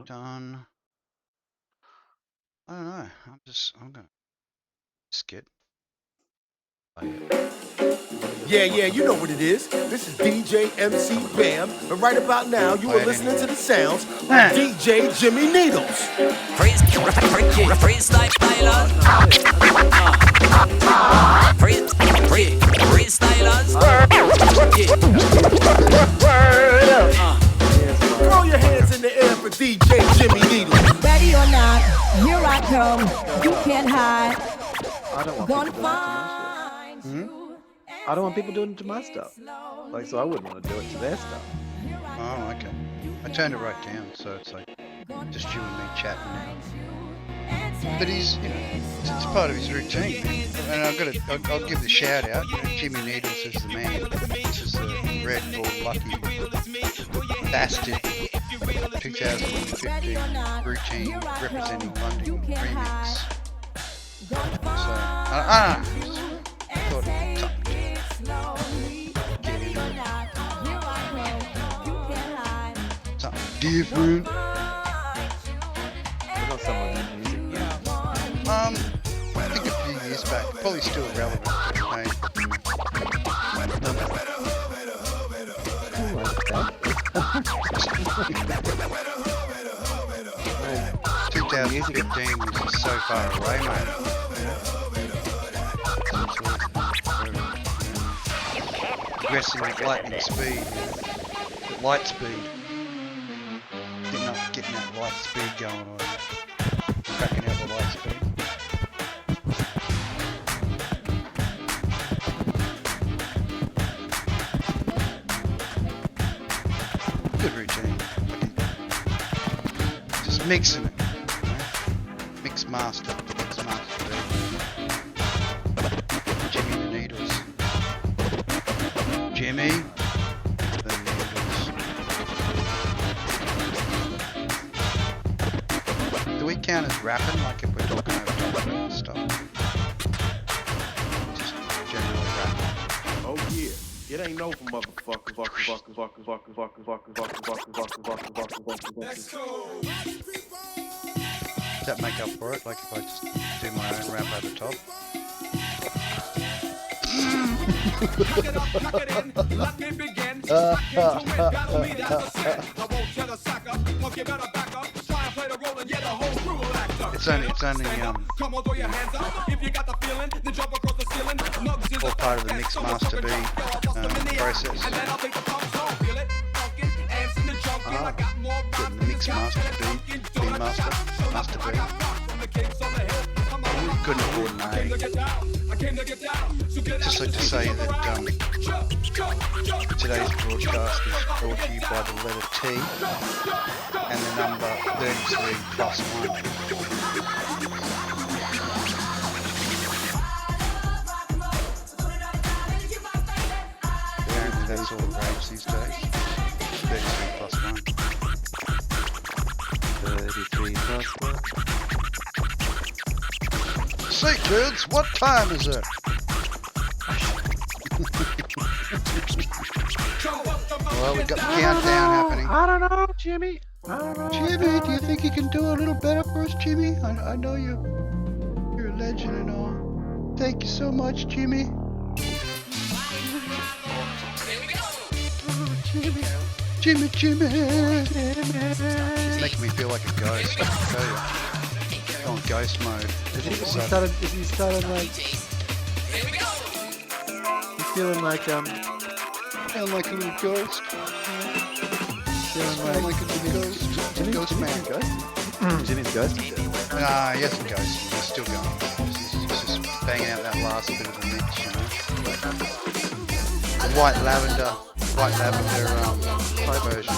done. I don't know. I'm gonna skip. Yeah, you know what it is. This is DJ MC Bam, and right about now you are listening to the sounds of DJ Jimmy Needles. Freestylers. Throw your hands in the air for DJ Jimmy Needles. Ready or not, here I come. You can't hide. I don't want Gonna people doing find you. I don't want people doing it to my stuff. Like, so I wouldn't want to do it to their stuff. Oh, okay. I turned it right down, so it's like just you and me chatting now. But he's, you know, it's part of his routine. And I'll give the shout out. You know, Jimmy Needles is the man. This is the Red Bull Lucky Bastard 2015 routine representing London remix. So I don't know. Thought get in something different. We're not someone that music. I think a few years back, probably still relevant. Hey. 2015 was so far away, mate. Progressing at lightning speed, light speed. Getting that light speed going on. Cracking out the light speed. Good routine. Just mixing it. Mix master. Jimmy the Needles. Jimmy the Needles. Do we count as rapping, like if we're talking over top of it stuff? Just general rapping. Oh yeah. It ain't no for motherfuckers. Does that make up for it? Like if I just do my own rap over top? It's only all part of the mix master B process. Getting the mix master B master B. Couldn't afford an A. Just like to say that today's broadcast is brought to you by the letter T and the number 33 plus 1. Apparently that's all it rates these days. 33 plus 1. 33 plus 1. Say kids, what time is it? Well, we've got the countdown happening. I don't know, Jimmy. I don't know. Jimmy, do you think you can do a little better for us, Jimmy? I know you're a legend and all. Thank you so much, Jimmy. Jimmy. It's making me feel like a ghost, I can tell you. On ghost mode. Is he started like... He's feeling like, Feeling like a little ghost. feeling like a little ghost. Ghost man. Ghost? Jimmy's ghost? Nah, he hasn't ghosted. He's still going. He's just banging out that last bit of the mix, you know. The white lavender version.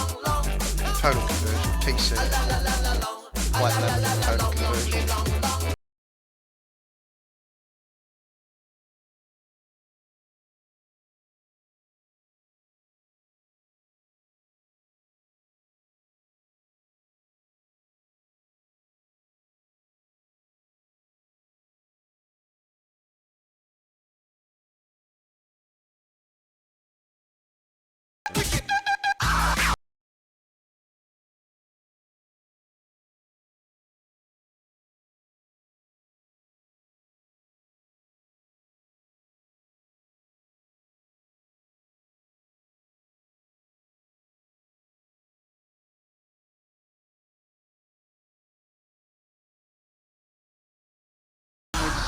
Total conversion. TC. White lavender total conversion.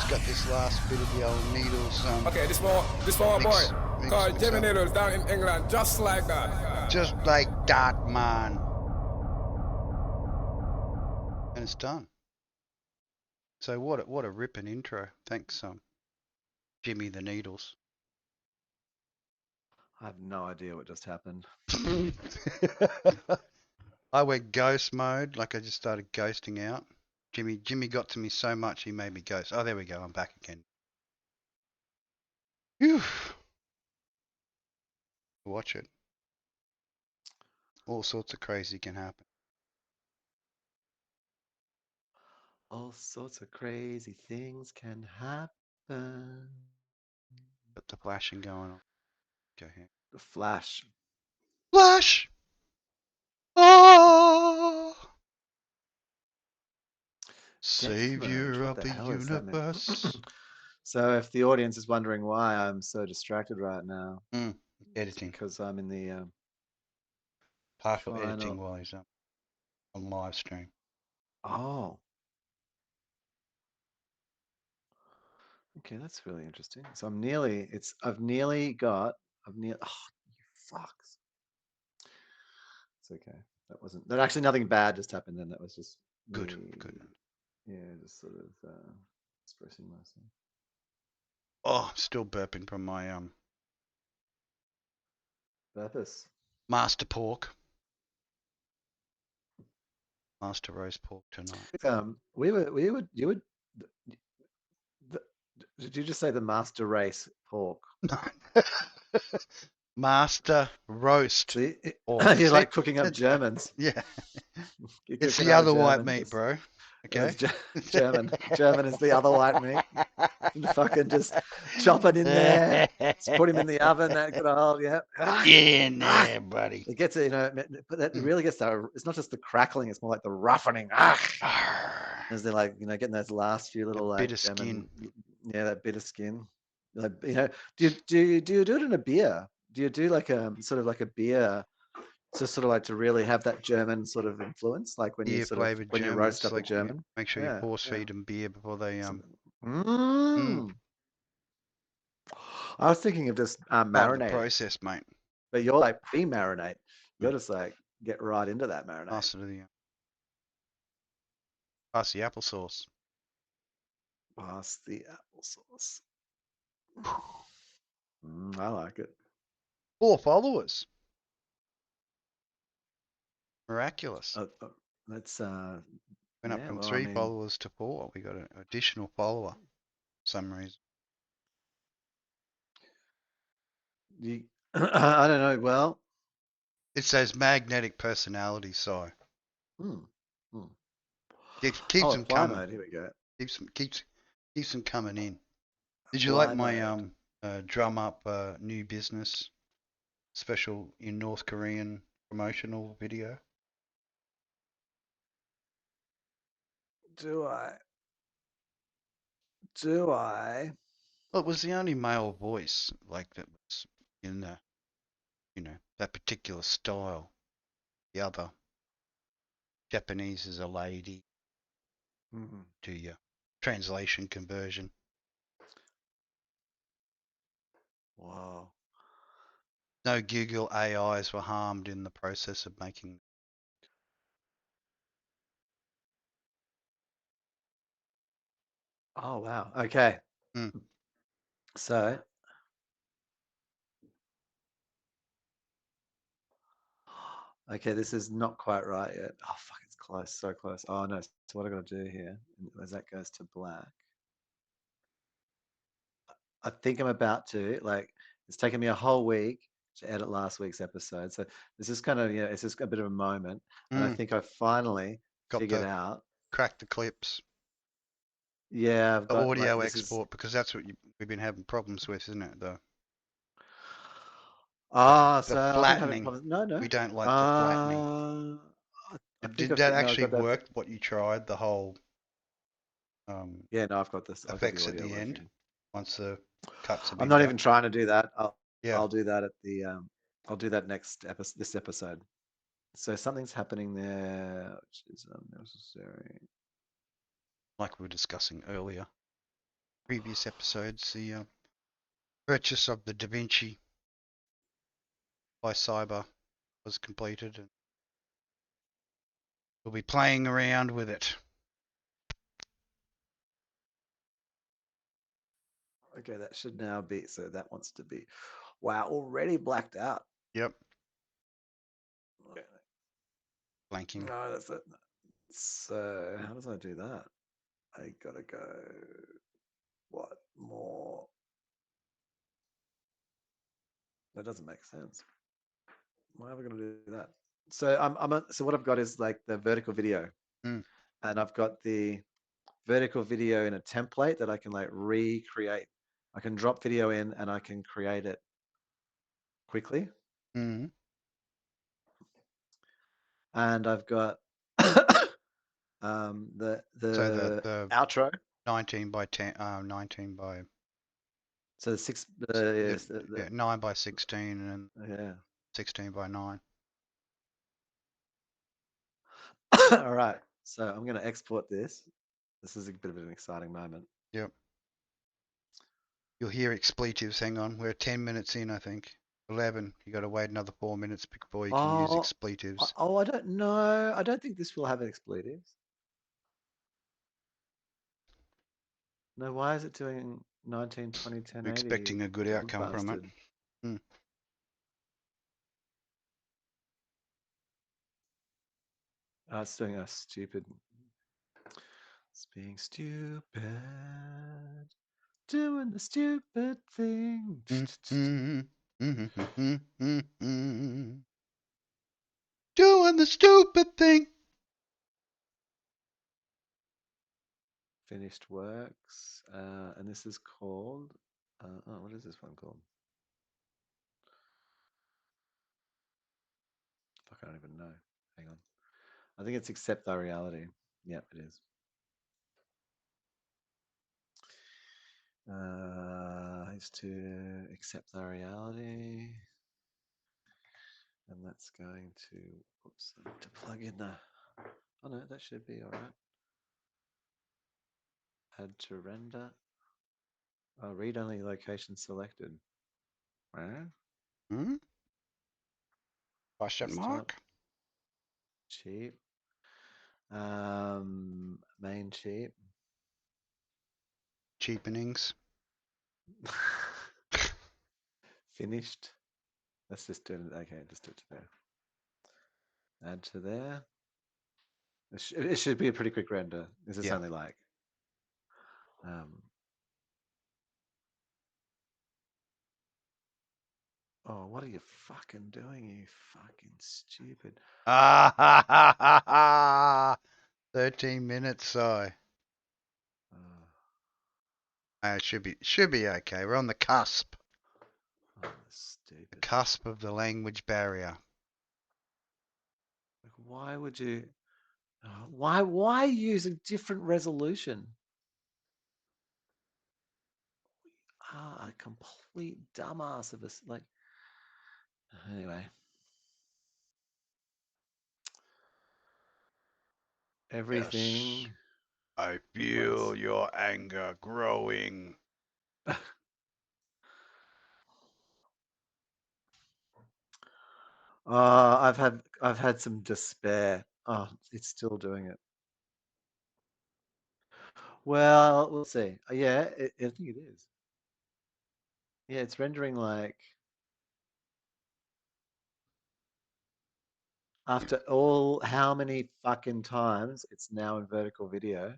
got this last bit of the old Needles. Okay, this for my mix- boy. mix Called mix Jimmy up. Needles down in England, just like that. Just like that, man. And it's done. So what a ripping intro. Thanks, Jimmy the Needles. I have no idea what just happened. I went ghost mode, like I just started ghosting out. Jimmy got to me so much he made me ghost. Oh, there we go. I'm back again. Phew. Watch it. All sorts of crazy can happen. All sorts of crazy things can happen. Got the flashing going on. Go ahead. The Flash. Flash! Oh! Savior What of the the hell is that, man? universe. So if the audience is wondering why I'm so distracted right now, it's Editing. because I'm in the Partial final- editing while he's on live stream. Oh. Okay, that's really interesting. So I've nearly, oh, you fucks. It's okay. That actually nothing bad just happened then. That was just Good, me, good. yeah, just sort of expressing myself. Oh, still burping from my Purpose. master pork. Master roast pork tonight. Did you just say the master race pork? No. Master roast. See, pork. you're See? like cooking up Germans. Yeah. You're It's cooking the up a other white German, meat, just- bro. Okay. it's German. German is the other white meat. Fucking just chop it in there. Just put him in the oven. That good old, yeah. In there, buddy. It gets it, but that really gets that. It's not just the crackling; it's more like the roughening. As they're like, getting those last few little like bit of skin. Yeah, that bit of skin. Like, do you do it in a beer? Do you do like a sort of like a beer, to sort of like to really have that German sort of influence, like when you Beer sort of flavored when you roast up a like German? make sure you force feed them beer before they Mm. I was thinking of just part of the marinate, process, mate. but you're like pre-marinate. You're just like get right into that marinade. Pass it to the pass the applesauce. Pass the applesauce. I like it. 4 followers. Miraculous. That's Went up yeah, from well, 3 followers to 4. We got an additional follower for some reason. I don't know. Well, It's those magnetic personalities, so it keeps them apply coming. mode. Here we go. Keeps them coming in. Did you Apply like my mode. drum up new business special in North Korean promotional video? Do I? Do I? Well, it was the only male voice like that was in the, that particular style. The other Japanese is a lady. Do your translation conversion. Wow. No Google AIs were harmed in the process of making. Oh wow. Okay. So. Okay, this is not quite right yet. Oh fuck, it's close, so close. Oh no. So what I got to do here, as that goes to black, I think I'm about to like. It's taken me a whole week to edit last week's episode, so this is kind of it's just a bit of a moment, and I think I finally figured out. Crack the clips. Yeah, I've The got audio like, export because that's what we've been having problems with, isn't it? The so I've been having flattening. problems. No. We don't like the flattening. Did that actually work? What you tried? The whole yeah, no, I've got this. effects at the end once the cuts have been I'm not done. even trying to do that. Yeah. I'll do that at the I'll do that this episode. So something's happening there which is unnecessary. Like we were discussing earlier. previous episodes, the purchase of the DaVinci by Cyber was completed, and we'll be playing around with it. Okay, that should now be, so that wants to be, wow, already blacked out. Yep, Okay. blanking. No, that's it. So how does I do that? I gotta go, what, more? That doesn't make sense. Why are we gonna do that? So so what I've got is like the vertical video, Mm. and I've got the vertical video in a template that I can like recreate. I can drop video in and I can create it quickly. Mm. And I've got So the outro. 19 by 10, 19 by So the six, the, yes, yeah, 9 by 16 and yeah. 16 by 9. All right. So I'm going to export this. This is a bit of an exciting moment. Yep. You'll hear expletives. Hang on, we're 10 minutes in, I think. 11. You got to wait another 4 minutes before you can use expletives. I don't know. I don't think this will have expletives. No, why is it doing 19, 20, 10, 80? Expecting a good outcome from it. It's doing a stupid. It's being stupid. Doing the stupid thing. Doing the stupid thing. Finished works. And this is called. What is this one called? Fuck, I don't even know. Hang on. I think it's Accept Thy Reality. Yep, it is. Is to accept thy reality. And that's going to, oops, I need to plug in the, oh no, that should be all right. Add to render. Oh, read only location selected. Right? Question mark? Cheap. Main cheap. Cheapenings. Finished. Let's just do it. Okay, just do it to there. Add to there. It should be a pretty quick render. This is only like oh, what are you fucking doing, you fucking stupid. 13 minutes, so it should be okay. We're on the cusp. Oh, stupid. The cusp of the language barrier. Like, why would you? Why use a different resolution? A complete dumbass of us. Like, anyway. Everything. Yes. I feel your anger growing. I've had some despair. Oh, it's still doing it. Well, we'll see. Yeah, I think it is. Yeah, it's rendering like after all, how many fucking times it's now in vertical video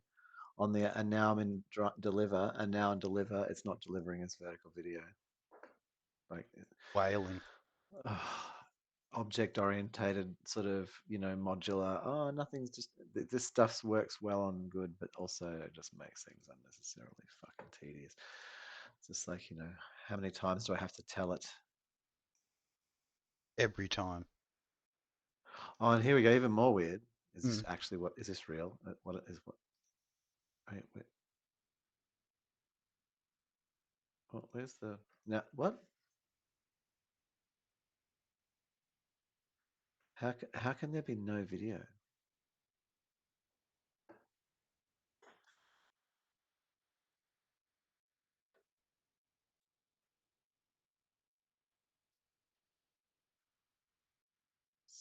on the, and now I'm in deliver, and now in deliver, it's not delivering as vertical video. Like Wailing. Object orientated sort of, modular. Oh, nothing's just, this stuff works well on good, but also it just makes things unnecessarily fucking tedious. It's just like, how many times do I have to tell it? Every time. Oh, and here we go. Even more weird. Is this actually what? Is this real? What is what? Wait. Oh, where's the now? What? How can there be no video?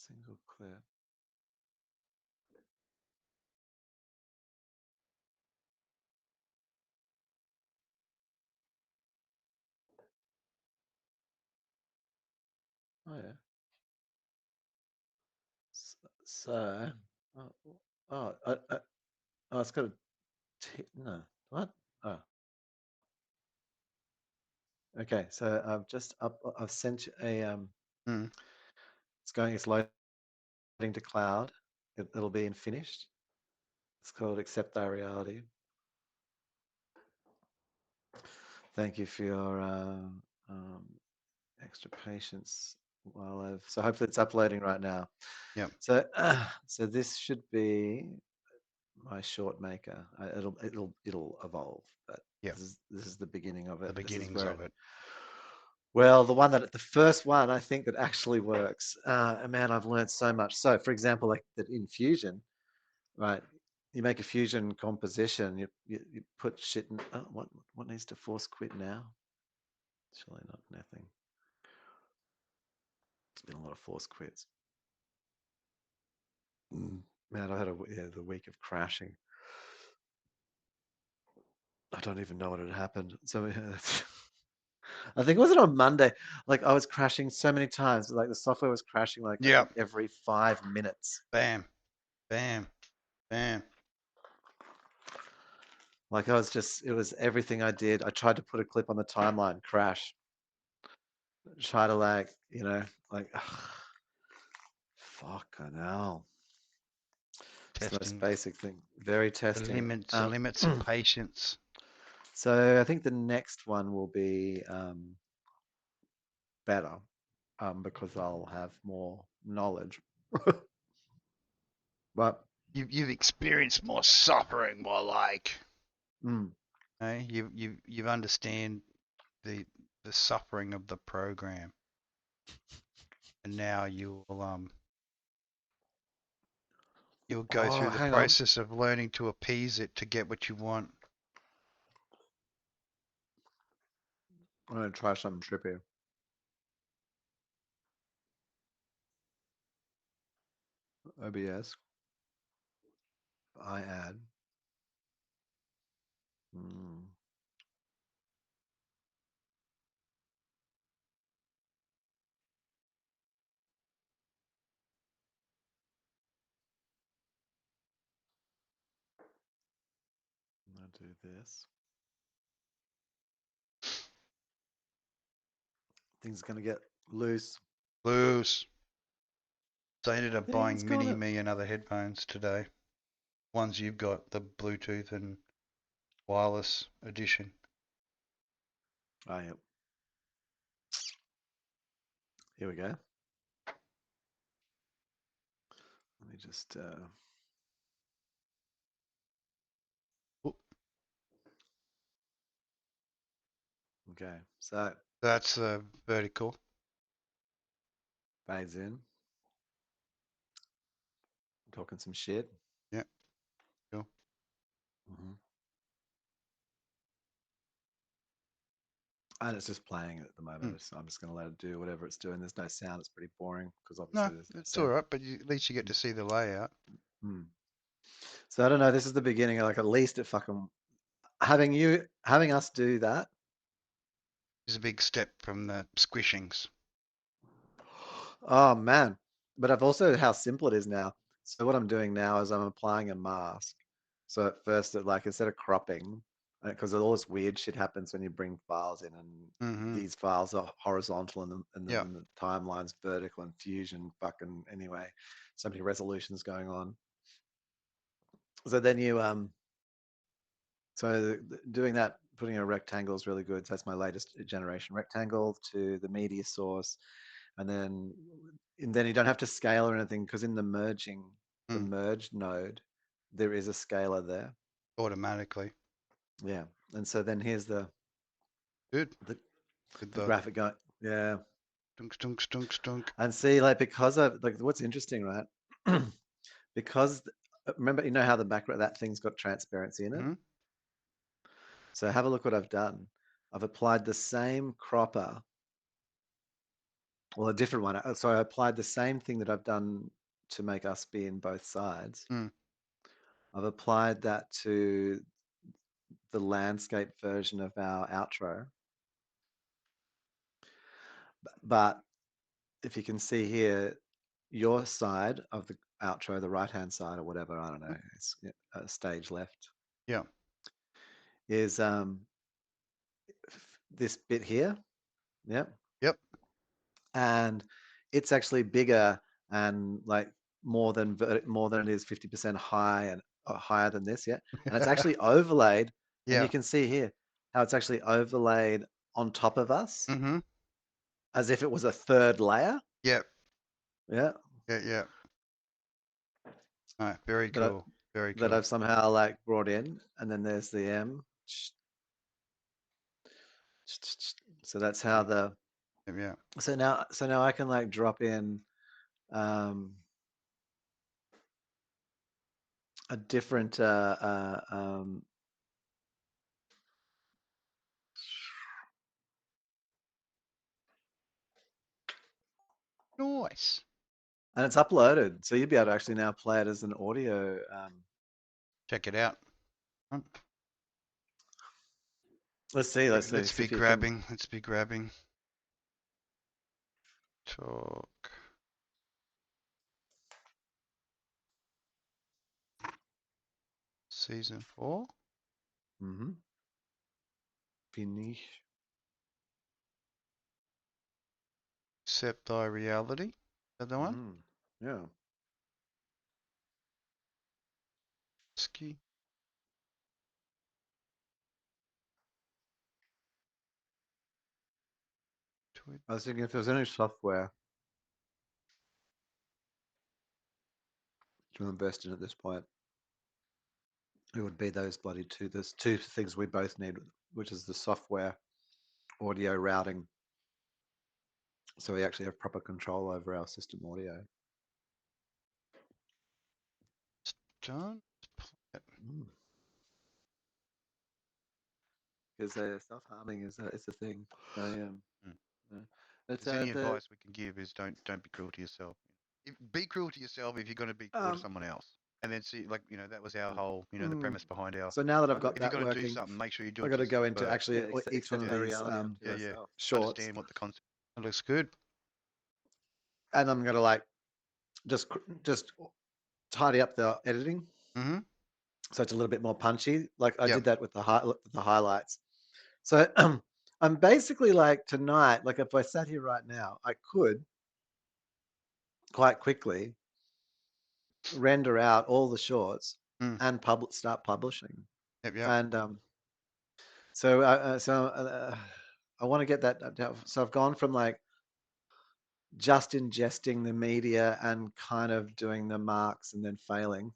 Single clip. Oh yeah. So, oh, it's got a no. What? Oh, okay. So I've sent you a Mm. It's loading to cloud. It'll be in finished. It's called Accept Thy Reality. Thank you for your extra patience while so hopefully it's uploading right now. Yep. So so this should be my short maker. It'll evolve, but Yep. this is the beginning of it. The This is beginnings where of it. well, the first one I think that actually works. And man, I've learned so much. So for example, like that in Fusion, right? You make a Fusion composition, you put shit in, oh, what needs to force quit now? Surely not nothing. It's been a lot of force quits. Man, I had the week of crashing. I don't even know what had happened. So I think it was on Monday. Like I was crashing so many times. Like the software was crashing like I Yep. think every 5 minutes. Bam. Bam. Bam. Like I was it was everything I did. I tried to put a clip on the timeline, crash. Try to like, like fucking hell. It's the most Testing. basic thing. Very The testing. limits of patience. So I think the next one will be better because I'll have more knowledge. But You've experienced more suffering, more like. mm, Hey, you've understand the suffering of the program, and now you'll go oh, through the hang on. process of learning to appease it to get what you want. I'm gonna try something trippy. OBS. I add. Mm, I'll do this. Things are gonna get loose. Loose. So I ended up Things buying Mini gonna. Me and other headphones today. Ones you've got, the Bluetooth and wireless edition. Oh, yeah. Here we go. Let me just. Oop. Okay. So That's vertical. fades in. Talking some shit. Yeah, cool. Mm-hmm. And it's just playing at the moment. Mm. I'm just going to let it do whatever it's doing. There's no sound. It's pretty boring because No, obviously there's no it's all sound. right, but at least you get to see the layout. Mm. So I don't know. This is the beginning. Like at least it fucking having us do that. It's a big step from the squishings. Oh man. But I've also how simple it is now. So what I'm doing now is I'm applying a mask. So at first, instead of cropping, because all this weird shit happens when you bring files in, and Mm-hmm. these files are horizontal, and Yeah. the timeline's vertical, and Fusion fucking anyway, so many resolutions going on. So then doing that, putting a rectangle is really good. So that's my latest generation rectangle to the media source, and then you don't have to scale or anything because in the merged node, there is a scaler there. Automatically. Yeah, and so then here's the Good. the, With the the graphic going. Yeah, stunk, stunk, stunk, stunk. and see because of what's interesting, right? Because remember, you know how the background that thing's got transparency in it. Mm-hmm. So have a look what I've done. I've applied the same cropper Well, a different one. So I applied the same thing that I've done to make us be in both sides. Mm. I've applied that to the landscape version of our outro. But if you can see here, your side of the outro, the right-hand side or whatever, I don't know, it's stage left. Yeah. Is this bit here. Yep. Yep. And it's actually bigger and like more than it is 50% high and higher than this. Yeah. And it's actually overlaid. And Yeah. you can see here how it's actually overlaid on top of us Mm-hmm. as if it was a third layer. Yep. Yeah. Yeah. Yeah. All right. Very That, cool. Very that cool. I've somehow like brought in. And then there's the M. So that's how the, Yeah. so now I can like drop in a different Nice. and it's uploaded, so you'll be able to actually now play it as an audio. Check it out. Let's see. Let's See be if you can- grabbing. Let's be grabbing. Talk. Season 4. Finish. Accept thy reality. Other one. Yeah. Ski. Twitch. I was thinking if there's any software to invest in at this point, it would be those bloody two. There's two things we both need, which is the software, audio routing, so we actually have proper control over our system audio. John. Because self-harming is a thing. So, yeah. If there's any advice we can give is don't be cruel to yourself. Be cruel to yourself if you're going to be cruel to someone else. And then see, like, that was our whole, the premise behind our. So now that I've got if that you're going to working, do something, make sure you do it. I've got to go into first. actually each one of these shorts. Understand what the concept. It looks good. And I'm going to like just tidy up the editing. Mm-hmm. So it's a little bit more punchy. Like I Yep. did that with the highlights. So I'm basically like tonight, like if I sat here right now, I could quite quickly render out all the shorts and start publishing. Yep. Yep. And so I want to get that. So I've gone from like just ingesting the media and kind of doing the marks and then failing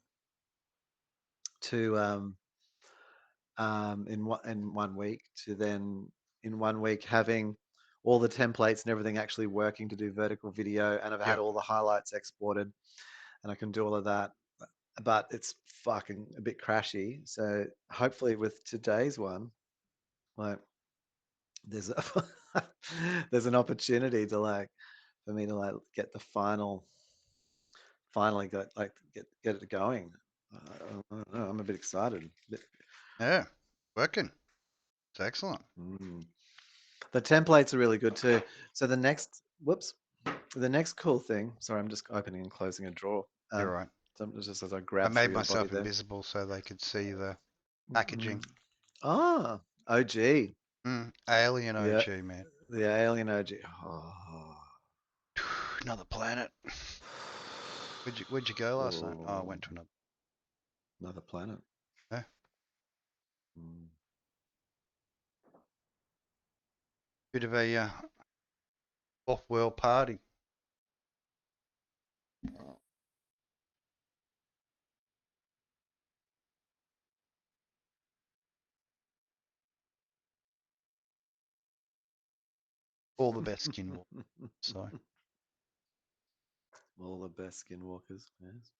to in 1 week to then in 1 week having all the templates and everything actually working to do vertical video, and I've had all the highlights exported and I can do all of that, but it's fucking a bit crashy. So hopefully with today's one, like there's there's an opportunity to like for me to like get the finally get it going. I don't know, I'm a bit excited. Yeah, working. It's excellent. The templates are really good too. So the next cool thing. Sorry, I'm just opening and closing a drawer. You're right. So just as I grab, I made myself invisible so they could see the packaging. Ah, OG. Alien OG, man. The alien OG. Oh. Another planet. Where'd you go last night? Oh, I went to another planet. Yeah. Bit of a off-world party. All the best skinwalkers. So. All the best skinwalkers, yes.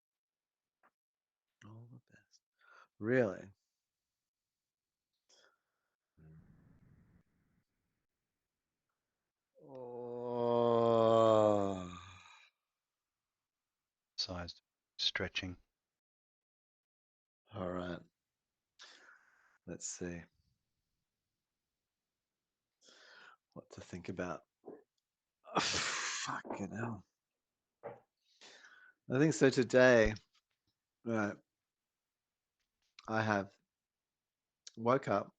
All the best. Really? Oh. sized stretching. All right. Let's see what to think about. Fucking hell. I think so today, right, I have woke up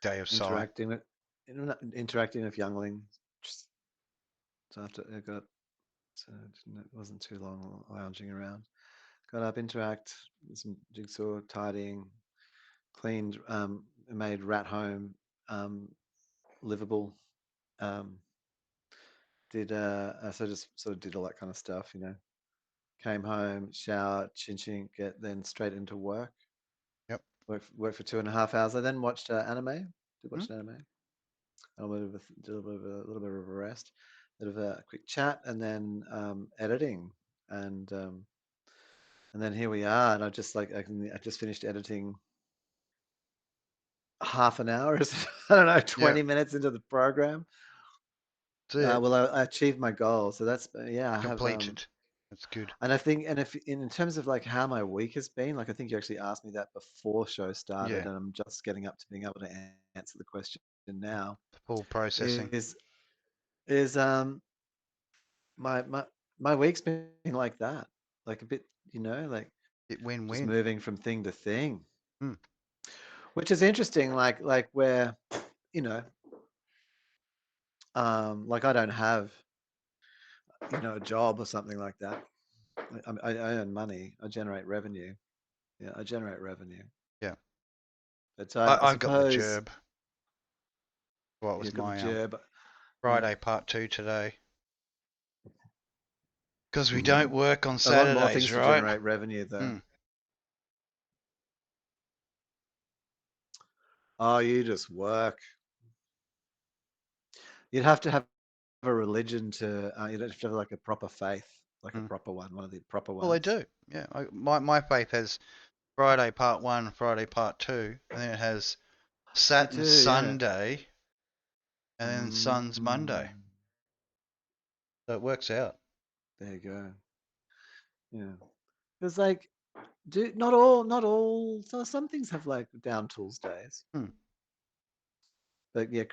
Day of Sigh. interacting with younglings. Just after I got, so it wasn't too long lounging around. Got up, interact, did some jigsaw, tidying, cleaned, made rat home livable. Did so just sort of did all that kind of stuff, you know. Came home, showered, chin, then straight into work. Yep. Worked for 2.5 hours. I then watched anime. Did watch Hmm. an anime. A little bit of a rest, a bit of a quick chat, and then editing, and then here we are. And I just finished editing half an hour, I don't know, 20 minutes into the program. That's it. Well, I achieved my goal, so that's yeah. I have Completed. That's good. and I think, and if in terms of like how my week has been, like I think you actually asked me that before show started, Yeah. and I'm just getting up to being able to answer the question now. Full processing. Is my my week's been like that, like a bit, you know, like It just win-win. moving from thing to thing, Hmm. which is interesting. Like where, you know, like I don't have, you know, a job or something like that. I earn money. I generate revenue. Yeah, I generate revenue. Yeah. But I I've got the suppose gerb. What was you've got the my gerb. Friday part 2 today? Because we Yeah. don't work on A lot more Saturdays, things to right? generate revenue, though. Hmm. Oh, you just work. You'd have to have a religion to. You'd have to have like a proper faith, like a proper one of the proper ones. Well, they do. Yeah. My faith has Friday part 1, Friday part 2, and then it has Saturn Sunday, and then Sun's Monday. So it works out. There you go. Yeah. It's like, not all. So some things have like down tools days. Hmm. But yeah,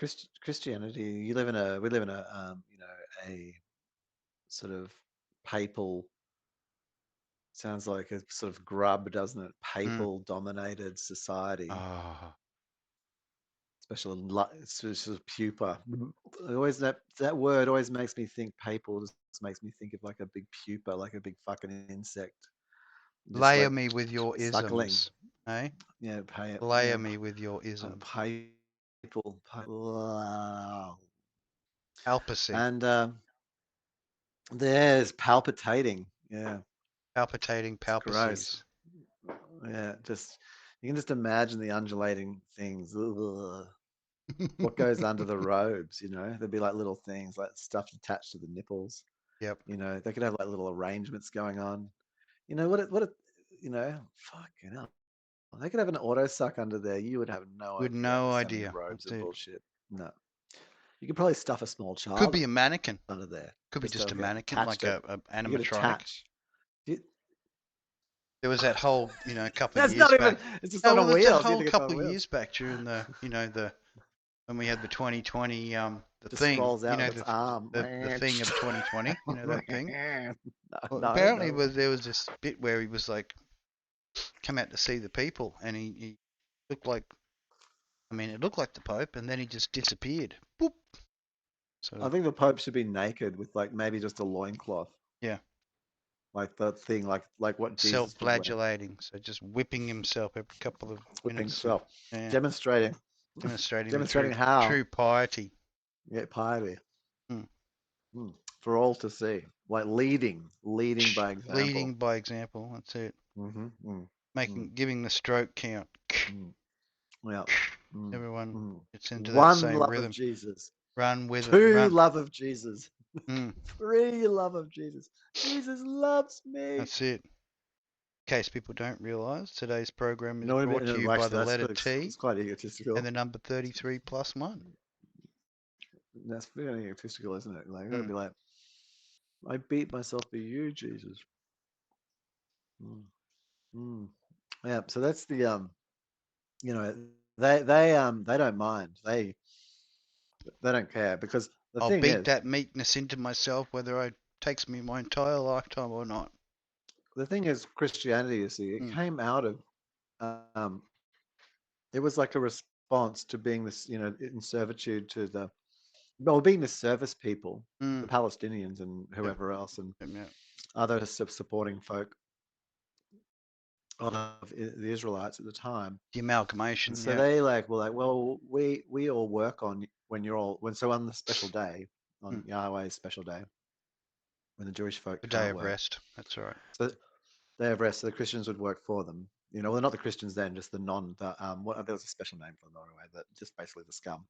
Christianity. We live in a you know, a sort of papal. Sounds like a sort of grub, doesn't it? Papal dominated society. Ah. Sort of pupa. Always that word always makes me think papal. Just makes me think of like a big pupa, like a big fucking insect. Just Layer like me with your suckling. isms, eh? Yeah, Layer me with your isms. papal. Wow. Alpacy. And there's palpitating. Yeah. Palpitating It's gross. palpacies. Yeah, just you can just imagine the undulating things. Ugh. What goes under the robes, you know? There'd be like little things, like stuff attached to the nipples. Yep. You know, they could have like little arrangements going on. You know, you know, fucking hell. They could have an auto suck under there. You would have no With idea. no There's so many idea. robes That's of it. bullshit. No. You could probably stuff a small Could child be a mannequin. under there. Could be just a to mannequin, attach like a You could animatronic. attach. You- There was that whole, couple of That's years not even. back. It's just Oh, on well, a there's wheel. that whole couple of years back during the, when we had the 2020, the Just thing, scrolls out with its the, arm. the thing of 2020, that thing. Well, No, apparently no. there was this bit where he was like, come out to see the people, and he looked like, it looked like the Pope, and then he just disappeared. Boop. So I think the Pope should be naked with like maybe just a loincloth. yeah, Like that thing, like what Jesus would wear. self-flagellating, so just whipping himself every couple of Whipping minutes. himself. Yeah, Demonstrating demonstrating how. true piety. Yeah, piety. Hmm. For all to see. Like leading by example. Leading by example. That's it. Giving the stroke count. Yeah. Everyone gets into One that same love rhythm. of Jesus. Run with it. Two love of Jesus. Mm. 3 love of Jesus. Jesus loves me. That's it. In case people don't realise, today's program is No, brought to you by the letter T It's quite egotistical. and the number 33 plus 1. That's very egotistical, isn't it? Like, it'd be like, I beat myself for you, Jesus. Mm, mm. Yeah, so that's the you know, they don't mind. They don't care because the I'll thing beat is, that meekness into myself, whether it takes me my entire lifetime or not. Christianity, you see, it Mm, came out of um, it was like a response to being this, in servitude to being the service people, the mm, Palestinians and yep, whoever else, and yep. other supporting folk of the Israelites at the time. The And amalgamation, so yeah. they were like, well, we all work on on the special day, on Mm, Yahweh's special day, when the Jewish folk the day can't of work. rest. That's right. So they have rest, so the Christians would work for them. Well, not the Christians then, just there was a special name for them, by the way, that just basically the scum,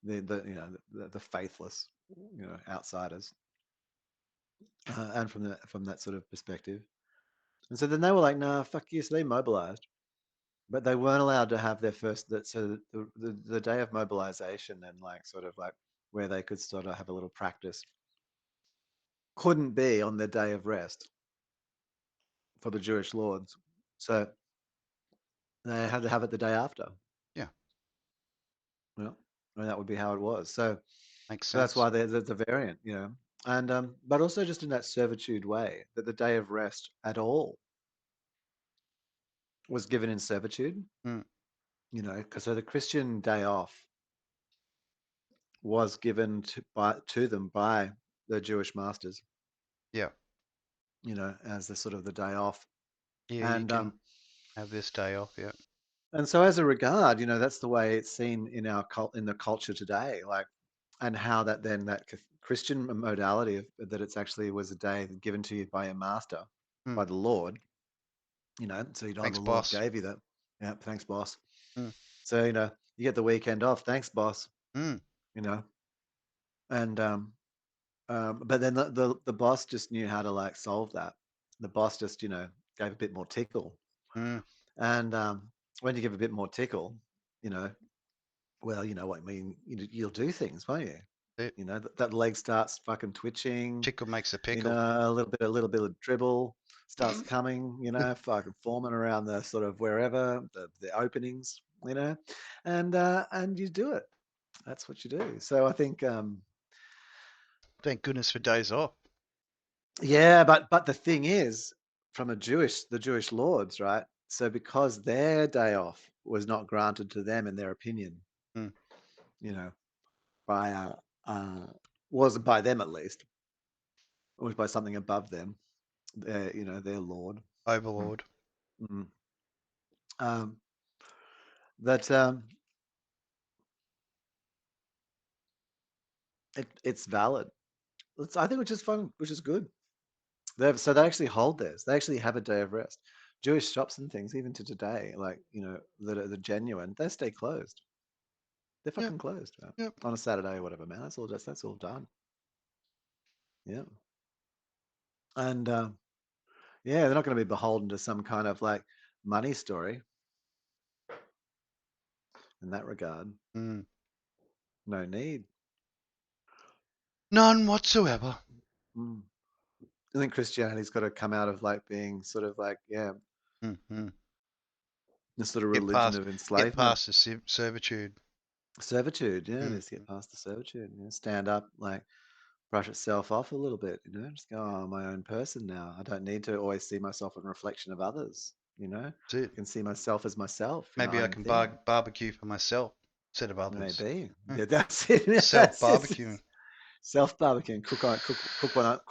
the faithless, outsiders, and from that sort of perspective. And so then they were like, nah, fuck you. So they mobilized, but they weren't allowed to have their first. So the day of mobilization and like sort of like where they could sort of have a little practice couldn't be on their day of rest for the Jewish lords. So they had to have it the day after. Yeah, Yeah, and that would be how it was. So makes that's sense. why there's a variant, and but also just in that servitude way that the day of rest at all was given in servitude. Mm, Because so the Christian day off was given to them by the Jewish masters, yeah, as the sort of the day off, yeah. You and can have this day off. Yeah. so as a regard, that's the way it's seen in in the culture today, like, and how that Christian modality that it's actually was a day given to you by a master, Mm, by the Lord, so thanks, the Lord boss. gave you that. Yeah, thanks, boss. Mm, So you get the weekend off. Thanks, boss. mm, You know, and but then the boss just knew how to like solve that. The boss just gave a bit more tickle, mm. and when you give a bit more tickle, you know, well, you know what I mean. You'll do things, won't you? It That leg starts fucking twitching. tickle makes a pickle. A little bit of dribble starts coming. Fucking forming around the sort of wherever the openings. And you do it. That's what you do. So I think, Thank goodness for days off. yeah, but the thing is, from the Jewish lords, right? So because their day off was not granted to them in their opinion, Mm, you know, by wasn't by them at least, it was by something above them, their lord. Mm, overlord. mm. Um, that it's valid. I think which is fun, which is good. So they actually hold theirs. They actually have a day of rest. Jewish shops and things, even to today, like that are the genuine, they stay closed. They're Yep, fucking closed, right? yep. On a Saturday or whatever, man. That's all done. Yeah, and yeah, they're not going to be beholden to some kind of like money story in that regard. Mm. No need. None whatsoever. Mm. I think Christianity's got to come out of like being sort of like Mm-hmm. the sort of Get religion past, of get enslavement, past the servitude. servitude. Yeah, Mm. needs to get past the servitude. Stand up, like brush itself off a little bit. Just go, oh, I'm my own person now. I don't need to always see myself in reflection of others. That's it. I can see myself as myself. Maybe I Own can thing. barbecue for myself instead of others. Maybe. Mm. Yeah, that's it. Self barbecuing. Self barbecuing. Cook one up,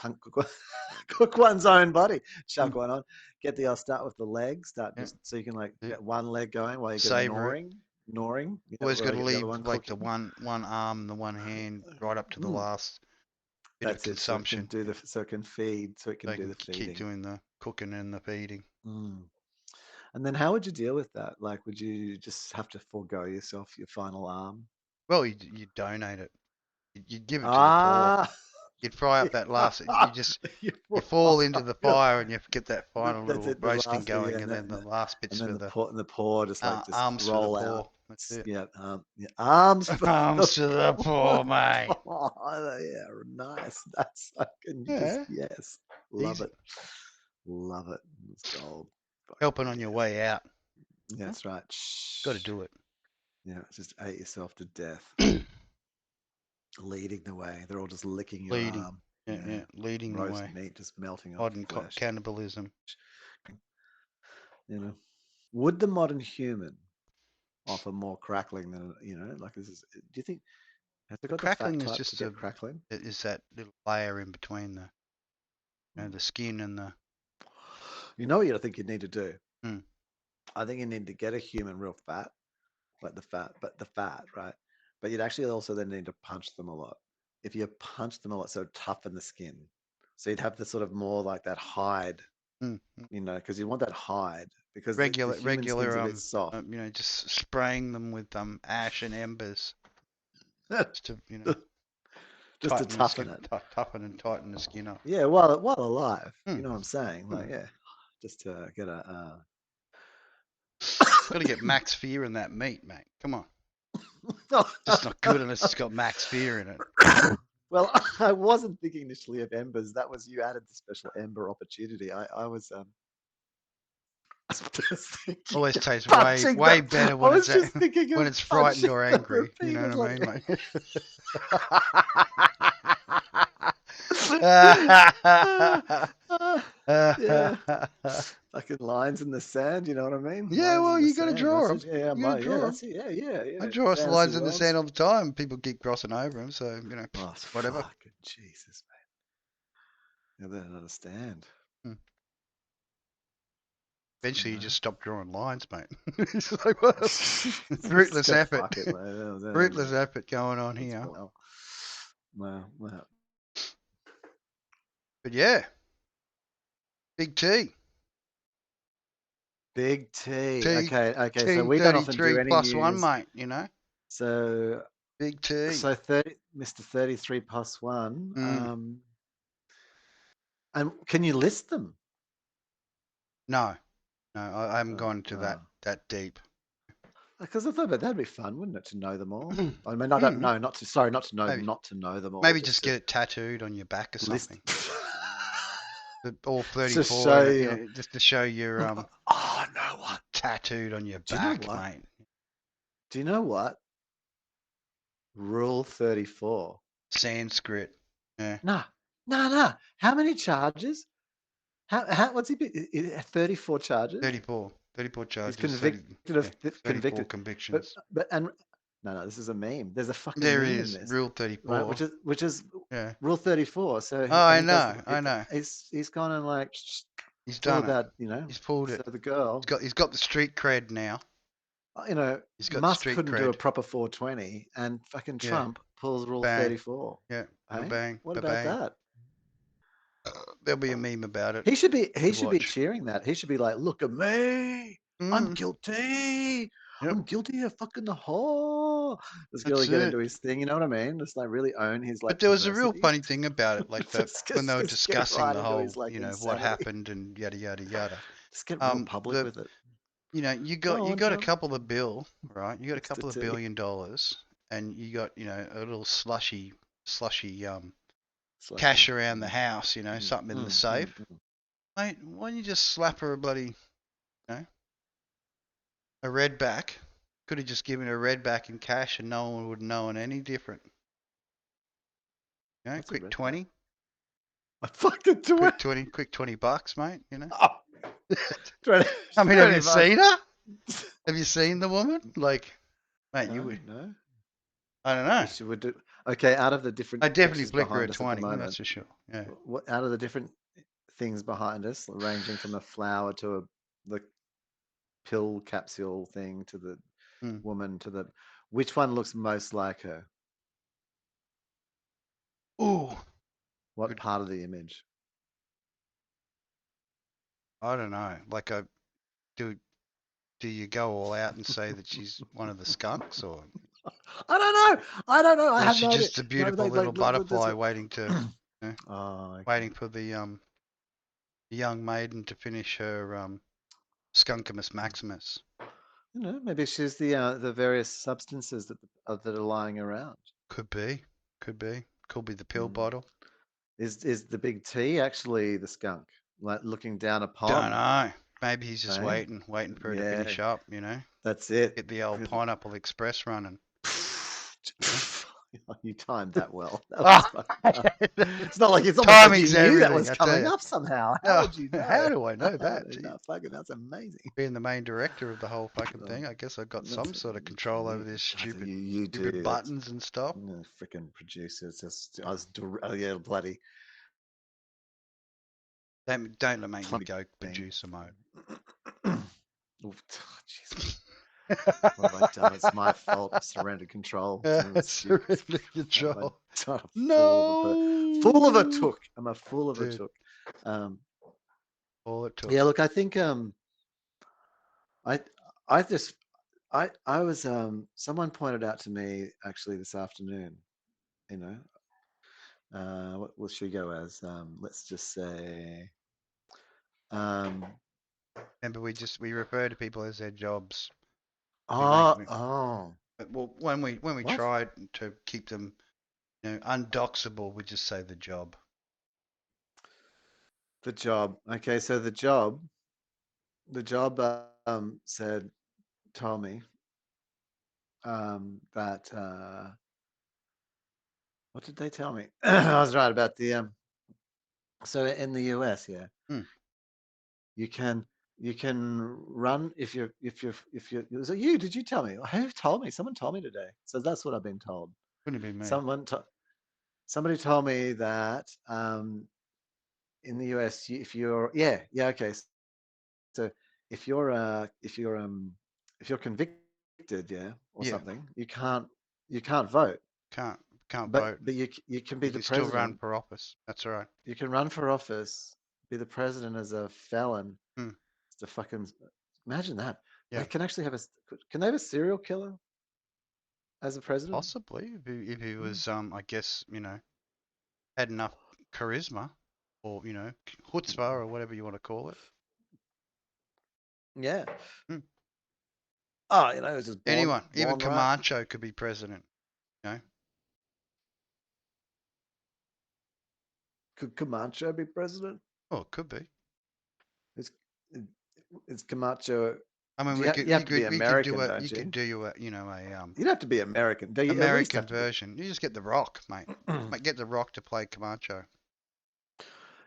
cook one's own body. Chuck Mm. one on. Get start with the leg. Start Yeah, just so you can like yeah. get one leg going while you get Savor it. gnawing. Always While got you to get the other leave one like the cooking. one arm, the one hand, right up to the Mm, last bit of that's it. So it can consumption. do so it can feed. So it So can I do can the keep feeding. doing the cooking and the feeding. Mm. And then how would you deal with that? Like, would you just have to forego yourself your final arm? Well, you donate it. You'd give it to the poor. Ah, You'd fry up that last. you You fall into the yeah, fire and you get that final that's little it. The roasting last thing, yeah, going, and then the last and bits then for the the poor, just like just arms for the roll out. poor. That's it. Yeah, arms for Arms to the poor, mate. Oh, yeah, nice. That's fucking Yeah. yes. Love Easy. it. Love it. It's gold. Helping on your way out. Yeah, that's right. Got to do it. Yeah, just ate yourself to death. Leading the way. They're all just licking your Leading. arm. Yeah, leading the Roast way. meat just melting off Modern the flesh. cannibalism. You know, would the modern human offer more crackling than like this is? Do you think has it got the fat Crackling is type to just get crackling? is that little layer in between the the skin and the. You know what I think you need to do? Hmm. I think you need to get a human real fat, like the fat, right? But you'd actually also then need to punch them a lot. If you punch them a lot, so toughen the skin. So you'd have the sort of more like that hide, because you want that hide because the human skin's a bit soft. Just spraying them with ash and embers, just to just to tighten the toughen skin, it. toughen and tighten the skin up. Yeah, while alive. You know what I'm saying? Like, yeah, just to get a. Got to get max fear in that meat, mate. Come on. It's not good unless it's got max fear in it. Well, I wasn't thinking initially of embers. That was you added the special ember opportunity. I was Always tastes way better when it's frightened or angry. You know what I mean? Yeah, fucking lines in the sand. You know what I mean? Yeah, lines well, you got to draw them. Yeah, that's it. Yeah. I draw lines in the sand all the time. People keep crossing over them, so whatever. Fucking Jesus, mate. I don't understand. Eventually, you just stop drawing lines, mate. It's like, well, fruitless effort. Fruitless effort going on here. Wow. But yeah, Big T. Big T. T Okay. So we don't often do any plus news. 1, mate. So Big T. So Mr. 33 plus 1. And can you list them? No, I haven't gone to that deep. Because I thought that'd be fun, wouldn't it, to know them all? I mean, I don't know, not to know them all. Maybe just get it tattooed on your back or something. All 34, just to show your no what tattooed on your back, mate. Do you know what? Rule 34. Sanskrit. Yeah. No. How many charges? What's he been? 34 charges? 34 charges. He's convicted of 34 convictions. No, this is a meme. There's a fucking there meme is in this, rule 34, right, which is rule 34. So I know. He's gone and like he's done that, He's pulled it. So the girl. He's got the street cred now. He's got Musk street couldn't cred. do a proper 420, and fucking Trump pulls rule 34. Yeah. Hey? Bang. What about that? There'll be a meme about it. He should be cheering that. He should be like, look at me. I'm guilty. Yep. I'm guilty of fucking the whore. Let's really get into his thing. You know what I mean? Just like really own his like. But there was a real funny thing about it, like when they were just discussing right the whole, insanity. what happened and yada yada yada. Just get real public with it. You got a couple of bill, right? You got a couple of $1 billion, and you got a little slushy cash around the house, something in the safe. Mate, why don't you just slap her a bloody, a red back? Could have just given her a red back in cash and no one would have known any different. Quick 20. I fucking do it. Quick $20, mate. Oh. I mean, have you seen her? Have you seen the woman? Like, mate, you would. No. I don't know. She would do. Okay, out of the different. I definitely flick her a 20. That's for sure. Yeah. Out of the different things behind us, ranging from a flower to the pill capsule thing to the woman to the, which one looks most like her? Ooh. What part of the image? I don't know. Like, do you go all out and say that she's one of the skunks, or? I don't know. I have she's just a beautiful little butterfly waiting to, waiting for the young maiden to finish her Skunkimus Maximus. You know, maybe she's the various substances that are lying around. Could be. Could be. Could be the pill Mm. bottle. Is the big T actually the skunk, like looking down Don't upon? know. Maybe he's just Eh? waiting for her to Yeah, finish up, you know? that's it. Get the old Pineapple Express running. You timed that well. That was Ah, fucking tough. It's not like it's almost like you timing's knew that everything, was I tell coming you. up somehow. How No, would you know? how do I know No, that? Gee, fucking, that's amazing. being the main director of the whole fucking Oh, thing, I guess I've got some that's- sort of control over you, this stupid, you stupid do. That's buttons and stuff. freaking producer. It's just oh yeah, bloody Don't make me funny go thing. producer mode. Oh, jeez. What have I done? It's my fault. I surrendered control to the stupid. Surrender control. I'm a No, fool of a took. I'm a fool of a dude. took. All it took. Yeah, look, I think I I just I was someone pointed out to me actually this afternoon, you know, what will she go as? Let's just say um Remember, we refer to people as their jobs. oh Well, when we what? try to keep them, you know, undoxable, we just say the job. The job. Okay, so the job told me that what did they tell me? I was right about the so in the US, yeah, Hmm. you can run if you're was it you? Did you tell me? Who told me? Someone told me today. So that's what I've been told. Couldn't have been me. Somebody told me that in the US, if you're okay. So if you're convicted, yeah, or Yeah, something, you can't vote, can't but vote. you can be You the can still run president. for office. That's right. You can run for office, be the president as a felon. Hmm. It's the fucking imagine that. Yeah, They can actually have a can they have a serial killer as a president? possibly if he Hmm. was, I guess, you know, had enough charisma, or you know, chutzpah, or whatever you want to call it. Yeah. Hmm. Oh, it was just Anyone, even born right. Camacho could be president. You know, Could Camacho be president? oh, it could be. Is is Camacho? I mean, You have to be we could do American, a, don't you you? could do a, you know, You'd have to be American. Do you at least American have to be? version. You just get The Rock, mate. Mate, get The Rock to play Camacho.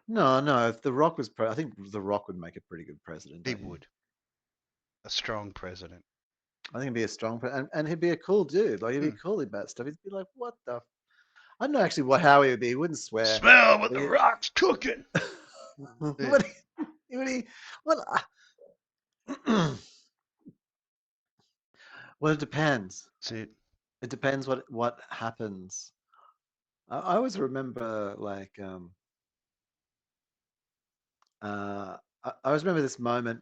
No, no. If The Rock was I think The Rock would make a pretty good president, He don't you? would. A strong president. I think he'd be a strong and he'd be a cool dude. Like he'd be Hmm. cool about stuff. He'd be like, what the? I don't know actually how he would be. He wouldn't swear. Smell what But The Rock's cooking. what? What? Well, it depends. That's it. It depends what happens. I always remember like I always remember this moment.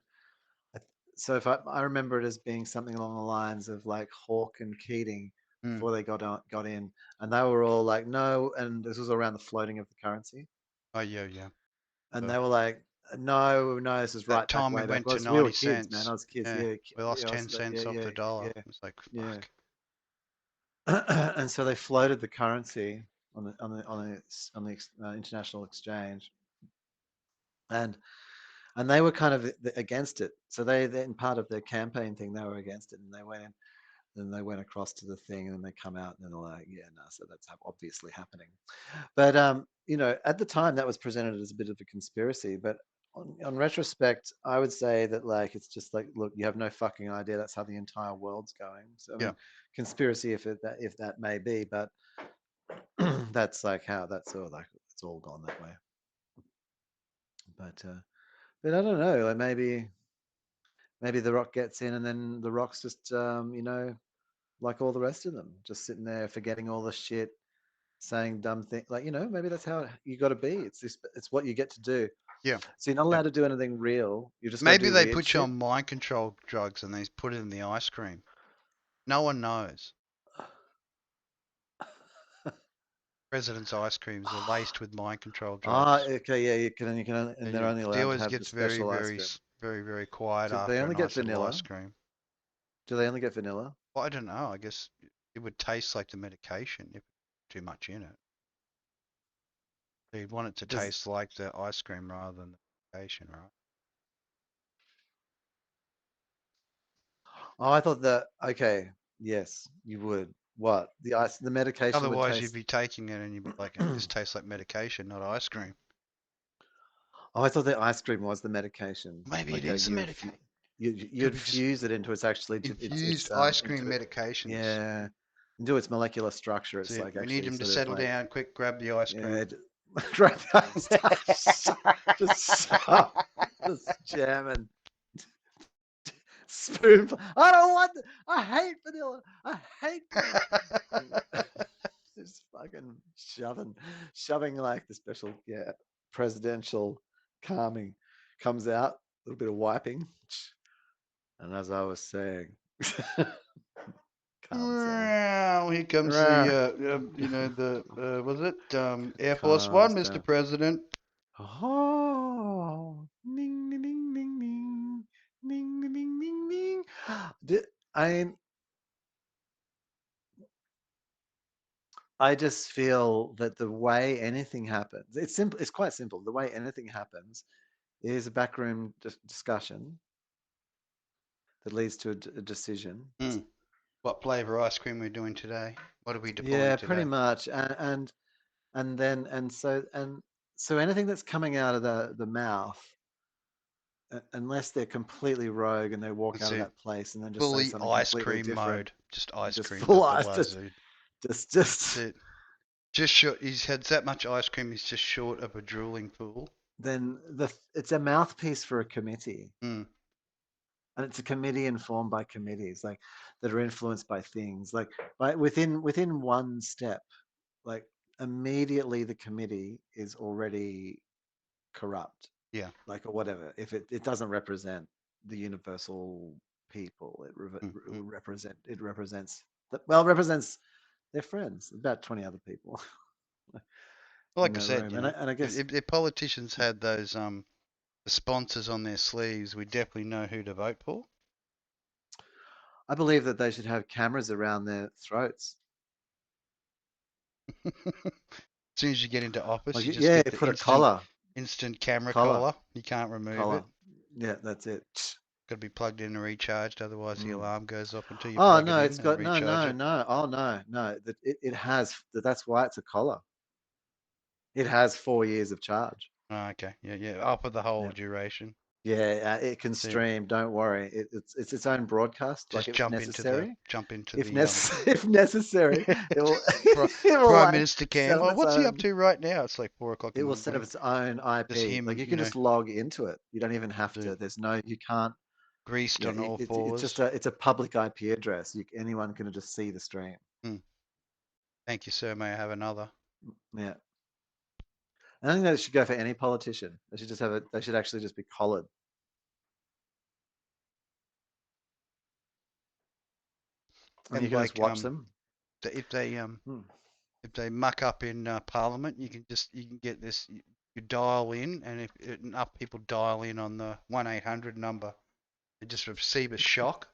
So if I remember it as being something along the lines of like Hawke and Keating Hmm. before they got in, and they were all like no, and this was around the floating of the currency, Oh yeah, yeah. and So they were like no, this is that right back time we way back. went to We were 90 kids, man. I cents. was kids, Yeah, yeah, we lost yeah, 10 cents off the dollar. yeah, It's like yeah. fuck. And so they floated the currency on the international exchange, and they were kind of against it. So they in part of their campaign thing, they were against it, and they went in. Then they went across to the thing, and then they come out, and they're like, "Yeah, no." So that's obviously happening. But at the time, that was presented as a bit of a conspiracy. But on retrospect, I would say that like it's just like, look, you have no fucking idea. That's how the entire world's going. So I Yeah. mean, conspiracy if that may be, but that's like how that's all like it's all gone that way. But I don't know. Like maybe The Rock gets in, and then The Rock's just like all the rest of them, just sitting there forgetting all the shit, saying dumb things. Like maybe that's how you got to be. It's what you get to do. Yeah. So you're not Yeah. allowed to do anything real. You just got to Maybe do they weird put you shit. on mind control drugs and they put it in the ice cream. No one knows. President's ice creams are laced with mind control drugs. Okay, yeah, and they're only He allowed to always have the gets very, special ice very, cream. very, very quiet So they after a only get nice little vanilla. ice cream. Do they only get vanilla? Well, I don't know. I guess it would taste like the medication if too much in it. So you'd want it to Does taste like the ice cream rather than the medication, right? Oh, I thought that. Okay, yes, you would. What the medication would Otherwise, you'd taste? be taking it and you'd be like, this tastes like medication, not ice cream. Oh, I thought the ice cream was the medication. Maybe it Like is the medication. you'd Could be just fuse it into its actually infused ice cream into medications. yeah into its molecular structure. It's So like we need actually him to sort of settle like down. Quick, grab the ice cream. yeah, grab the ice, just jamming spoonful. I don't want. I hate vanilla. I hate vanilla. Just fucking shoving like the special presidential calming comes out. A little bit of wiping, and as I was saying, calms down. Here comes the, was it Air Force Calms One, Mr. down. President? Oh, ning, ning, ning, ning, ning, ning, ning, ning, ning, ning. I just feel that the way anything happens, it's simple. It's quite simple. The way anything happens is a backroom discussion that leads to a decision. What flavor ice cream we're doing today? What are we deploying Yeah, today? pretty much. So anything that's coming out of the mouth, unless they're completely rogue and they walk That's out of it. that place and then just say Fully something ice completely cream different, mode. Just ice just cream. full That's the ice, wazoo. just That's it. Just short. He's had that much ice cream. He's just short of a drooling pool. then it's a mouthpiece for a committee. Mm. And it's a committee informed by committees, like that are influenced by things, like within one step, like immediately the committee is already corrupt. Yeah. Like or whatever. If it doesn't represent the universal people, it represents their friends, about 20 other people. Well, in like I that said, room. you And know, I guess if politicians had those the sponsors on their sleeves, we definitely know who to vote for. I believe that they should have cameras around their throats. As soon as you get into office, Like, you just yeah, get the put a collar. instant camera Collar. collar. You can't remove Collar. it. Yeah, that's it. Got to be plugged in and recharged, otherwise the alarm goes off until you Oh plug no, it in it's and got no. recharge it. Oh no. That it has. That's why it's a collar. It has 4 years of charge. Oh, okay, yeah, up for the whole Yeah. duration. Yeah, it can See. stream. Don't worry. It's its own broadcast. Just like if jump necessary. into If the if necessary, it will. Prime like Minister set Cam. up Oh, its what's he own- up to right now? It's like 4 o'clock It in will the set up morning. its own IP. Just him, like you can just log into it. You don't even have to. There's no. You can't. Greased on all It's fours. just it's a public IP address. Anyone can just see the stream. Thank you, sir. May I have another? Yeah. I think that should go for any politician. They should just have it. They should actually just be collared. And you can just watch them. If they muck up in Parliament, you can get this. You dial in, and if enough people dial in on the 1-800 number, they just receive a shock.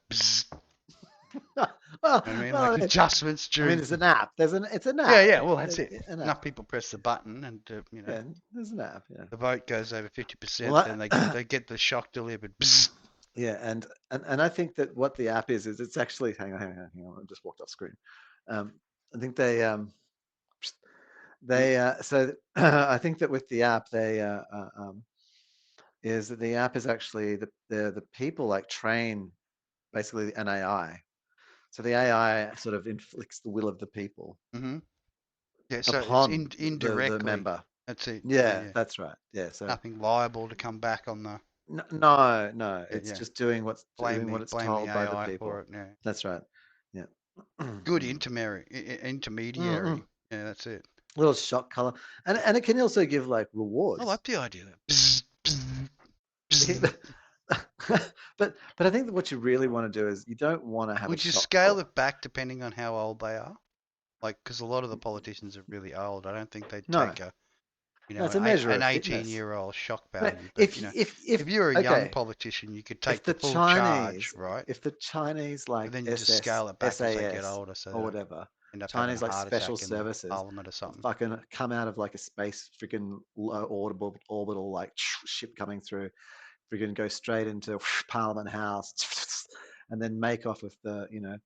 Well, I mean, like adjustments during. I mean, it's an app. It's an app. Yeah. Well, that's it. Enough people press the button, and Yeah, there's an app. Yeah. the vote goes over 50%. Then they get the shock delivered. Yeah, and I think that what the app is it's actually. Hang on. I just walked off screen. I think so I think that with the app is that the app is actually the people like train basically an AI. So the AI sort of inflicts the will of the people. Mm-hmm. Yeah, so upon it's indirectly the member. That's it. Yeah, that's right. Yeah, so nothing liable to come back on the. No. It's just doing what it's told by the people. For it, yeah. That's right. Yeah. Good intermediary. Yeah, that's it. Little shock color, and it can also give like rewards. I like the idea. But I think that what you really want to do is you don't want to have. Would you scale it back depending on how old they are? Like, because a lot of the politicians are really old. I don't think they'd take a You No, know, it's a measure an of fitness. 18-year-old shock Mate, value. But you know, if you're a young okay, politician, you could if take the the full charge, Chinese, right? if the Chinese like But then you just scale it back as they get SAS older, so they or don't whatever, end up having Chinese a like heart special attack in services Parliament or something. fucking come out of like a space freaking low orbital like ship coming through, freaking go straight into Parliament House, and then make off with the, you know,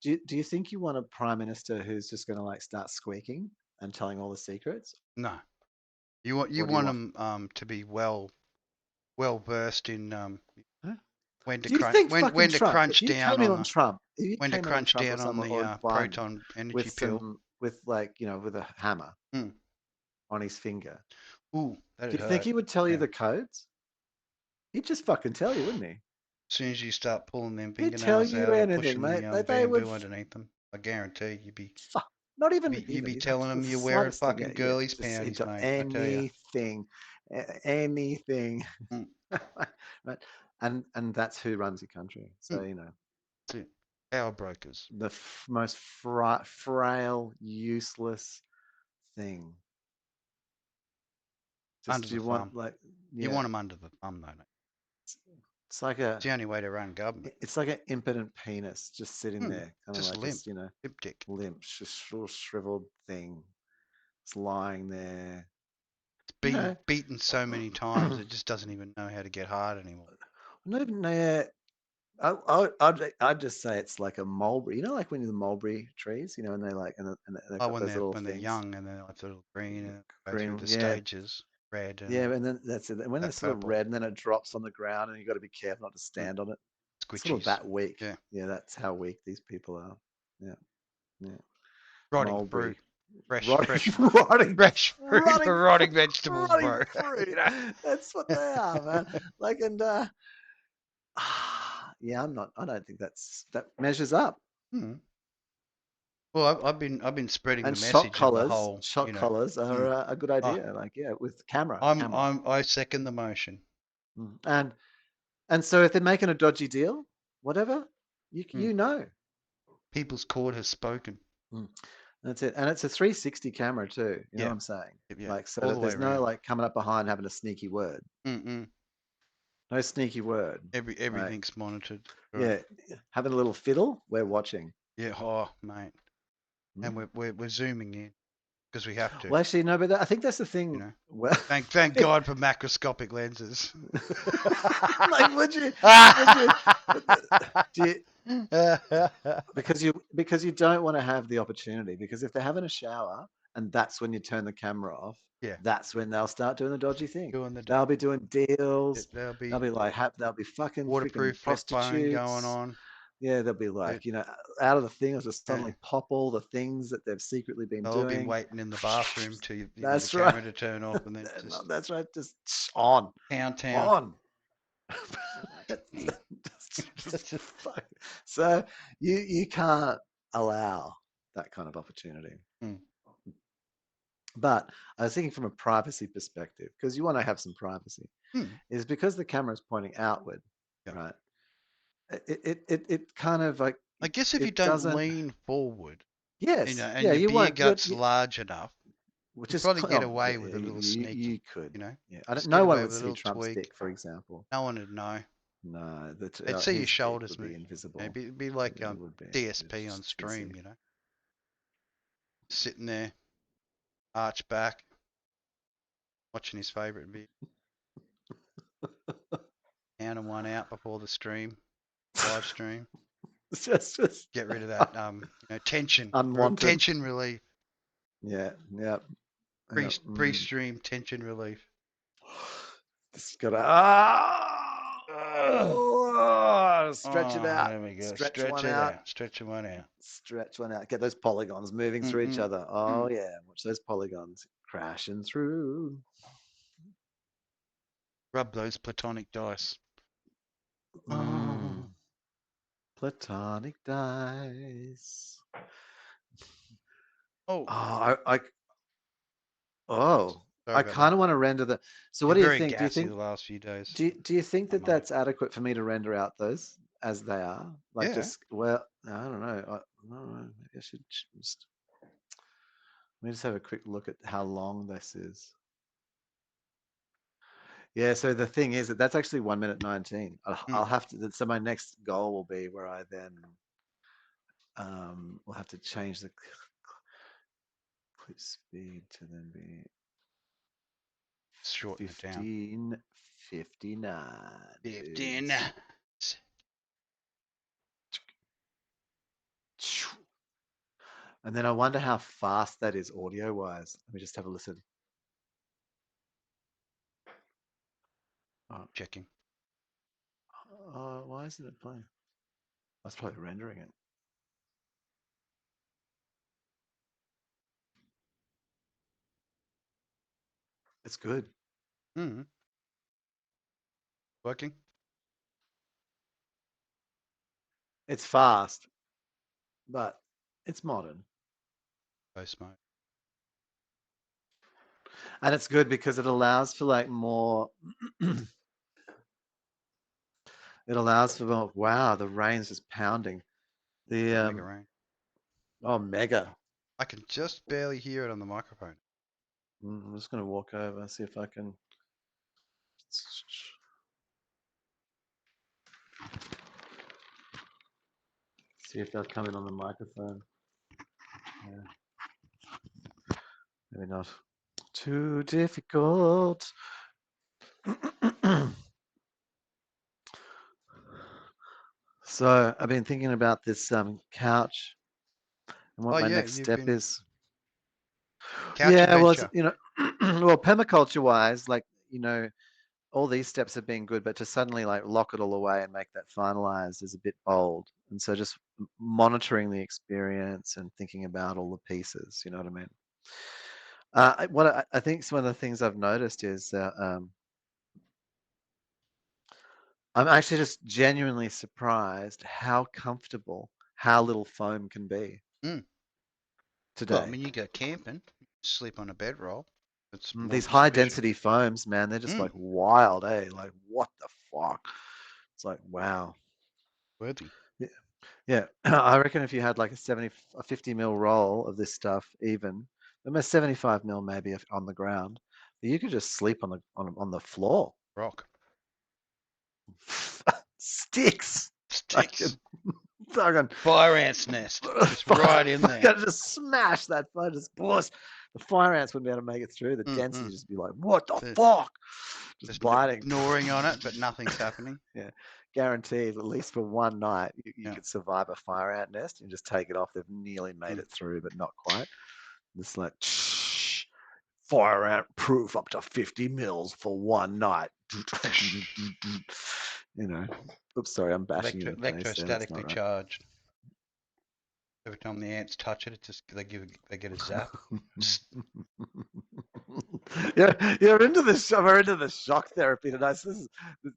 do you think you want a prime minister who's just going to like start squeaking and telling all the secrets? No, you want What do you them to be well versed in Huh? when to Do you think fucking when to Trump, crunch down if you when to came in on crunch Trump or down on someone or the Biden proton energy with pill. some, with like, you know, with a hammer Mm. on his finger, Ooh, do that'd you think hurt. he would tell you Yeah. the codes? He'd just fucking tell you, wouldn't he? As soon as you start pulling them He'd tell fingernails you out or anything, pushing mate. the They would bamboo underneath them, I guarantee you'd be fuck, not even you'd be he's telling the them you're wearing slightest thing. fucking Yeah, girlies just he'd panties, tell mate. I tell you. anything, anything, Mm. right? And that's who runs your country. So Mm. you know, That's it. Power brokers. the most frail, useless thing. Just Under the you thumb. want like, yeah, You want them under the thumb, though. Mate. it's like It's the only way to run government. it's like an impotent penis just sitting there, kind of Just like limp. this, you know, Limp dick. limp, just little shriveled thing. It's lying there. It's You been know, beaten so many times it just doesn't even know how to get hard anymore. not even I'd just say it's like a mulberry. You know, like when the mulberry trees, you know, and they like and they've got those little when they're things, young and they're like the little green and go through green, the yeah, stages, red and yeah, and then that's it. And when that they're sort of purple. red, and then it drops on the ground, and you got to be careful not to stand on it. Sort of Squitchies. that weak. Yeah. Yeah, that's how weak these people are. Yeah, yeah. Rotting Mulberry. fruit. Fresh Rotting, fresh fruit rotting, for rotting vegetables, rotting bro. fruit. You know? That's what they are, man. Like, and yeah, I don't think that measures up. Hmm. Well, I've been spreading And the message of the whole, shock you know. collars are a good Oh, idea. Like, yeah, with camera. I second the motion. And so if they're making a dodgy deal, whatever, you know. People's court has spoken. That's it. And it's a 360 camera too. You know what I'm saying? Yeah. Like, so All that the there's way no around. like coming up behind having a sneaky word. No sneaky word. Everything's monitored. Yeah, having a little fiddle. We're watching. Yeah. Oh, mate. And we're zooming in because we have to. Well, actually, no, but I think that's the thing. You know? Well, Thank God for macroscopic lenses. like, would you do you, because you don't want to have the opportunity, because if they're having a shower and that's when you turn the camera off, Yeah. that's when they'll start doing the dodgy thing. Doing the They'll be doing deals. They'll be like they'll be fucking waterproof freaking flip phone prostitutes going on. Yeah, they'll be like, you know, out of the thing, it'll just suddenly pop all the things that they've secretly been They'll doing. be waiting in the bathroom to the That's camera right. to turn off, and then just That's right, just on. town. So you can't allow that kind of opportunity. But I was thinking from a privacy perspective, because you want to have some privacy, is because the camera is pointing outward, right? It kind of like, I guess if you don't lean forward, yes, you know, and your beer gut's large enough, which you is probably get away with a little you sneaky. could, you know, yeah. No one would see Trump's dick, for example. No one would know. No, they'd see your shoulders would be invisible. You know, be like DSP on stream, easy. you know, sitting there, arch back, watching his favorite beer, pounding one out before the stream, live stream. just get rid of that you know, tension, unwanted tension relief. Yeah. Pre-stream tension relief. Just gotta stretch it out. There we go. Stretch one one out. Stretch one out. Stretch one out. Get those polygons moving through each other. Oh yeah, watch those polygons crashing through. Rub those platonic dice. Platonic dice. I kind of want to render the. So what do you think? Do you think the last few days? Do you think that that's adequate for me to render out those as they are? Like, just, well, I don't know. Maybe I should just. Let me just have a quick look at how long this is. Yeah, so the thing is that that's actually 1 minute 19. I'll have to. So my next goal will be where I then will have to change the clip speed to then be Shorten it down. 15:59. 15. dudes. And then I wonder how fast that is audio wise. Let me just have a listen. Oh, Checking. why isn't it playing? I was probably rendering it. It's good. Mm. Working. It's fast, but it's modern. Post mode. And it's good because it allows for like more. It allows for more. Wow, the rain's just pounding. The Mega rain. oh, mega. I can just barely hear it on the microphone. I'm just gonna walk over, see if I can. See if they'll come in on the microphone. Yeah. Maybe not. Too difficult. So I've been thinking about this couch and what Oh my yeah, next you've step been is. couch Yeah, well, adventure. well, permaculture wise, like, all these steps have been good, but to suddenly like lock it all away and make that finalized is a bit bold. And so just monitoring the experience and thinking about all the pieces, you know what I mean? What I think one of the things I've noticed is that I'm actually just genuinely surprised how comfortable how little foam can be Mm. Well, I today. mean, you go camping, sleep on a bedroll. It's more These than high sufficient. density foams, man, they're just like Mm. wild, eh? Like what the fuck? It's like wow. Worthy. Yeah, yeah. I reckon if you had like a 50 mil roll of this stuff, even almost 75 mil maybe on the ground, you could just sleep on the floor. Rock. Sticks. Sticks. Fucking Fire ant's nest. Just right in there. Gotta just smash that phone. Just boss. The fire ants wouldn't be able to make it through. The density just be like, what the fuck? Just biting. Gnawing on it, but nothing's happening. Yeah, guaranteed. At least for one night, you Yeah. could survive a fire ant nest and just take it off. They've nearly made it through, but not quite. It's like fire ant proof up to 50 mils for one night. Oops, sorry, I'm bashing you in the face there. That's not Electrostatically right. charged. Every time the ants touch it, they get a zap. Yeah, you're into this. We're into the shock therapy tonight. So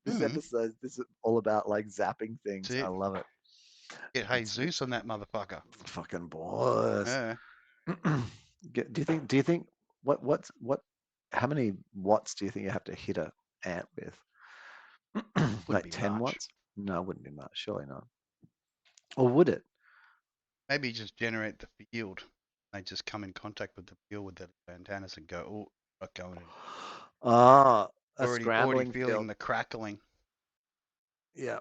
this episode. This is all about like zapping things. That's it. I love it. Get Jesus on that motherfucker. Fucking boys. Yeah. Do you think what how many watts do you think you have to hit a ant with? Wouldn't Like be 10 much. watts? No, it wouldn't be much. Surely not. Or would it? Maybe just generate the field. They just come in contact with the field with their antennas and go, oh, not going in. Ah, a Already scrambling feeling field. the crackling. Yeah.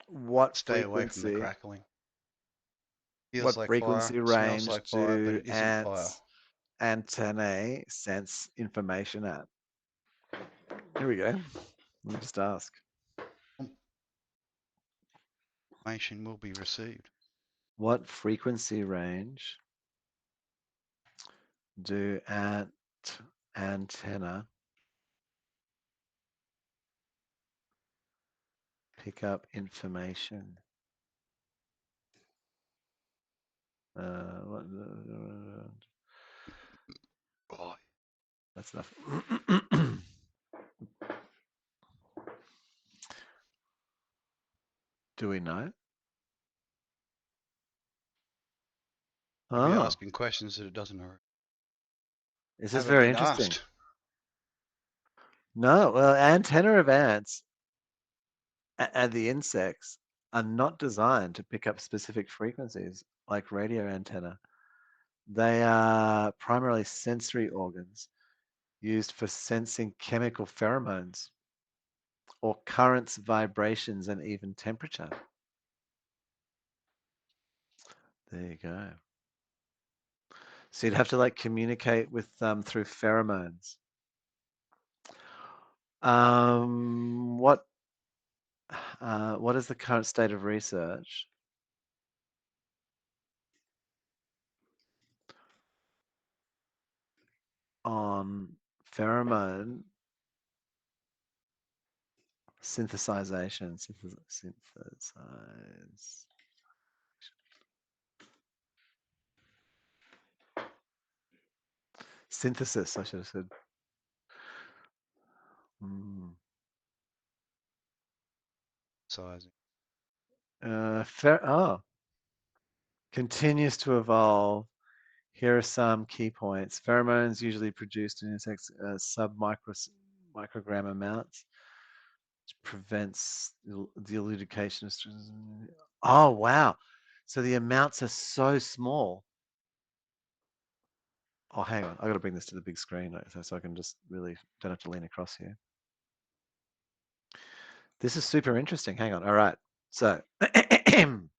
What Stay away from the frequency? crackling. Feels What like frequency fire, smells range like fire, but do it isn't fire. ants antennae sense information at? Here we go. Let me just ask. Information will be received. What frequency range do antenna pick up information? What, Oh, that's enough. Do we know? I'll be Oh, asking questions that it doesn't know. this is Haven't very been interesting. asked. No, well, antenna of ants and the insects are not designed to pick up specific frequencies like radio antenna. They are primarily sensory organs used for sensing chemical pheromones or currents, vibrations, and even temperature. There you go. So you'd have to like communicate with them through pheromones. What is the current state of research on pheromone synthesization? Synthesis, I should have said. Sizing. Continues to evolve. Here are some key points. Pheromones usually produced in insects sub-microgram amounts, which prevents the elucidation of. Oh, wow. So the amounts are so small. Oh, hang on. I got to bring this to the big screen so I can just really don't have to lean across here. This is super interesting. Hang on. All right. So,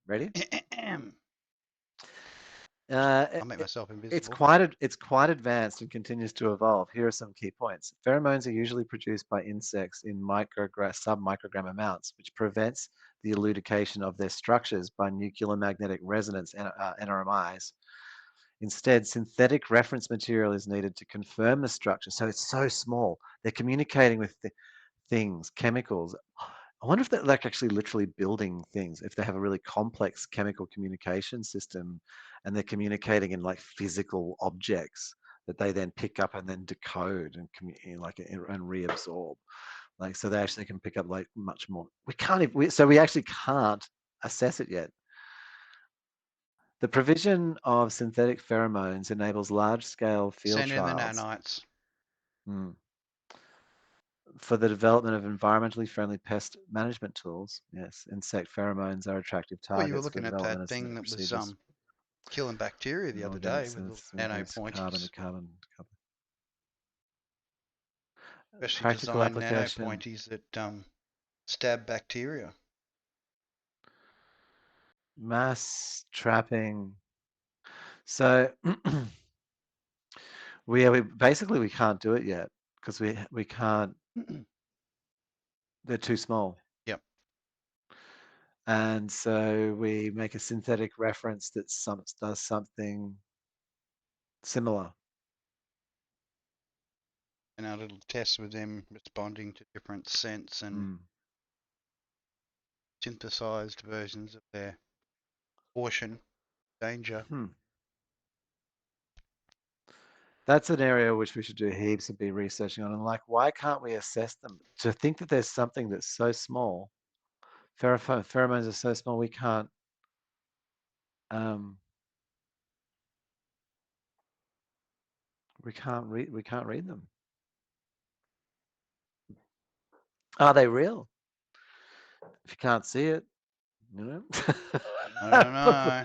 ready? I'll make myself invisible. It's quite advanced and continues to evolve. Here are some key points. Pheromones are usually produced by insects in sub-microgram amounts, which prevents the elucidation of their structures by nuclear magnetic resonance NRMIs. Instead, synthetic reference material is needed to confirm the structure. So it's so small. They're communicating with things, chemicals. I wonder if they're like actually literally building things, if they have a really complex chemical communication system and they're communicating in like physical objects that they then pick up and then decode and and reabsorb. Like, so they actually can pick up like much more. So we actually can't assess it yet. The provision of synthetic pheromones enables large-scale field Send in the trials. nanites. For the development of environmentally friendly pest management tools. Yes, insect pheromones are attractive targets. Well, you were looking for at development that of thing that was procedures. killing bacteria the other day with the nano pointies. Carbon. Especially Practical designed nano application. pointies that stab bacteria. Mass trapping. So we basically we can't do it yet because we can't. They're too small. Yep. And so we make a synthetic reference that does something similar. And our little tests with them responding to different scents and synthesized versions of their caution, danger. That's an area which we should do heaps and be researching on. And like, why can't we assess them? To think that there's something that's so small, pheromones are so small, we can't. We can't read them. Are they real? If you can't see it, you know. I don't know.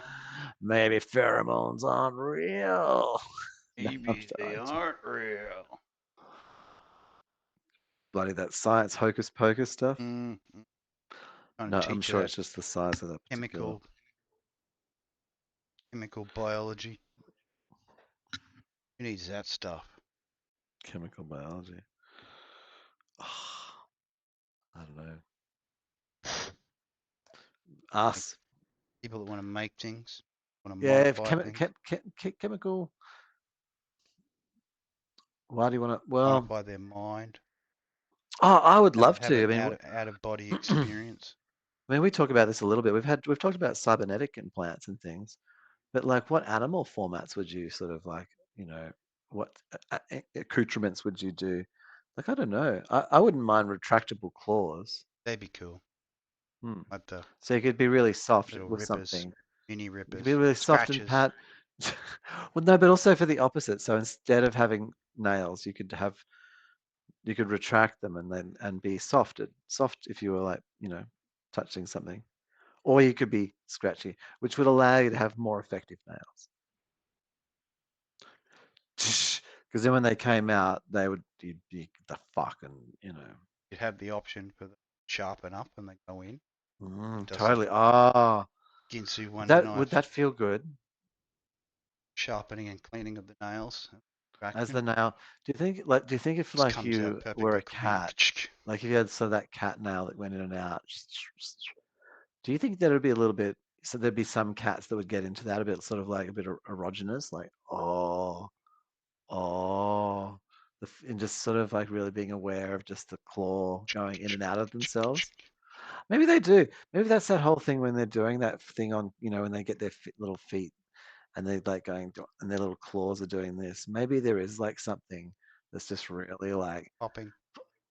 Maybe pheromones aren't real. Maybe they aren't real. Bloody that science hocus pocus stuff. No, I'm sure it's just the size of that particular chemical biology. Who needs that stuff? Chemical biology. Oh, I don't know. Us. People that want to make things, want to modify things. Chemical. Why do you want to? Well, modify their mind. Oh, I would love have to. I an mean, out of body experience. I mean, we talk about this a little bit. We've talked about cybernetic implants and things, but like, what animal formats would you sort of like? You know, what accoutrements would you do? Like, I don't know. I wouldn't mind retractable claws. They'd be cool. Like the So you could be really soft with rippers, something. mini rippers. You could be really soft and pat. Well, no, but also for the opposite. So instead of having nails, you could retract them and be soft if you were like, you know, touching something, or you could be scratchy, which would allow you to have more effective nails. Because then when they came out, they would you'd be the fucking, You'd have the option for the sharpen up and they go in. Does totally. the Ah, Ginsu one would knife that feel good sharpening and cleaning of the nails. as Vacuum. the nail? Do you think if Just like comes out you were perfectly a clean. cat, like if you had sort of that cat nail that went in and out, do you think that would be a little bit? So there'd be some cats that would get into that a bit, sort of like a bit erogenous, like oh, and just sort of like really being aware of just the claw going in and out of themselves. Maybe they do. Maybe that's that whole thing when they're doing that thing on, when they get their little feet and they're like and their little claws are doing this. Maybe there is like something that's just really like Popping,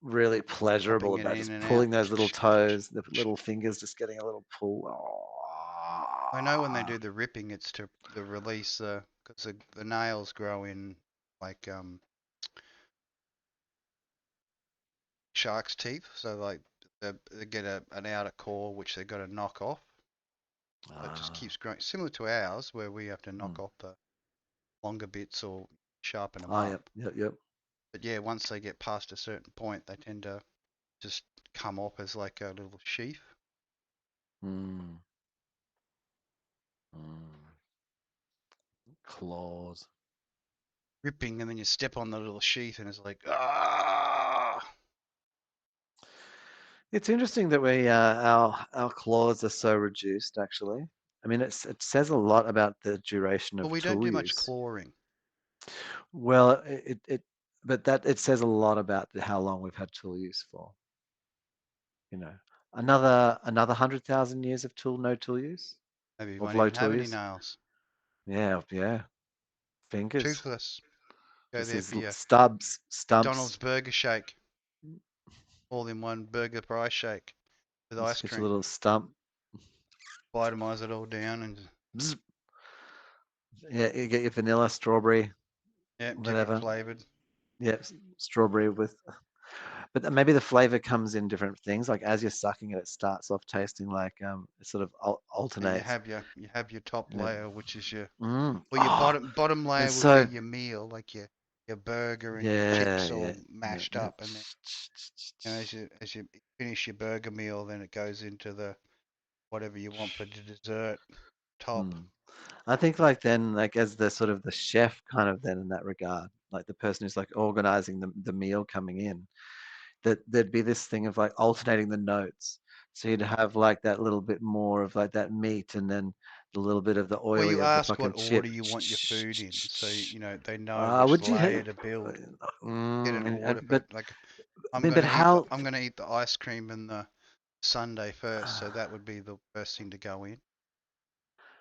really pleasurable popping it about in just and out. pulling those little toes, the little fingers just getting a little pull. I know when they do the ripping, it's to the release because the nails grow in like shark's teeth, so like they get an outer core which they got to knock off. It just keeps growing, similar to ours where we have to knock off the longer bits or sharpen them up. Yep. But yeah, once they get past a certain point, they tend to just come off as like a little sheath. Mm. Mm. Claws. Ripping, and then you step on the little sheath, and it's like ah. It's interesting that our claws are so reduced. Actually, I mean, it says a lot about the duration Well, of we don't tool do much use. clawing. Well, but that it says a lot about how long we've had tool use for. Another 100,000 years of no tool use, Maybe we of won't low even tool have any use. nails. Yeah. Fingers. Toothless. Go This there is for your stumps. McDonald's burger shake, all in one burger fry shake with Just ice get your cream. little stump. Vitamize it all down and Bzz. Yeah, you get your vanilla, strawberry, yeah, different whatever. flavored. Yeah, strawberry with. But maybe the flavor comes in different things. Like as you're sucking it, it starts off tasting like it sort of And alternates. you have your top Yeah. layer, which is your well your Oh, bottom layer and would be so your meal, like your burger and your chips yeah. all mashed up, and then as you finish your burger meal, then it goes into the whatever you want for the dessert top. Mm. I think like then like as the sort of the chef kind of then in that regard, like the person who's like organizing the meal coming in, that there'd be this thing of like alternating the notes. So you'd have like that little bit more of like that meat and then a little bit of the Well, oily you of the ask what fucking order chip. you want your food in, so you know they know which Would you layer to build. Get an order for but like I mean but how I'm gonna eat the ice cream and the sundae first, so that would be the first thing to go in,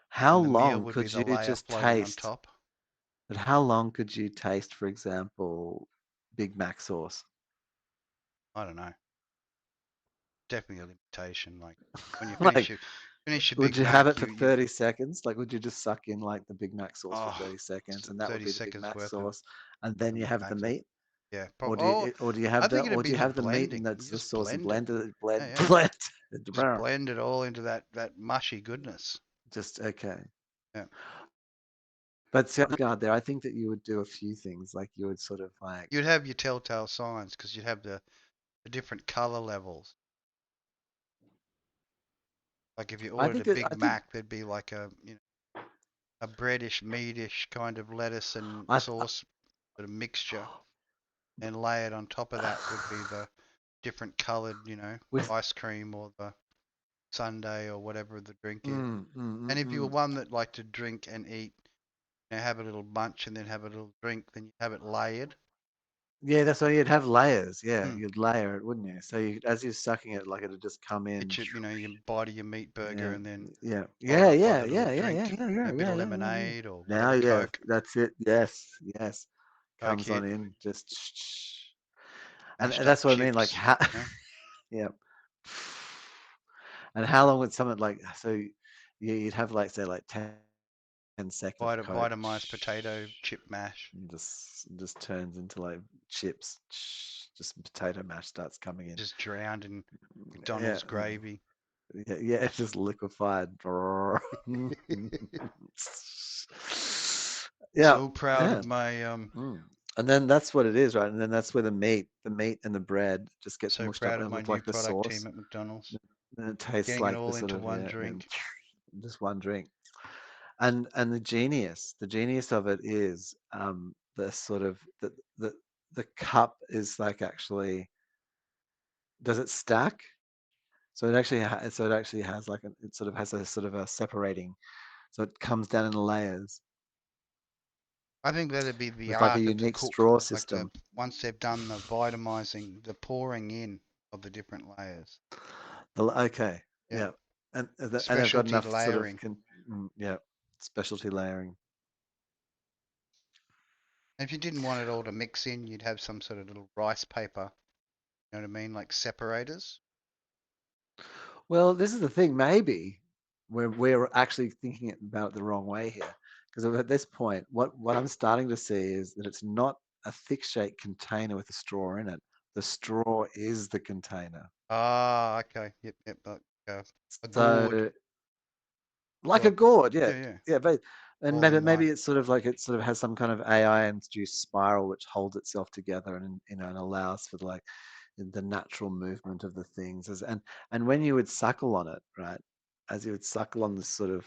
how and the meal long would be could the you layer just floating on taste? top. But how long could you taste, for example, Big Mac sauce? I don't know. Definitely a limitation. Like when you Like, finish your would Big you have Mac, it for 30 seconds? Like, would you just suck in like the Big Mac sauce for oh 30 seconds and that would 30 be the Big seconds Mac worth of sauce, and then you have the Mac. meat? Yeah, Or do you I have think it'd be just the meat and blending. that's You the just sauce and blend it. blend it, Yeah, yeah. blend Just it. blend it all into that mushy goodness. Just okay. Yeah. But see, God, there, I think that you would do a few things. Like you would sort of like, You'd have your telltale signs because you'd have the different color levels. Like if you ordered a I Big think, Mac, there'd be like a breadish, meatish kind of lettuce and I, sauce sort of mixture, and layered on top of that would be the different colored, with, ice cream or the sundae or whatever the drink is. mm, mm, mm, And if you were mm. one that liked to drink and eat, have a little bunch and then have a little drink, then you have it layered. Yeah, that's why you'd have layers. Yeah, Hmm. you'd layer it, wouldn't you? So as you're sucking it, like it'd just come in. Get your bite of your meat burger Yeah, and then yeah, followed yeah, up by yeah, the little yeah, yeah, yeah, drink, yeah, yeah, a bit yeah, of yeah. lemonade or Now, whatever, yeah, Coke, that's it. Yes, Coke comes hit, on in, just, and mashed up that's what I mean. Like chips, how, you know, yeah. And how long would someone like so? You'd have like say like 10 seconds of Coke. Vitamized potato chip mash, And just turns into like chips. Just potato mash starts coming in. just drowned in Yeah, McDonald's gravy. yeah, it's just liquefied. Yeah, So proud yeah. of my Mm. And then that's what it is, right? And then that's where the meat and the bread just gets So mushed up proud of my with new like the product sauce. team at McDonald's. And it tastes Getting it like the all sort into of, one yeah, drink. just one drink. And the genius of it is the sort of the cup is like actually, does it stack? So it actually has like it sort of has a sort of a separating, so it comes down in layers. I think that'd be the It's like a art of the unique cook. straw Like system. once they've done the vitamizing, the pouring in of the different layers. Okay, Yeah. yeah, and they've got Specialty enough sort of layering. yeah, specialty layering. If you didn't want it all to mix in, you'd have some sort of little rice paper. You know what I mean? Like separators. Well, this is the thing. Maybe we're actually thinking about it the wrong way here, because at this point, what I'm starting to see is that it's not a thick shaped container with a straw in it. The straw is the container. Ah, okay. Yep. A gourd. So like a Like, gourd, yeah, yeah. yeah, but and All in maybe one. it's sort of like it sort of has some kind of AI induced spiral which holds itself together and and allows for like the natural movement of the things and when you would suckle on it, right, as you would suckle on this sort of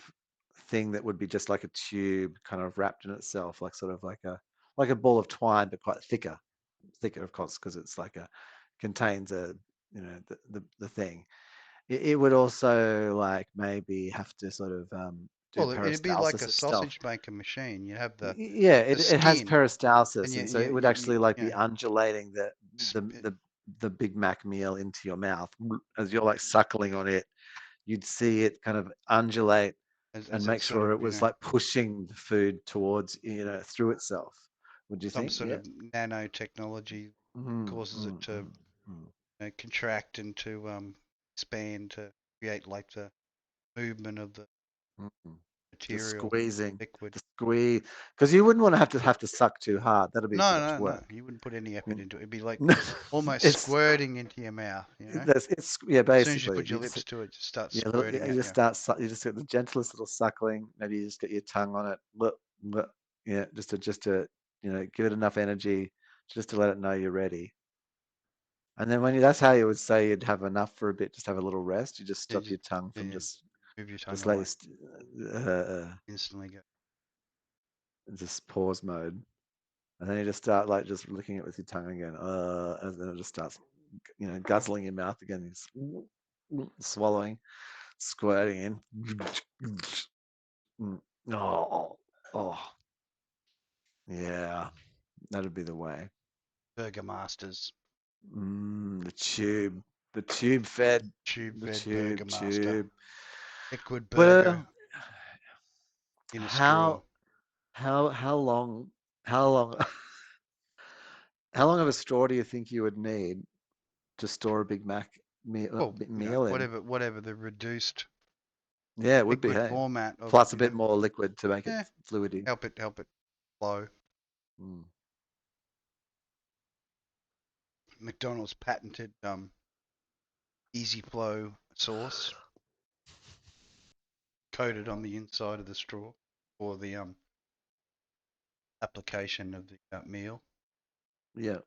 thing that would be just like a tube kind of wrapped in itself, like sort of like a ball of twine, but quite thicker of course, because it's like a contains a the thing. It would also like maybe have to sort of do Well, it'd be like peristalsis a itself. sausage maker machine. You have Yeah, the it has skin, and peristalsis, you and so you it would you, you, actually like you be know, undulating the sp- the the Big Mac meal into your mouth as you're like suckling on it. You'd see it kind of undulate and as make it sort sure of it was like pushing the food towards through itself. Would you some think? sort Yeah. of nanotechnology causes it to Mm. contract and to expand to create like the movement of the Mm. The material squeezing, liquid. the squeeze, because you wouldn't want to have to suck too hard. That'll be too much No. work. You wouldn't put any effort Mm. into it. It'd be like No, almost it's squirting into your mouth. it's yeah, As soon as you basically put you your just lips to it, it just starts yeah, squirting you at just you. you just get the gentlest little suckling. Maybe you just get your tongue on it. Look, look, yeah, just to give it enough energy just to let it know you're ready. And then that's how you would say you'd have enough for a bit, just have a little rest. You just You stop just your tongue from yeah, move your tongue just let away, you instantly go. just pause mode. And then you just start like just licking it with your tongue again. And then it just starts, guzzling your mouth again. Swallowing, squirting in. Mm. Oh, oh, yeah, that'd be the way. Burger Masters, The tube fed, tube the fed Burger Master, tube. liquid burger Well, in a straw. how, how long, how long, how long of a straw do you think you would need to store a Big Mac Well, meal in? whatever the reduced Yeah, it would be, liquid hey. format of it, Plus a bit more liquid to make it Yeah, fluidy. help it flow. Mm. McDonald's patented easy flow sauce coated on the inside of the straw for the application of the meal. Yeah,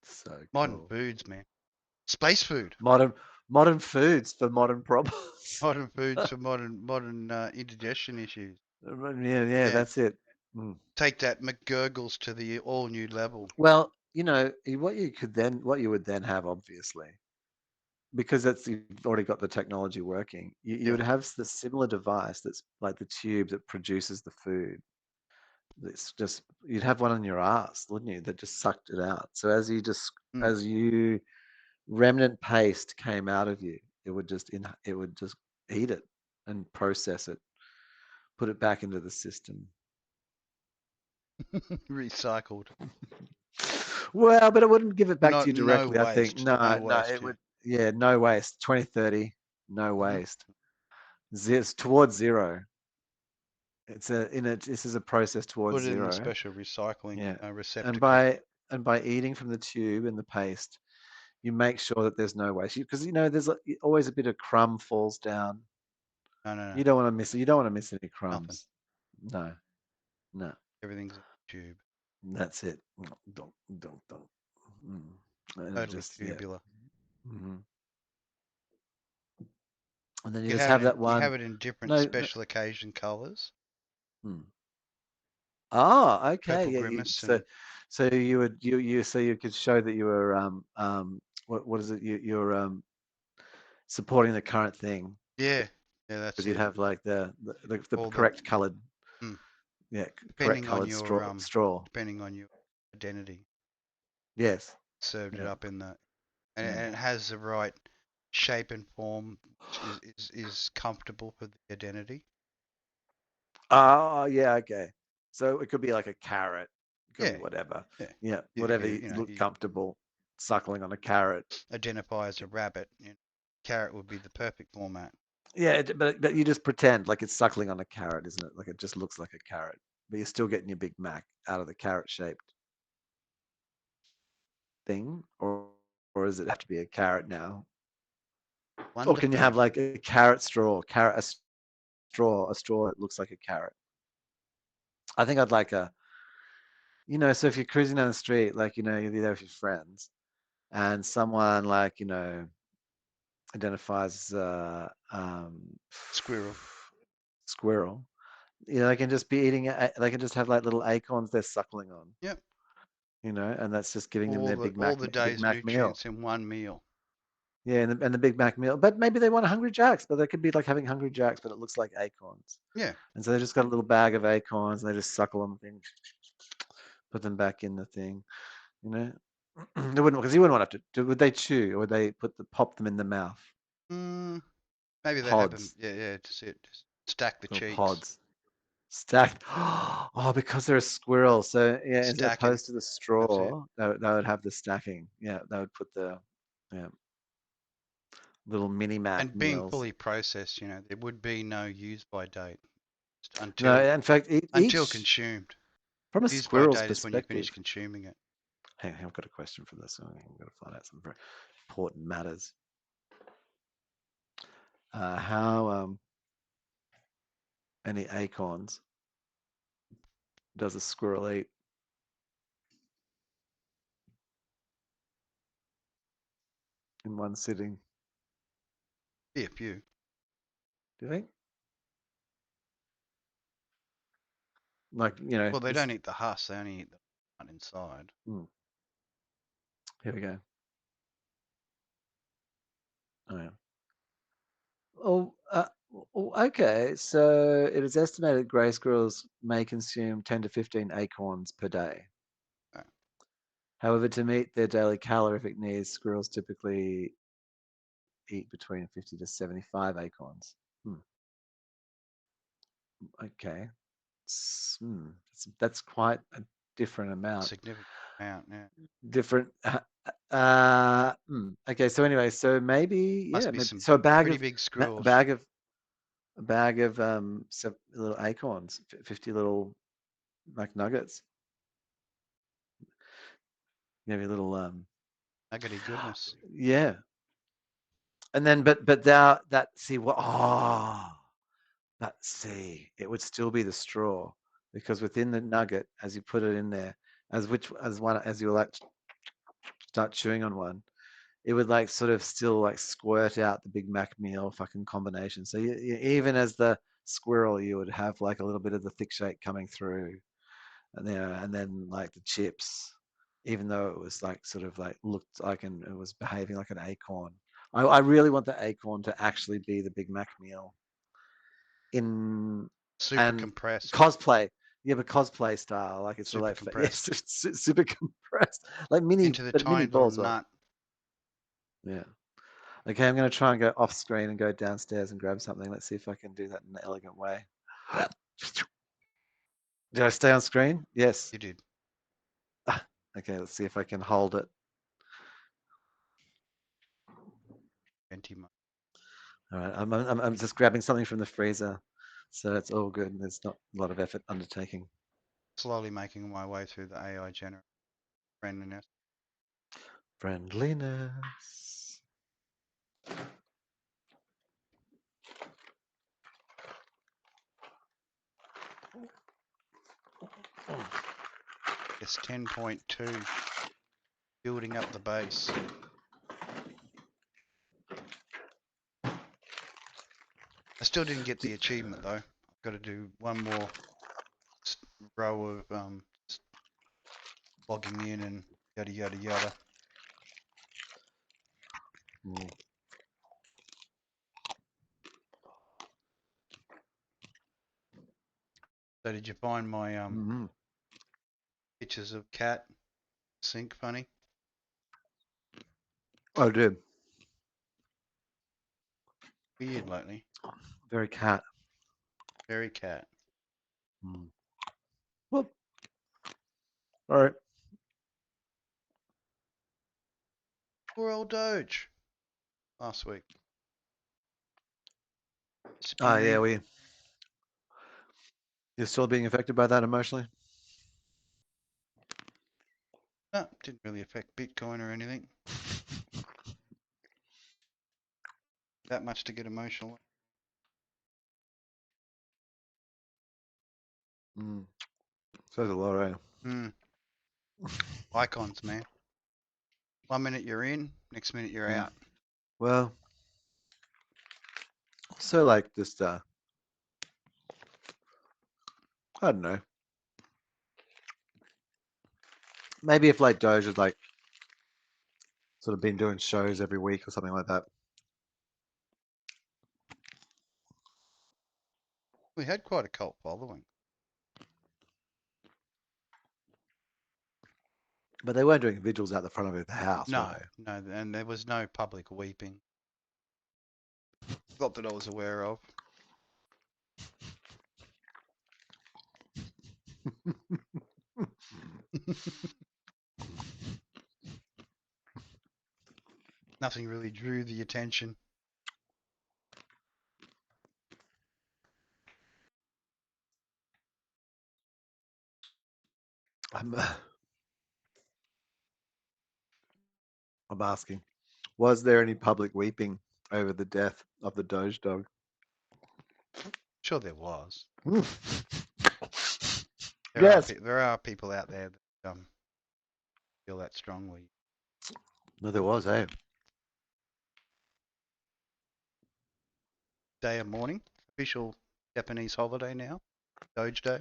so Modern cool. foods, man. Space food. Modern foods for modern problems. Modern foods for modern indigestion issues. Yeah, Yeah. that's it. Mm. Take that McGurgles to the all new level. Well, what you would then have, obviously, because you've already got the technology working, you Yeah. would have the similar device that's like the tube that produces the food. It's just you'd have one on your ass, wouldn't you? That just sucked it out. So Mm. as you remnant paste came out of you, it would just eat it and process it, put it back into the system. Recycled. Well, but it wouldn't give it back to Not you no directly, I think. waste. No No, waste. it Yeah. would, yeah, no waste. 2030, no Hmm. waste. It's towards zero. This is a process towards Put it in a zero. special recycling Yeah. And receptacle. by eating from the tube and the paste, you make sure that there's no waste. Because there's always a bit of crumb falls down. No. You don't want to miss it. You don't want to miss any Nothing. crumbs. No. Everything's in tube. That's it. Don't. And Totally just tubular. hmm And then you You just have have it in, that one. You have it in different special occasion colours. Oh, okay. Purple Yeah. Grimace So you would so you could show that you were what is it? You're supporting the current thing. Yeah, that's Because it. you'd have like the All correct coloured. Yeah, correct depending on coloured your straw. depending on your identity, Yes. served it Yeah. up in the, and it has the right shape and form, which is comfortable for the identity. Oh, yeah, okay. So it could be like a carrot. It could be Yeah, whatever. yeah. Yeah, If whatever you you know look you comfortable suckling on a carrot. identify as a rabbit, carrot would be the perfect format. Yeah, but you just pretend like it's suckling on a carrot, isn't it? Like it just looks like a carrot, but you're still getting your Big Mac out of the carrot-shaped thing, or does it have to be a carrot now? Or can you have like a carrot straw, a straw that looks like a carrot? I think I'd like so if you're cruising down the street, like, you're there with your friends, and someone like, identifies Squirrel. squirrel, they can just be eating it. They can just have like little acorns they're suckling on. Yep. And that's just giving them their All the Big day's Mac meal. nutrients in one meal. Yeah, and the Big Mac meal. But maybe they want Hungry Jacks, but they could be like having Hungry Jacks, but it looks like acorns. Yeah. And so they just got a little bag of acorns and they just suckle them and put them back in the thing. They wouldn't, because you wouldn't want to have to. Would they chew, or would they pop them in the mouth? Maybe they have them. Pods. Yeah. Just stack the Little cheeks. pods. Stacked. Oh, because they're a squirrel. So yeah, as Stacking. opposed to the straw, they would have the stacking. Yeah, they would put the little mini Mac And being meals. fully processed, there would be no use by date No, in fact, until consumed. From a Use by squirrel's date is when you finish perspective. consuming it. Hang on, I've got a question for this. I'm going to find out some very important matters. How many acorns does a squirrel eat? In one sitting? Be a few. Do you think? Like, Well, they don't eat the husk; they only eat the one inside. Here we go. Oh yeah. Okay. So it is estimated grey squirrels may consume 10 to 15 acorns per day. Okay. However, to meet their daily calorific needs, squirrels typically eat between 50 to 75 acorns. Okay. That's quite a different amount. Significant amount, yeah. Different. Okay. So anyway, so maybe Must be some so a bag pretty of big squirrels. a bag of little acorns, 50 little like nuggets. Maybe a little nuggety goodness. Yeah. And then but that see what but see, it would still be the straw, because within the nugget, as you put it in there, as you like start chewing on one, it would like sort of still like squirt out the Big Mac meal fucking combination. So even as the squirrel, you would have like a little bit of the thick shake coming through, and then like the chips, even though it was like sort of like looked like, and it was behaving like an acorn. I really want the acorn to actually be the Big Mac meal. Super compressed. Cosplay. Yeah, but cosplay style, like it's super like compressed. Yes, super compressed, like mini, into the but tiny mini little balls. nut. Yeah. Okay, I'm going to try and go off screen and go downstairs and grab something. Let's see if I can do that in an elegant way. Did I stay on screen? Yes. You did. Okay, let's see if I can hold it. All right, I'm just grabbing something from the freezer, so it's all good. There's not a lot of effort undertaking. Slowly making my way through the AI generated friendliness. Friendliness. It's 10.2. Building up the base. I still didn't get the achievement though. I've got to do one more row of logging in and yada yada yada. Mm. So did you find my Mhm. pictures of cat sync funny? I did. Weird lately. Very cat. Very cat. Mm. Well, all right. Poor old Doge. Last week. Ah, Spewing. yeah, you're still being affected by that emotionally? No, didn't really affect Bitcoin or anything. That much to get emotional. Mm. Says a lot, eh? Hmm. Icons, man. 1 minute you're in, next minute you're out. Well, so like just I don't know. Maybe if like Doge had like sort of been doing shows every week or something like that. We had quite a cult following. But they weren't doing vigils out the front of the house, No, were they? no, and there was no public weeping. Not that I was aware of. Nothing really drew the attention. I'm asking, was there any public weeping over the death of the Doge dog? Sure, there was. Yes. There are people out there that feel that strongly. No, there was, eh? Day of mourning, official Japanese holiday now, Doge Day.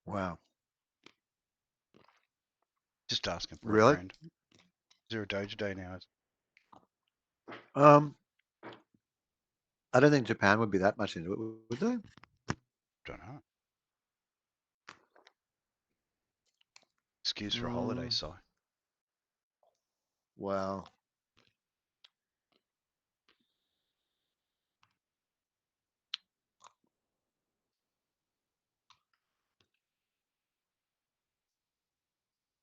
Wow. Just asking for a Really? friend. Is there a Doge Day now? I don't think Japan would be that much into it, would they? Don't know. Excuse for a holiday, Si. Wow.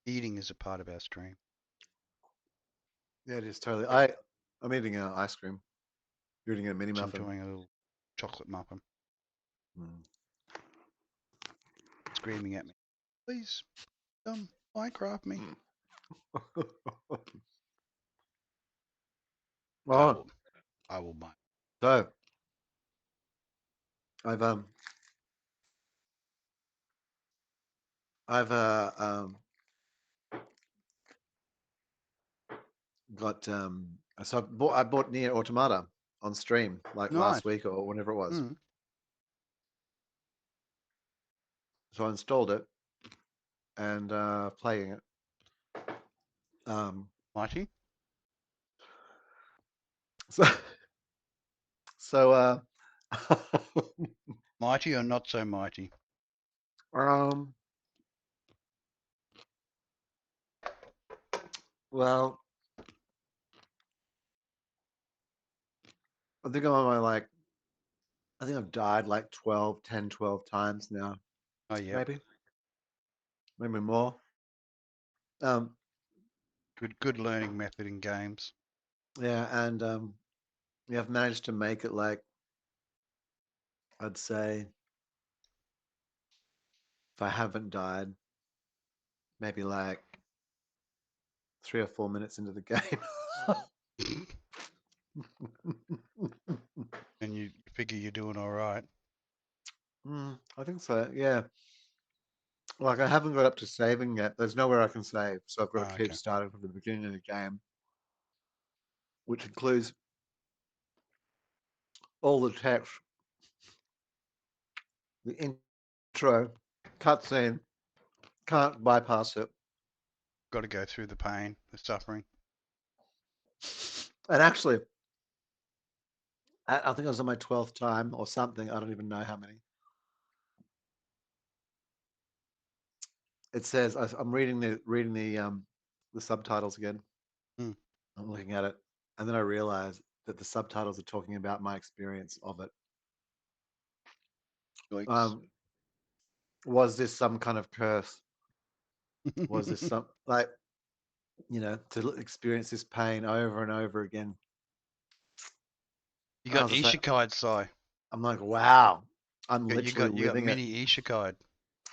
Eating is a part of our stream. Yeah, it is totally. I'm eating ice cream. You're eating a mini I'm muffin. doing a little chocolate muffin. Mm. Screaming at me. Please, Minecraft me. Oh, I will buy. so I've got so I bought Near Automata on stream like Nice. last week or whenever it was. Mm. So I installed it and playing it. Mighty? So so Mighty or not so mighty? well, I think I'm on my like I think I've died like 10, 12 times now. Oh, yeah. Maybe more. Good learning method in games. Yeah, and yeah, I've managed to make it like I'd say if I haven't died, maybe like 3 or 4 minutes into the game. And you figure you're doing all right. I think so. Yeah. Like I haven't got up to saving yet. There's nowhere I can save, so I've got to Oh, keep okay. starting from the beginning of the game, which includes all the text, the intro, cutscene. Can't bypass it. Got to go through the pain, the suffering. And actually, I think I was on my 12th time or something. I don't even know how many. It says I'm reading the subtitles again. Hmm. I'm looking at it, and then I realize that the subtitles are talking about my experience of it. Yikes. Was this some kind of curse? Was this some like to experience this pain over and over again? You I got was just like, Ishikai'd, Si. I'm like, wow, I'm You literally got living it. mini Ishikai'd.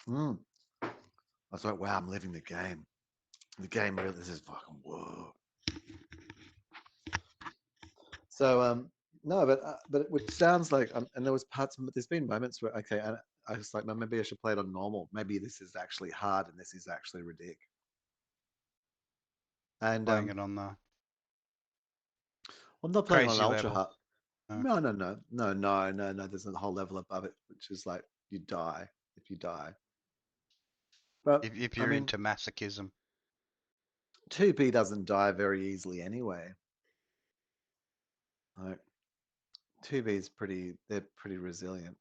Mm. I was like, wow, I'm living the game. The game really, this is fucking whoa. So no, but it sounds like and there was parts, but there's been moments where okay, and I was like, no, maybe I should play it on normal. Maybe this is actually hard and this is actually ridiculous. And Playing it on the I'm not playing on crazy ultra level. hard. No. No. There's a whole level above it, which is like you die if you die. But If I you're mean, into masochism. 2B doesn't die very easily anyway. Like 2B is they're pretty resilient,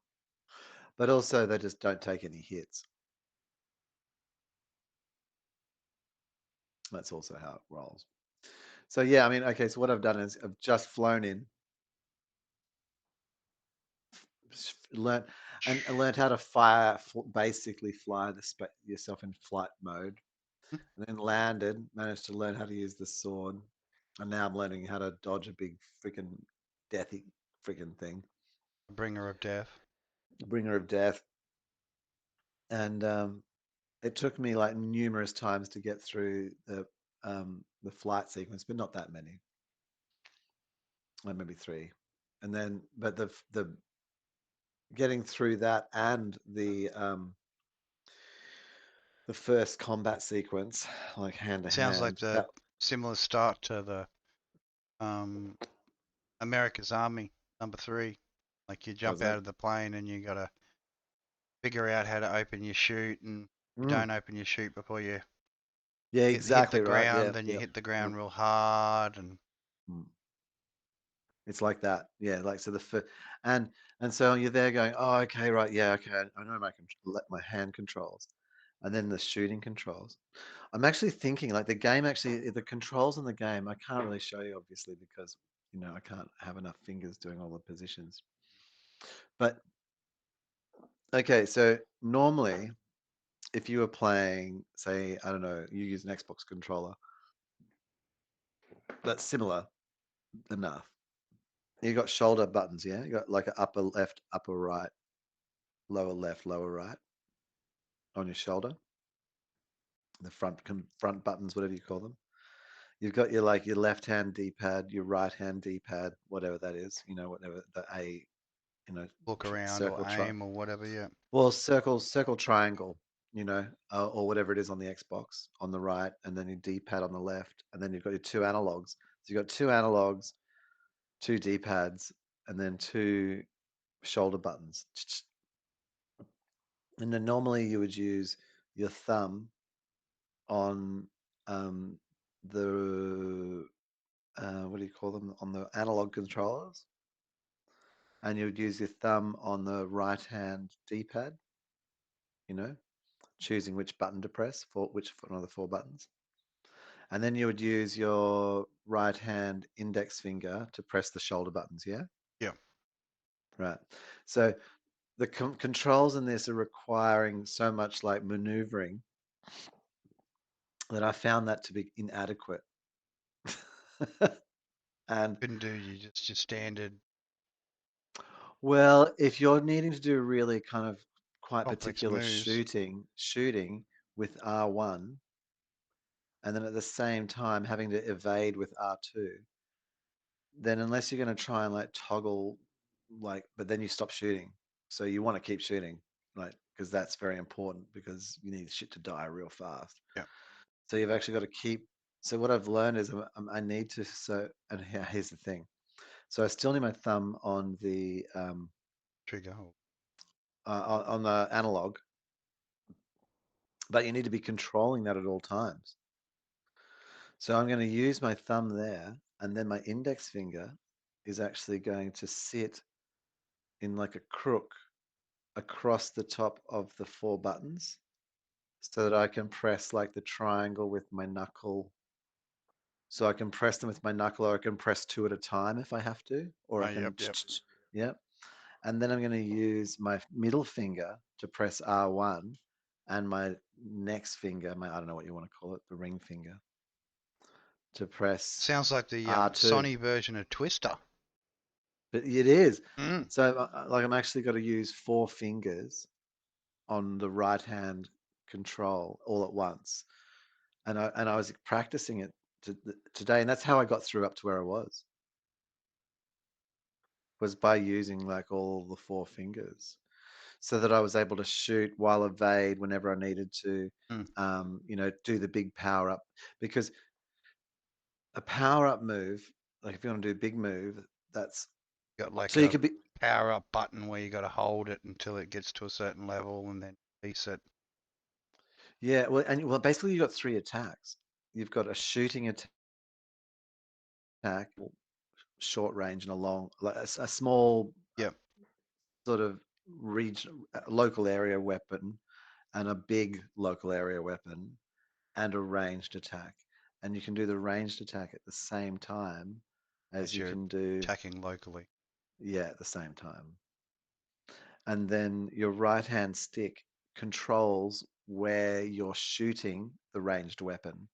but also they just don't take any hits. That's also how it rolls. So yeah, I mean, okay. So what I've done is I've just flown in, learned learned how to basically fly yourself in flight mode, and then landed, managed to learn how to use the sword, and now I'm learning how to dodge a big freaking deathy freaking thing, Bringer of death. bringer of death, and it took me like numerous times to get through the flight sequence, but not that many, like maybe three, and then but the getting through that and the first combat sequence, like hand to Sounds like hand, the that similar start to the um, America's Army #3. Like you was jump out like, of the plane and you gotta figure out how to open your chute, and you mm, don't open your chute before you yeah, hit the exactly right, yeah, ground. Then you yeah, hit the yeah. ground real hard, and Mm. It's like that, yeah. Like so and so you're there going, oh, okay, right, yeah, okay. I know my hand controls, and then the shooting controls. I'm actually thinking like the game actually the controls in the game. I can't really show you obviously because I can't have enough fingers doing all the positions. But okay, so normally if you were playing, say, I don't know, you use an Xbox controller, that's similar enough. You got shoulder buttons, yeah. You got like an upper left, upper right, lower left, lower right on your shoulder. The front buttons, whatever you call them. You've got your left hand D-pad, your right hand D-pad, whatever that is. Whatever the A, look around or circle try. aim or whatever. Yeah. Well, circle triangle. Or whatever it is on the Xbox on the right, and then your D-pad on the left, and then you've got your two analogs. So you've got two analogs, two D-pads, and then two shoulder buttons. And then normally you would use your thumb on the what do you call them, on the analog controllers, and you would use your thumb on the right hand D-pad. Choosing which button to press for which one of the four buttons, and then you would use your right hand index finger to press the shoulder buttons. Yeah, Yeah. right. So the controls in this are requiring so much like maneuvering that I found that to be inadequate. And Couldn't do you just your standard well, if you're needing to do really kind of quite complex particular moves. shooting with R1, and then at the same time having to evade with R2, then unless you're going to try and like toggle, like, but then you stop shooting, so you want to keep shooting, like because that's very important because you need shit to die real fast. Yeah. So you've actually got to keep. So what I've learned is I need to. So and here's the thing. So I still need my thumb on the Trigger hold. on the analog, but you need to be controlling that at all times. So I'm going to use my thumb there, and then my index finger is actually going to sit in like a crook across the top of the 4 buttons so that I can press like the triangle with my knuckle. So I can press them with my knuckle, or I can press 2 at a time if I have to, or I Oh, can, yep. yeah. And then I'm going to use my middle finger to press R1 and my next finger, I don't know what you want to call it, the ring finger, to press Sounds like the R2. Sony version of Twister. But it is. Mm. So like I'm actually got to use 4 fingers on the right hand control all at once. And I was practicing it today, and that's how I got through up to where I was by using like all the 4 fingers, so that I was able to shoot while evade whenever I needed to, Mm. do the big power up. Because a power up move, like if you want to do a big move, that's Got like so you a could be, power up button where you got to hold it until it gets to a certain level and then release it. yeah, well, basically you got 3 attacks. You've got a shooting attack, short range, and a long, like a small Yep. sort of local area weapon, and a big local area weapon, and a ranged attack. And you can do the ranged attack at the same time as As you you're can do, attacking locally. yeah, at the same time. And then your right hand stick controls where you're shooting the ranged weapon.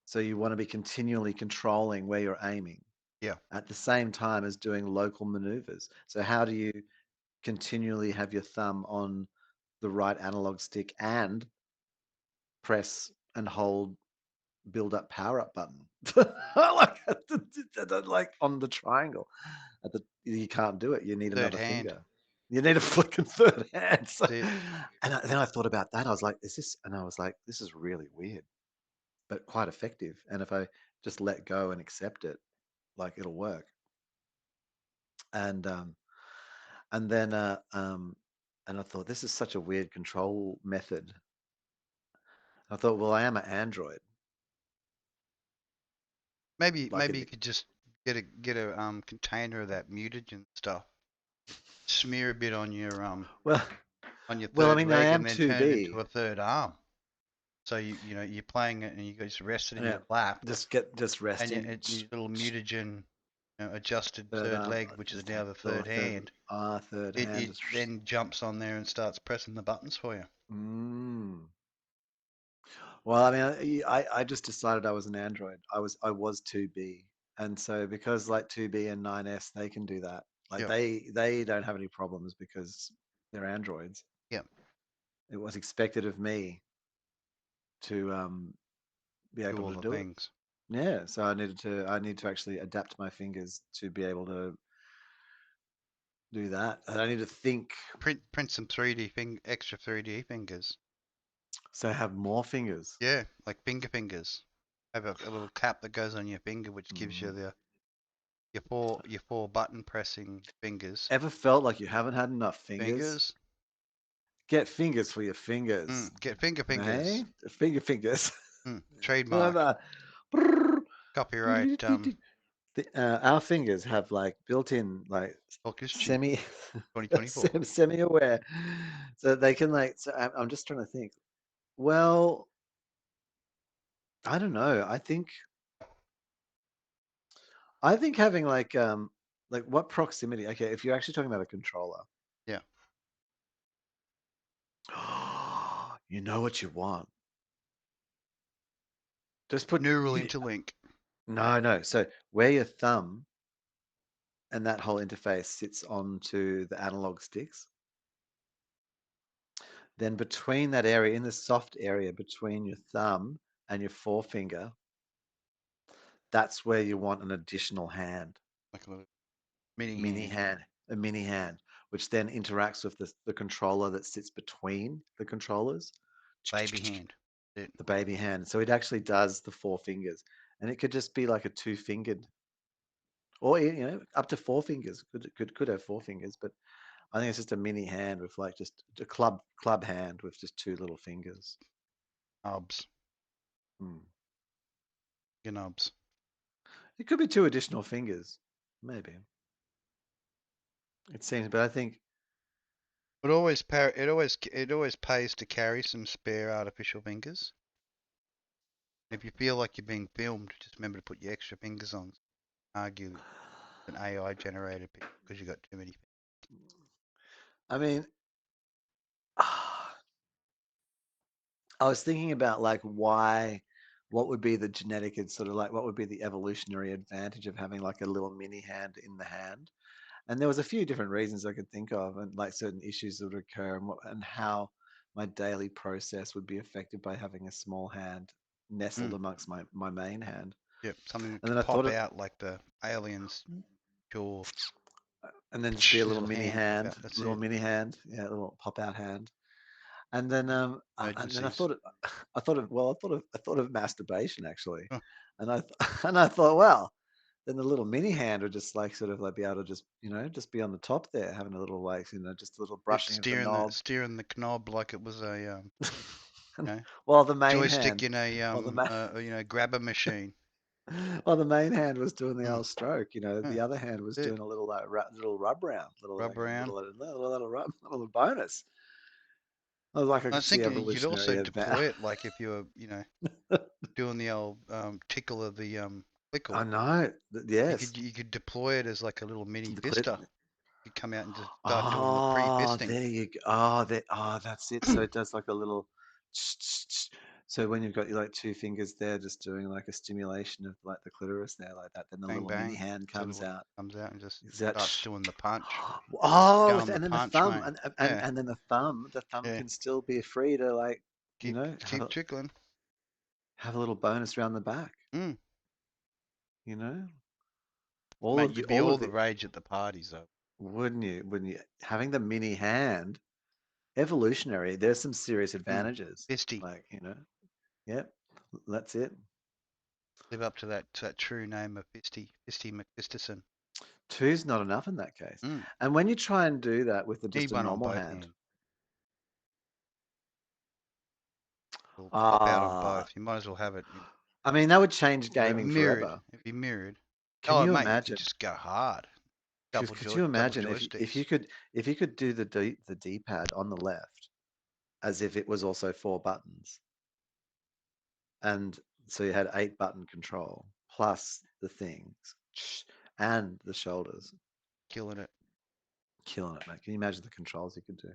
So you want to be continually controlling where you're aiming Yeah. at the same time as doing local maneuvers. So how do you continually have your thumb on the right analog stick and press and hold build up power up button? like on the triangle you can't do it. You need Third another hand. finger. You need a flicking third hand. So, That's it. then I thought about that. I was like, this is really weird, but quite effective. And if I just let go and accept it, like it'll work. And then and I thought, this is such a weird control method. I thought, well, I am an Android. Maybe Like you could just get a container of that mutagen stuff. Smear a bit on your well, I third mean, I leg am and then turn it into 2B. a third arm. So you're playing it and you just rest it in Yeah, your lap just and resting. your little mutagen adjusted Third third arm, leg, which is just now like the little third hand. third It hand. then jumps on there and starts pressing the buttons for you. Mm. Well, I mean, I just decided I was an Android. I was 2B, and so because like 2B and 9S, they can do that. Like Yep. they don't have any problems because they're Androids. Yep. It was expected of me to be Do able all to the do it. things. Yeah, so I need to actually adapt my fingers to be able to do that. And I need to think. Print some extra 3D fingers. So I have more fingers. Yeah, like fingers. Have a little cap that goes on your finger, which gives you Mm. your four button pressing fingers. Ever felt like you haven't had enough fingers? Fingers. Get fingers for your fingers. Get fingers. Hey? Fingers. Trademark. Whatever. Copyright. Our fingers have like built-in like Focus cheap. semi 2024. semi-aware, so they can like. So I'm just trying to think. Well, I don't know. I think having like what proximity? Okay, if you're actually talking about a controller, Yeah. you know what you want. Just put Neural interlink. no. So where your thumb and that whole interface sits onto the analog sticks, then between that area, in the soft area between your thumb and your forefinger, that's where you want an additional hand, Like a little mini hand. a mini hand, which then interacts with the controller that sits between the controllers, Baby hand. It, the baby hand. So it actually does the 4 fingers, and it could just be like a 2-fingered, or up to 4 fingers. Could have 4 fingers, but I think it's just a mini hand with like just a club hand with just 2 little fingers. knobs. Hmm. Your knobs. It could be 2 additional fingers, maybe. It seems, but I think It always pays to carry some spare artificial fingers. If you feel like you're being filmed, just remember to put your extra fingers on. Argue an AI generated because you got too many. I mean, I was thinking about like what would be the genetic and sort of like what would be the evolutionary advantage of having like a little mini hand in the hand. And there was a few different reasons I could think of, and like certain issues that would occur, and how my daily process would be affected by having a small hand nestled amongst my main hand. Yep, something that And could then I thought pop it, out like the aliens jaw. and then just be a little Little mini hand pop hand, out. That's little it. mini hand, yeah, little pop out hand. And then I Emergencies. thought I thought of masturbation actually, Huh. and and I thought, well, then the little mini hand would just like sort of like be able to just just be on the top there, having a little like just a little Yep, brushing of the knob. steering the knob like it was a Well, the main joystick hand, in well the grabber machine. well the main hand was doing the Mm. old stroke. The Yeah, other hand was that's it. doing a little like little rub round, little like Rub around. little rub, little bonus. I was like I I could was see thinking you could also evolutionary advantage. deploy it like if you were doing the old tickle of the I clickle. know. Yes. You could deploy it as like a little mini The clit. fister. You come out and just start doing the Oh, pre-fisting. there you go. Oh, that's it. So it does like a little. So when you've got your like 2 fingers there, just doing like a stimulation of like the clitoris there, like that, then the Bang little mini bang. hand So comes out. comes out and just Is that? starts doing the punch. Oh, Going the and then the punch, thumb, mate. and Yeah, and then the thumb yeah. can still be free to like have Keep tickling. have a little bonus around the back. Mm. You know, Mate, you'd be all all of the the rage at the parties though. wouldn't you? Wouldn't you? Having the mini hand. Evolutionary, there's some serious Mm. advantages. Fisty. Like, yep, that's it. Live up to that true name of Fisty McFisterson. 2's not enough in that case. Mm. And when you try and do that with just Need a one on normal both hand, hands. It'll pop out on ah, both. You might as well have it. I mean, that would change gaming Mirrored. forever. It'd be mirrored. Can Oh, you mate, you could imagine? just go hard. Could you Double imagine joysticks. if you could do the D-pad on the left as if it was also 4 buttons, and so you had 8 button control plus the things and the shoulders. Killing it. Killing it, mate. Can you imagine the controls you could do?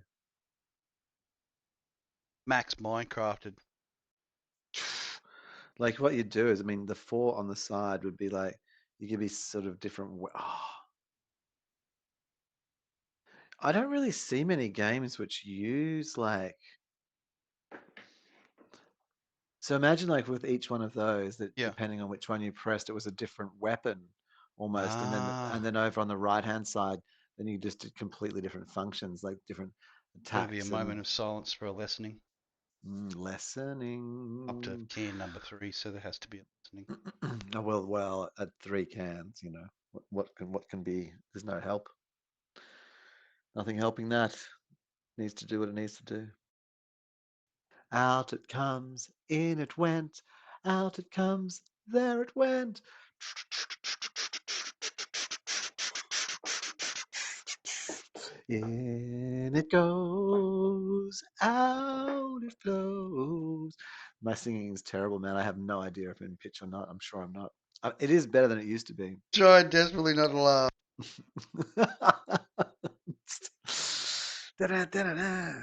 Max Minecrafted. Like what you do is, I mean, the 4 on the side would be like you could be sort of different. I don't really see many games which use like. So imagine like with each one of those that Yeah. depending on which one you pressed, it was a different weapon almost, and Ah. then over on the right hand side, then you just did completely different functions, like different That'll be a attacks and moment of silence for a lessening. Up to lessening. can number 3, so there has to be a lessening. Oh, well, at 3 cans, what can be? There's no help. Nothing helping that. Needs to do what it needs to do. Out it comes, in it went, out it comes, there it went. In it goes, out it flows. My singing is terrible, man. I have no idea if I'm in pitch or not. I'm sure I'm not. It is better than it used to be. Try desperately not to laugh. Da-da-da-da-da.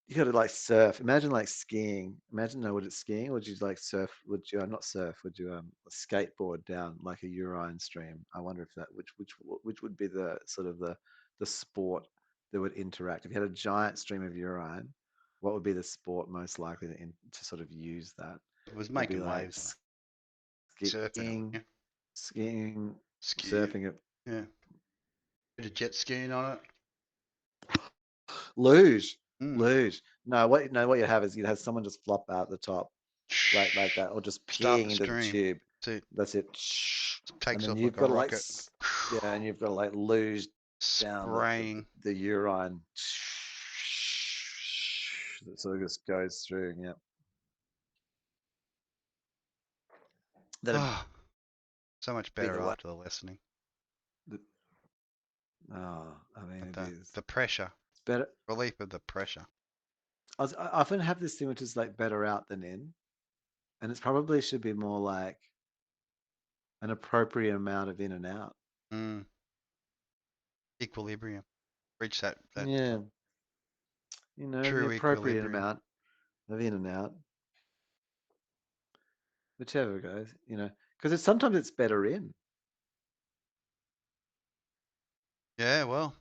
You got to like surf. Imagine like skiing. Imagine would it skiing? Would you like surf? Would you not surf? Would you skateboard down like a urine stream? I wonder if that which would be the sort of the sport that would interact. If you had a giant stream of urine, what would be the sport most likely to sort of use that? It was Would be making like waves. Surfing. skiing, Yeah. skiing, Skiing. surfing it. Yeah. Bit of jet skiing on it. Luge. Mm. Luge. No, what you have is you'd have someone just flop out the top like that, or just Start peeing the into the stream. tube. See, That's it. And takes then off you've like a got to like, rocket. yeah, and you've got to like luge down Spraying. the urine. So it just goes through. Yeah. That'd Ah, so much be the better way. after the lessening. Oh, I mean, But it is. the pressure, It's better. relief of the pressure. I often have this thing which is like better out than in, and it probably should be more like an appropriate amount of in and out. Mm. Equilibrium. Reach that Yeah, you know, the true appropriate equilibrium. amount of in and out, whichever goes, you know, because sometimes it's better in. Yeah, well,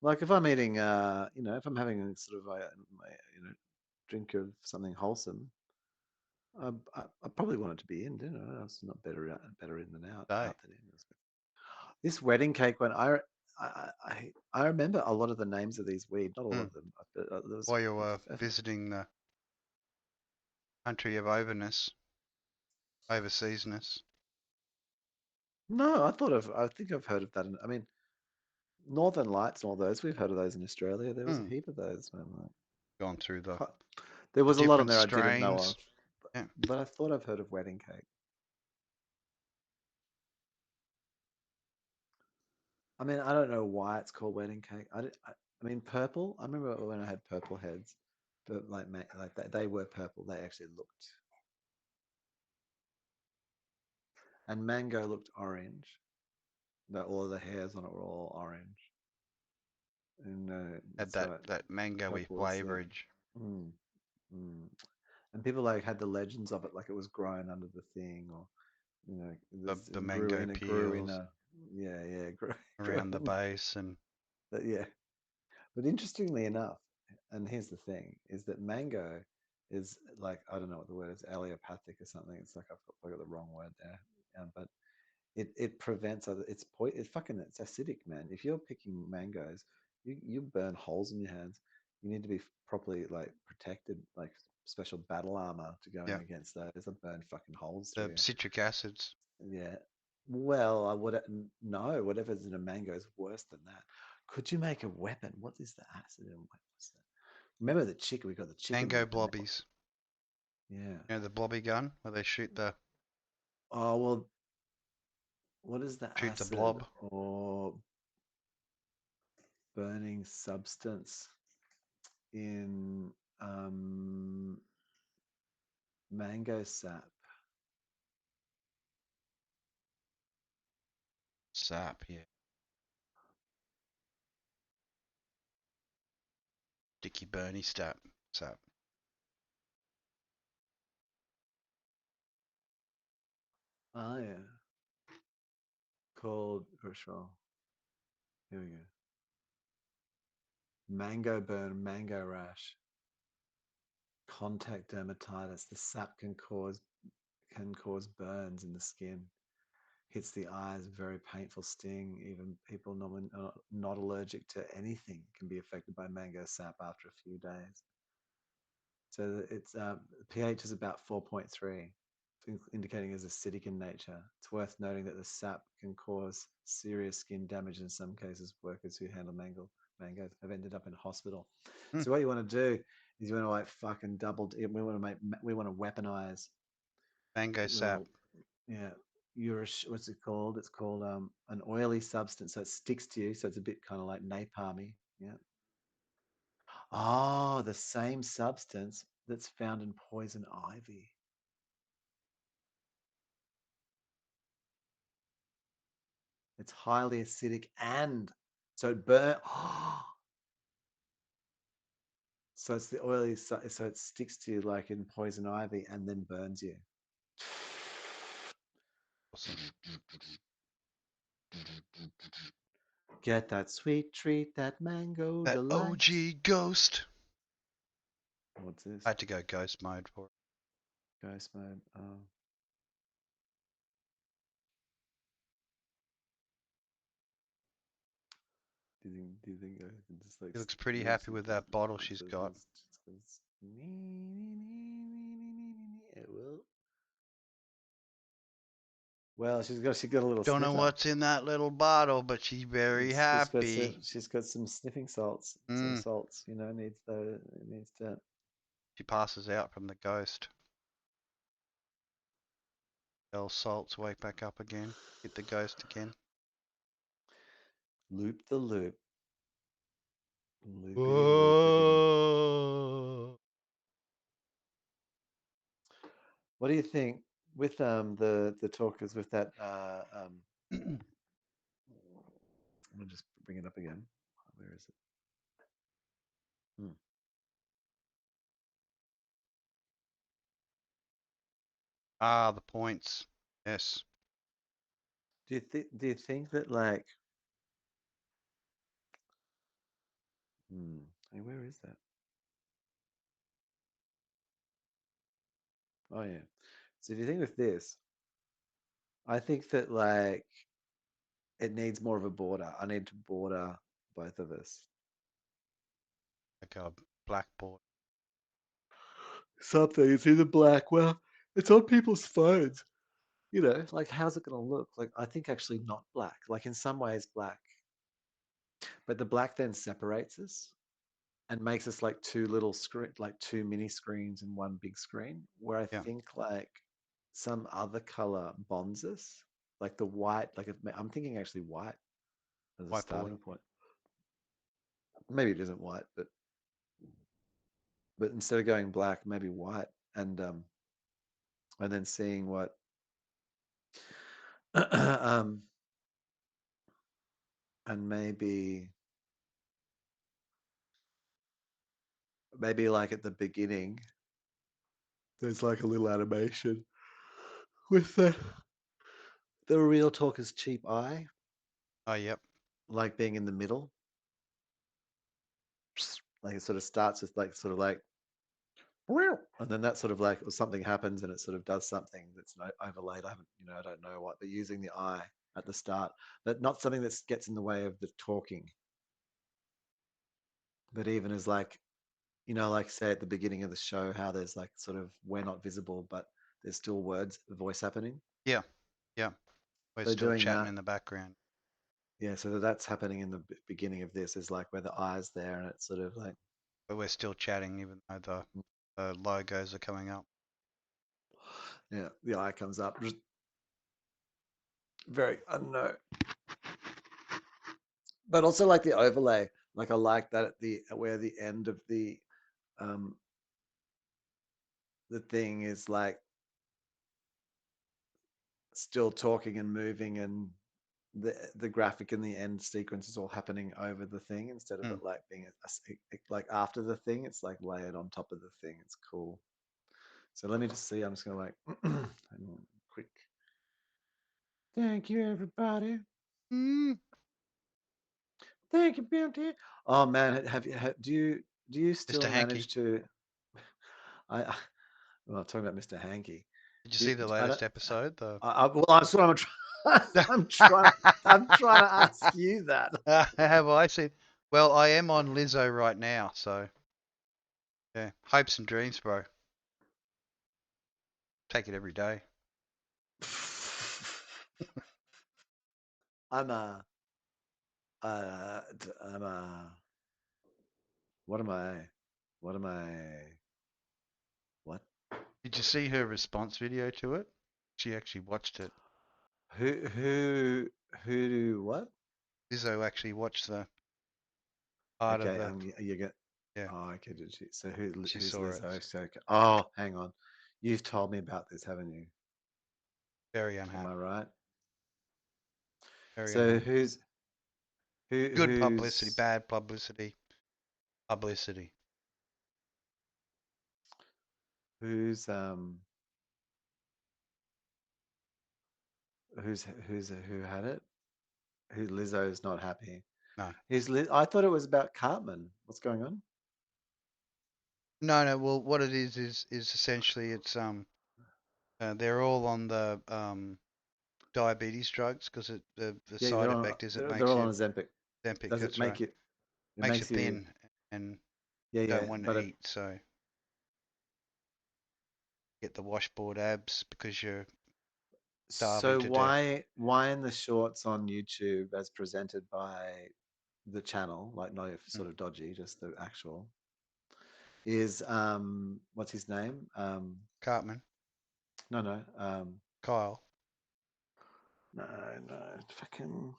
Like if I'm eating, you know, if I'm having a sort of you know, drink of something wholesome, I probably want it to be in. You know, it's not better better in than out, day. out than in. This wedding cake one, I remember a lot of the names of these weed, not all Mm. of them. But there was While you were visiting the country of overness, overseasness. no, I think I've heard of that. I mean, Northern Lights and all those, we've heard of those in Australia. There was a Mm. heap of those, man. Gone through the There was a lot on different there I didn't know strains. of, Yeah. but I thought I've heard of wedding cake. I mean, I don't know why it's called wedding cake. I mean, purple. I remember when I had purple heads, but like they were purple. They actually looked, and mango looked orange. That all of the hairs on it were all orange, and Had so that mango-y purple was the. flavorage. Mm, mm. And people like had the legends of it, like it was grown under the thing, or you know, The it mango grew in peels a, yeah, grew around the in, base and yeah. But interestingly enough, and here's the thing, is that mango is like, I don't know what the word is, allelopathic or something. It's like I got the wrong word there, but it prevents other. It's fucking it's acidic, man. If you're picking mangoes, you burn holes in your hands. You need to be properly like protected, like special battle armor to go in yeah, against those. They burn fucking holes through the you. citric acids. Yeah. Well, I would no. Whatever's in a mango is worse than that. Could you make a weapon? What is the acid in weapons? Remember the chicken? We got the chicken Mango weapon. blobbies. Yeah. You know the blobby gun where they Oh well. What is the shoot the acid blob. or burning substance in mango sap? Sap, yeah. Dicky Bernie sap. Oh yeah. Called Rochelle. Here we go. Mango burn, mango rash, contact dermatitis. The sap can cause burns in the skin. Hits the eyes, very painful sting. Even people not allergic to anything can be affected by mango sap after a few days. So it's pH is about 4.3, indicating it's acidic in nature. It's worth noting that the sap can cause serious skin damage in some cases. Workers who handle mangoes have ended up in hospital. Hmm. So what you want to do is you want to like fucking we want to weaponize. Mango sap. Well, yeah, what's it called? It's called an oily substance, so it sticks to you. So it's a bit kind of like napalmy. Yeah. Oh, the same substance that's found in poison ivy. It's highly acidic and so it burn. So it's the oily, so it sticks to you like in poison ivy and then burns you. Awesome. Get that sweet treat, that mango That delight. OG ghost. What's this? I had to go ghost mode for it. Ghost mode. Oh. Do you think I can just like She looks pretty move happy some with that bottle she's just got. It will. Well, she's got a little Don't know sniffer. what's in that little bottle, but she's very happy. She's got some sniffing salts. Some Mm. salts, needs to She passes out from the ghost. Bell salts wake back up again. Hit the ghost again. loop the loop. Loopity loopity. Whoa. What do you think with the talkers with that I'm gonna just bring it up again. Where is it? Ah, the points. Yes. Do you think that like hey, where is that? Oh yeah. So do you think with this, I think that like it needs more of a border. I need to border both of us. Like a blackboard. Something. It's either black. Well, it's on people's phones. Like how's it gonna look? Like I think actually not black. Like in some ways black. But the black then separates us and makes us like two little screen, like two mini screens and one big screen. Where I Yeah. think like some other color bonds us, like the white. I'm thinking actually white as a Whiteboard. starting point. Maybe it isn't white, but instead of going black, maybe white, and then seeing what um and maybe like at the beginning there's like a little animation with the real talker's cheap eye, Oh, yep. like being in the middle. Like it sort of starts with like sort of like and then that sort of like something happens and it sort of does something that's overlaid. I don't know what, but using the eye at the start, but not something that gets in the way of the talking. But even as like, like say at the beginning of the show, how there's like sort of we're not visible, but there's still words, voice happening. Yeah. Yeah. We're So still doing chatting that, in the background. yeah. So that's happening in the beginning of this is like where the eye's there and it's sort of like, But we're still chatting even though the logos are coming up. yeah, the eye comes up. Just very, I don't know. But also like the overlay. Like I like that at where the end of um the thing is like still talking and moving and the graphic in the end sequence is all happening over the thing instead of Mm. it like being like after the thing. It's like layered on top of the thing. It's cool. So let me just see. I'm just gonna like hang on, quick. Thank you, everybody. Mm. Thank you, Bounty. Oh man, do you Mr. still Hankey. manage to? I well, talking about Mr. Hankey. Did you see the I don't. latest episode? The Well, that's what I'm trying. I'm trying. I'm trying to ask you that. have I seen? Well, I am on Lizzo right now, so yeah. Hopes and dreams, bro. Take it every day. I'm a. I'm a. What am I? What am I? What? Did you see her response video to it? She actually watched it. Who do what? Lizzo actually watched the part of Okay, the you get. yeah. Oh, okay. Did she? So She who's saw it. Lizzo? So, okay. Oh, hang on. You've told me about this, haven't you? Very Am I unhappy. right? Very So unhappy. Good publicity, who's bad publicity. Publicity. who's who had it? Who Lizzo's not happy? No. I thought it was about Cartman. What's going on? No, no. Well, what it is essentially it's they're all on the diabetes drugs because the Yeah, side effect is it they're makes all on you Ozempic. Ozempic, Does it that's right. make it? It Makes you makes you. thin and Yeah, don't yeah. want But to it, eat, so get the washboard abs because you're starving so to death. why in the shorts on YouTube as presented by the channel, like not Mm. sort of dodgy, just the actual, is what's his name? Cartman, No, no, Kyle. no, no, fucking.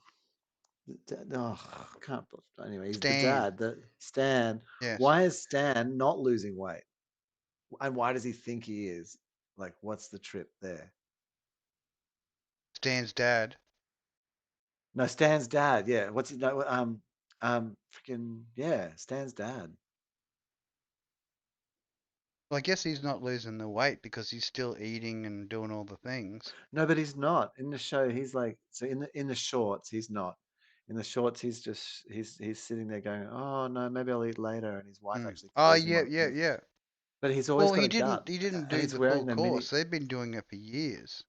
Oh, can't. Anyway, he's the Stan. dad. That Stan. Yes. Why is Stan not losing weight? And why does he think he is? Like, what's the trip there? Stan's dad. No, Stan's dad. Yeah, what's his name? Freaking yeah, Stan's dad. Well, I guess he's not losing the weight because he's still eating and doing all the things. No, but he's not in the show. He's like, so in the shorts, he's not. In the shorts, he's just he's sitting there going, oh no, maybe I'll eat later, and his wife Mm. actually Oh calls him yeah, on. yeah, yeah. But he's always Well, got a gut, he didn't and do he's the wearing full the mini. course. They've been doing it for years.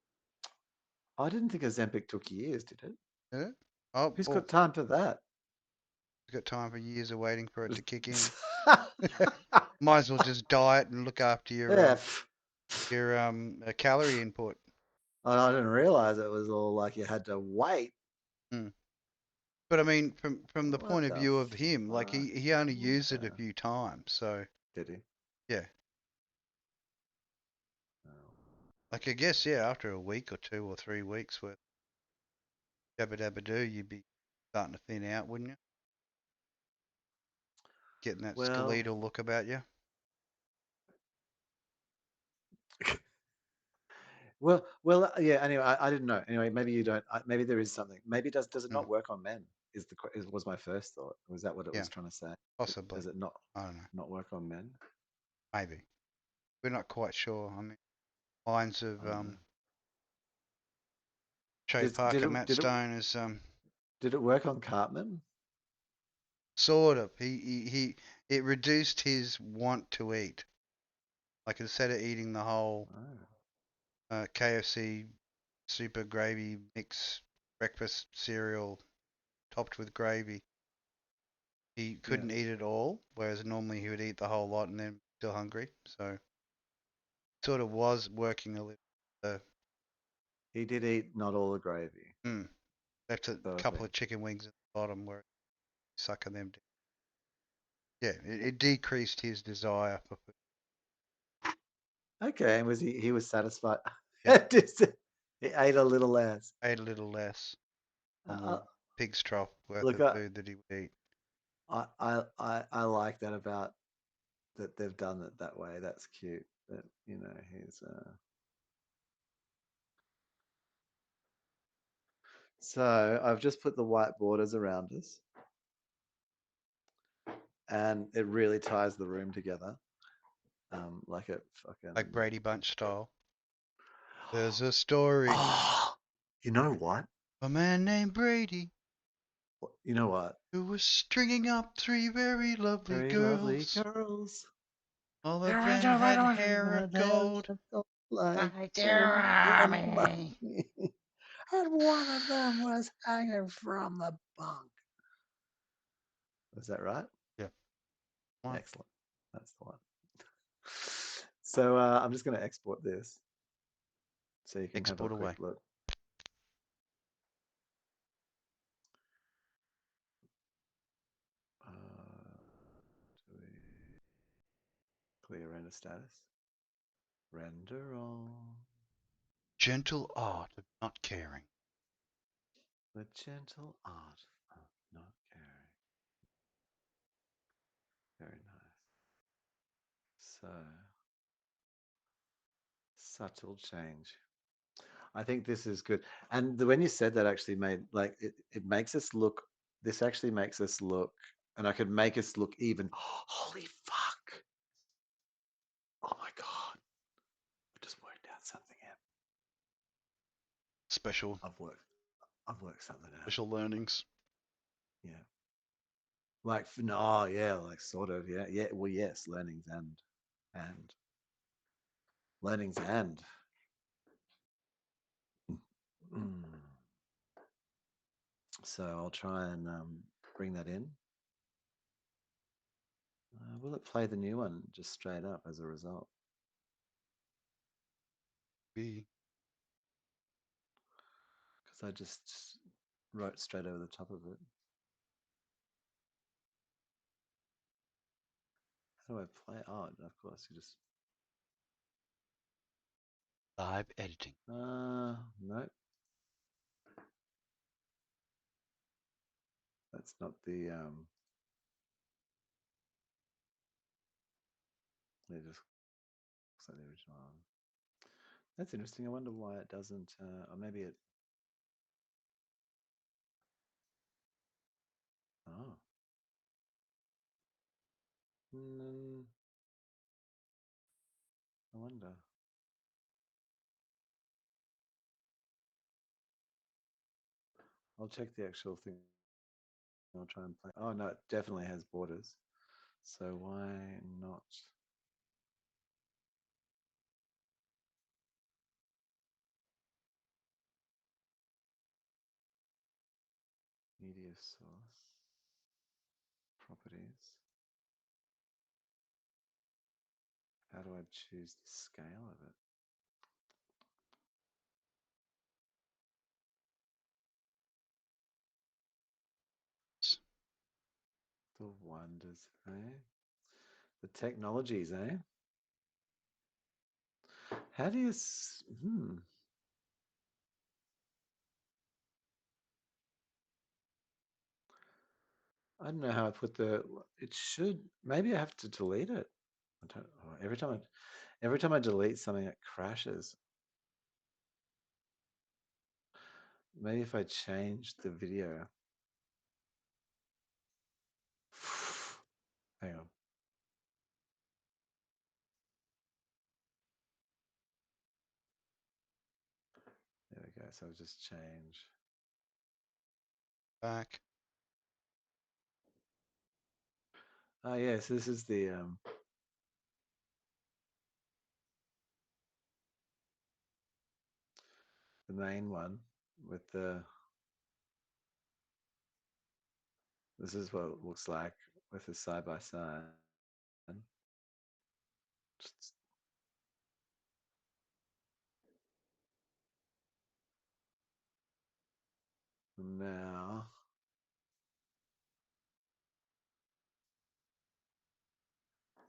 I didn't think Ozempic took years, did it? Yeah? Oh, Who's well, got time for that? he's got time for years of waiting for it to kick in. Might as well just diet and look after Yeah. your calorie input. I didn't realize it was all like you had to wait. Mm. But I mean, from the What point of the view of him, like fuck? he only What used it a the? few times, so Did he? yeah. Oh. Like I guess yeah, after a week or 2 or 3 weeks worth dabba dabba do, you'd be starting to thin out, wouldn't you? Getting that Well, skeletal look about you. yeah. Anyway, I didn't know. Anyway, maybe you don't. Maybe there is something. Maybe does it Mm. not work on men? Was my first thought. Was that what it Yeah, was trying to say? possibly. Does it I don't know. not work on men? Maybe. We're not quite sure. I mean, lines of I don't know. Trey Did did Parker, it Matt did it Stone is did it work on Cartman? sort of. It reduced his want to eat. Like instead of eating the whole Oh, KFC super gravy mix breakfast cereal topped with gravy, he yeah. couldn't eat it all, whereas normally he would eat the whole lot and then still hungry. So sort of was working a little. Uh, He did eat not all the gravy. left a Sort of couple thing. of chicken wings at the bottom where sucking them down. Yeah, it decreased his desire for food. Okay, and he was satisfied? Yeah, He ate a little less. ate a little less on Uh, the pig's trough worth look, of food that he would eat. I like that about that they've done it that way. That's cute. That he's so I've just put the white borders around us, and it really ties the room together. Like it fucking. Like Brady Bunch style. There's a story. Oh, you know what? A man named Brady You know what? who was stringing up three very lovely Very lovely girls. girls. All of them had hair of gold. Like Jeremy. And one of them was hanging from the bunk. Was that right? Yeah. One. Excellent. That's the one. So I'm just going to export this so you can have a Export quick away. look. Do we clear render status? Render on. Gentle art of not caring. The gentle art of not caring. Very nice. So, subtle change. I think this is good. And when you said that actually made like it makes us look, this actually makes us look, and I could make us look even, holy fuck. Oh my God. I just worked out something out. Special I've worked something out. special learnings. Yeah. Like, no, yeah, like sort of, yeah. Yeah, well, yes, and learnings and. Mm. So I'll try and bring that in. Will it play the new one just straight up as a result? B. Because I just wrote straight over the top of it. How do I play? Oh, of course, you just. Live editing. Nope. That's not the. It just looks like the original one. That's interesting. I wonder why it doesn't. Or maybe it. Oh. I wonder. I'll check the actual thing. I'll try and play. Oh no, it definitely has borders. So why not? Media source. Properties. How do I choose the scale of it? The wonders, eh? The technologies, eh? How do you? I don't know how I put the. It should. Maybe I have to delete it. I don't. Oh, every time I delete something, it crashes. Maybe if I change the video. Hang on. There we go. So I'll just change. Back. Oh yes, this is the main one with the. This is what it looks like with the side by side. Now,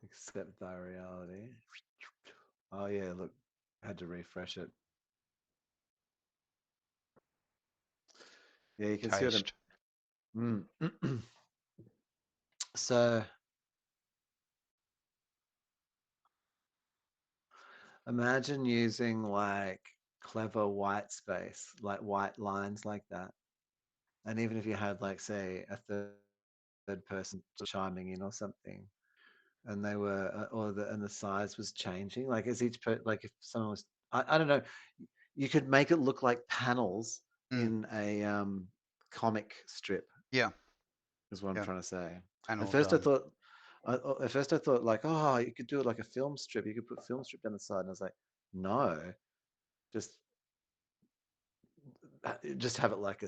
accept thy reality. Oh yeah, look, I had to refresh it. Yeah, you can see what Taste. So imagine using like clever white space, like white lines like that. And even if you had like say a third person chiming in or something, and they were and the size was changing, like as like if someone was, I don't know, you could make it look like panels in a comic strip. Yeah. Is what I'm trying to say. Panel At first I done. thought, at first I thought like, oh, you could do it like a film strip. You could put film strip down the side, and I was like, no, just have it like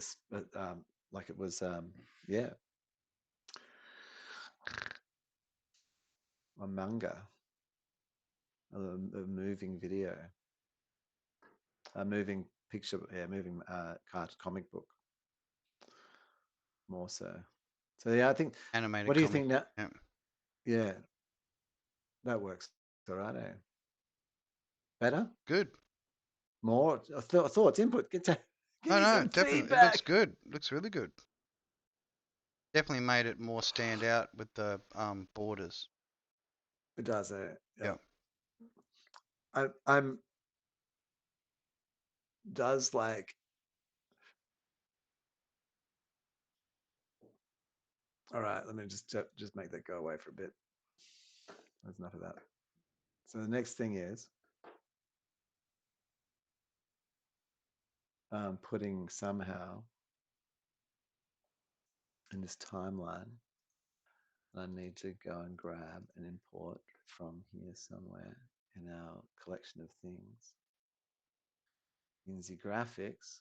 like it was, yeah, a manga, a moving video, a moving picture, yeah, moving comic book, more so. So yeah, I think. Animated What do you comic. think now? Yeah. Yeah, that works. All right, eh? Better, Good. more thoughts, input. Give No, me no, some definitely. It looks feedback. good. It looks really good. Definitely made it more stand out with the borders. It does, yeah. Yeah. I'm does like. All right, let me just make that go away for a bit. That's enough of that. So the next thing is putting somehow in this timeline. I need to go and grab and import from here somewhere in our collection of things. VINCI graphics.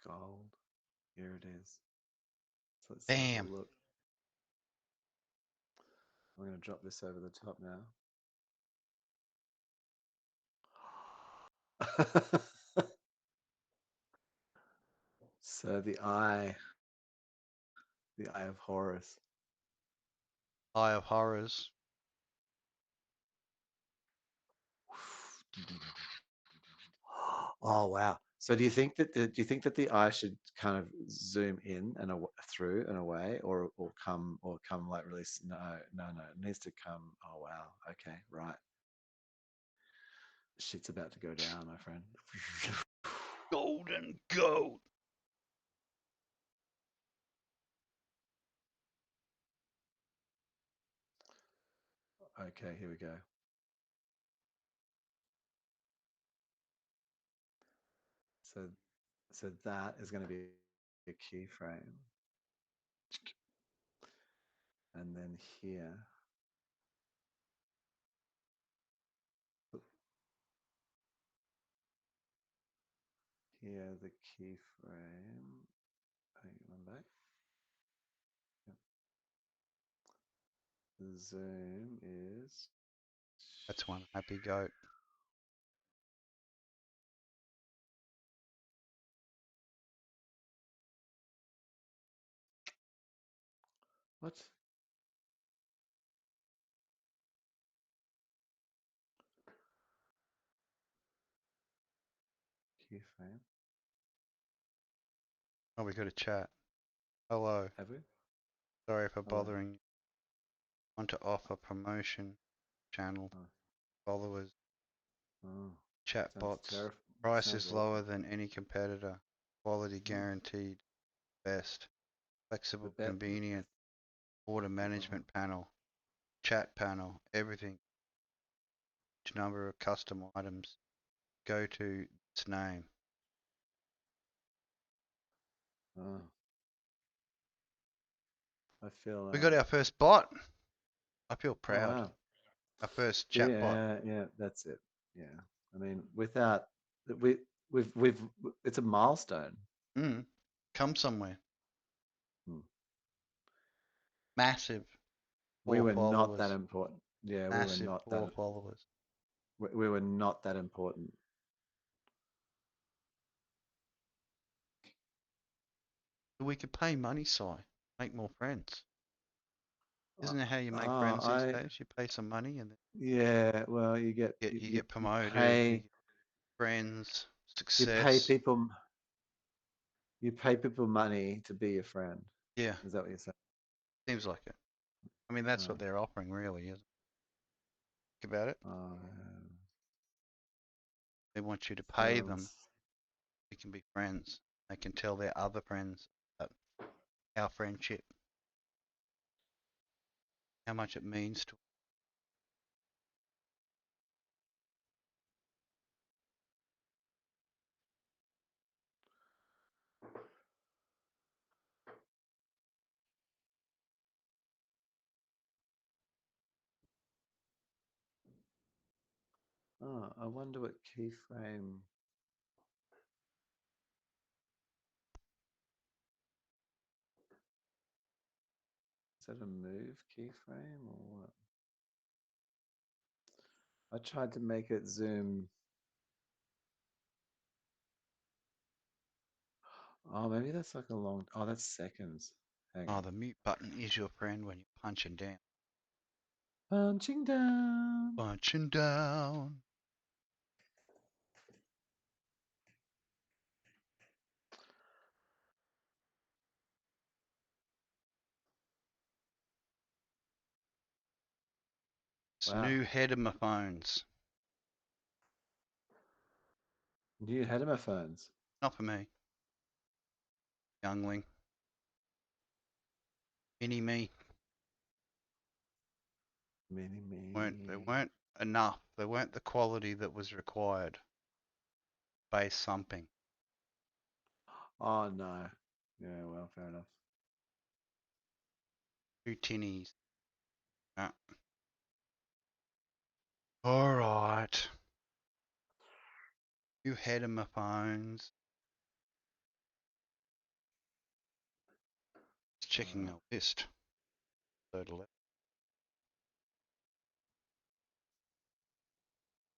gold. Here it is. So let's Bam. have a look. I'm going to drop this over the top now. So the eye of Horus. Eye of Horrors. Oh wow! So do you think that the eye should kind of zoom in and through and away, or come like really? No, no, no. It needs to come. Oh wow. Okay, right. Shit's about to go down, my friend. Golden goat. Okay, here we go. So that is going to be a keyframe, and then here. Here the keyframe. Hang on back. Yep. The zoom is. That's one happy goat. What? Keyframe. Oh, we got a chat. Hello. Have we? Sorry for Hello. bothering you. Want to offer promotion channel Oh. followers, Oh. Sounds chatbots. terrible. Price Sounds is awful. lower than any competitor. Quality guaranteed. Best. The Flexible, bet. convenient. Order management panel. Chat panel. Everything. Each number of custom items. Go to its name. Oh. I feel. We got our first bot. I feel Oh proud. wow. Our first chat bot. Yeah, yeah, that's it. Yeah. I mean, without we've it's a milestone. Come somewhere. Hmm. Massive. We 4 were not that followers. important. Yeah, we were Massive not 4 that. followers. We were not that important. We could pay money, Si. Make more friends. Isn't it how you make Ah, friends these days? You pay some money and then yeah. Well, you get you get you promoted, you pay get friends, you pay success. people you pay people money to be your friend. Yeah, Is that what you're saying? seems like it. I mean, that's Right. what they're offering, really, isn't it? Think about it. Oh, They want you to pay them. sounds. You can be friends. They can tell their other friends about our friendship, how much it means to. Oh, I wonder what keyframe. Is that a move keyframe or what? I tried to make it zoom. Oh, maybe that's like a long. Oh, that's seconds. Hang Oh, on. the mute button is your friend when you're punching down. Punching down. Punching down. It's Wow. new headphones. New headphones. Not for me. Youngling. Mini me. Mini me. They weren't enough. They weren't the quality that was required. Bass thumping. Oh no. Yeah, well, fair enough. 2 tinnies. Alright. New headphones. checking the list. So to let-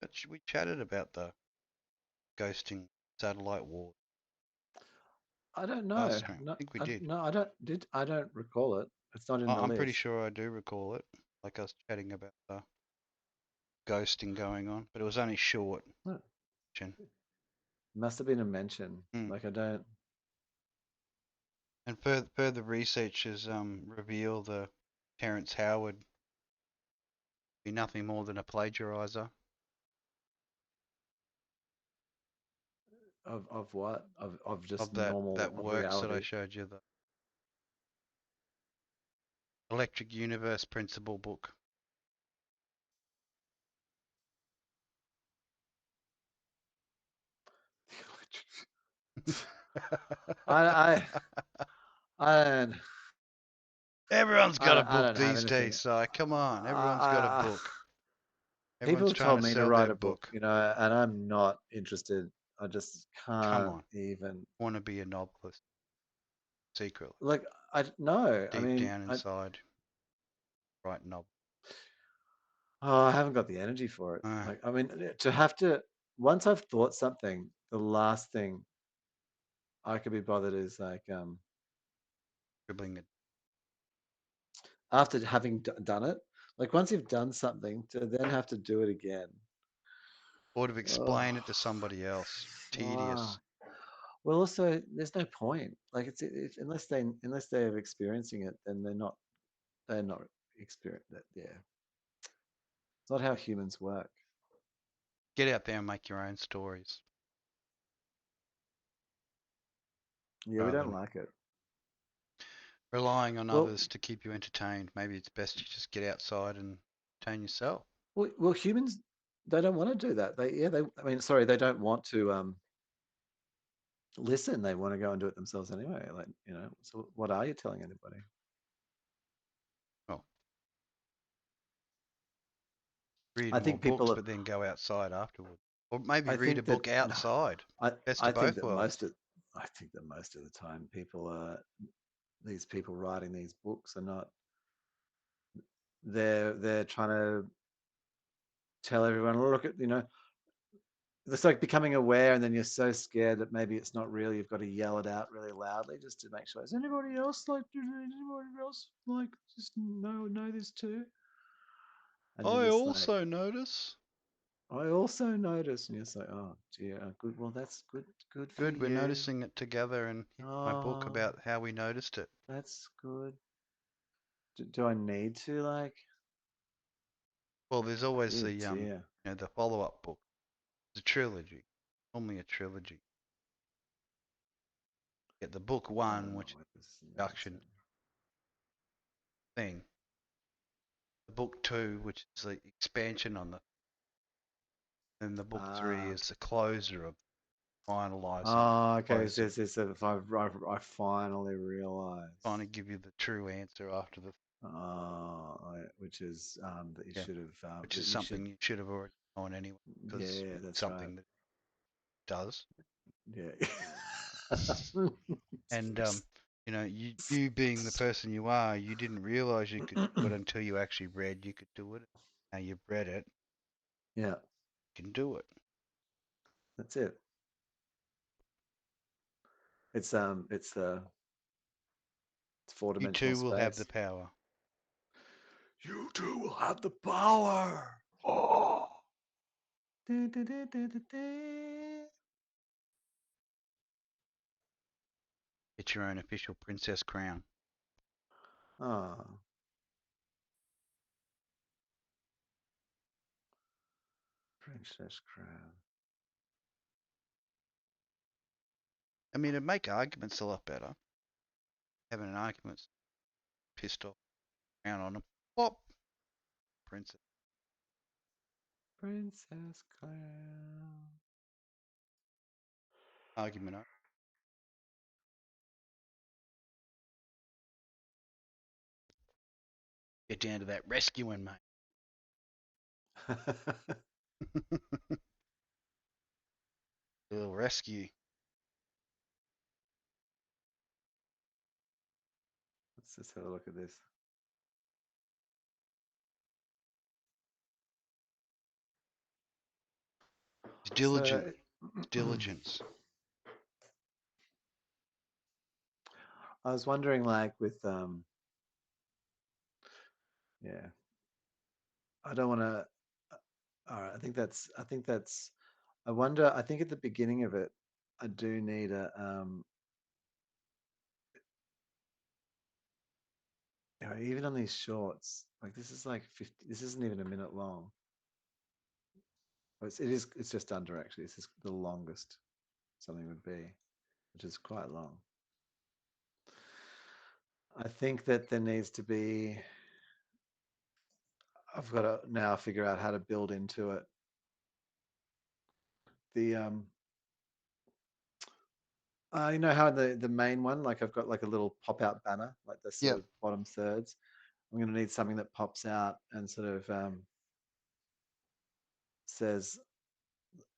But we chatted about the ghosting satellite war I don't know. last stream. No, I think we did. no, I don't. I don't recall it. It's not in the I'm pretty list. sure I do recall it. Like us chatting about the ghosting going on, but it was only short. No, Chen. must have been a mention. Mm. Like I don't. And further research has revealed the Terrence Howard be nothing more than a plagiarizer. Of what? Of just Of that normal of works that I reality. showed you, the Electric Universe Principle book. I don't. Everyone's got a I book don't have these anything. days, so come on, everyone's got a I book. people Everyone's have trying told to me to sell their write a book, book. and I'm not interested. I just Come can't on, even. want to be a novelist secretly, Like I no. I deep mean, down inside, write novel. I haven't got the energy for it. Uh, Like I mean, to have to once I've thought something, the last thing I could be bothered is like Dribbling it. after having done it. Like once you've done something, to then have to do it again. Or to Oh, explain it to somebody else. Tedious. fuck. Well, also, there's no point. Like unless they're experiencing it, then they're not experiencing it. Yeah, it's not how humans work. Get out there and make your own stories Yeah, we rather don't than like it. relying on Well, others to keep you entertained. Maybe it's best you just get outside and entertain yourself. well, humans they don't want to do that. I mean, sorry, they don't want to listen. They want to go and do it themselves anyway. Like so what are you telling anybody? Well, read I more think books, people are. but then go outside afterward. Or maybe I read a think that book outside. I Best I of think both that worlds. I think that most of the time people are these people writing these books are not. They're trying to tell everyone, look at it's like becoming aware, and then you're so scared that maybe it's not real. You've got to yell it out really loudly just to make sure. Is anybody else like? Does anybody else like just know this too? And you're I just like, also notice. I also noticed, and you're just like, oh dear, good. Well, that's good for Good, we're you. noticing it together, and here's my book Oh, about how we noticed it. that's good. Do I need to like? Well, there's always Dear, the dear. the follow-up book. It's a trilogy, normally a trilogy. Get the book I one, don't know which is what this the introduction is. thing. The book two, which is the expansion on the, and the book three Ah. is the closer of finalizing, Oh, okay. closing, It's if I finally realized. trying to give you the true answer after the Which is that you yeah, should have which is that you should. something you should have already known anyway, because Yeah, it's that's right. something that does. Yeah. And you being the person you are, you didn't realize you could do it until you actually read you could do it. Now you've read it, Yeah, you can do it. that's it. It's You four-dimensional too will have the space. power. You two will have the power. Oh. Get your own official princess crown. Oh. Princess crown. I mean, it'd make arguments a lot better. Having an argument, pissed off, crown on them. Pop, princess. Princess crown. Argument over. Get down to that rescuing, mate. A little rescue. Let's just have a look at this. Diligent. So, Diligence. I was wondering, like, with yeah, I don't want to. All right, I think that's. I wonder. I think at the beginning of it, I do need a you know, even on these shorts, like this is like 50. This isn't even a minute long. It is. It's just under actually. This is the longest something would be, which is quite long. I think that there needs to be. I've got to now figure out how to build into it. The you know how the main one, like I've got like a little pop out banner, like the sort Yep. of bottom thirds. I'm going to need something that pops out and sort of says,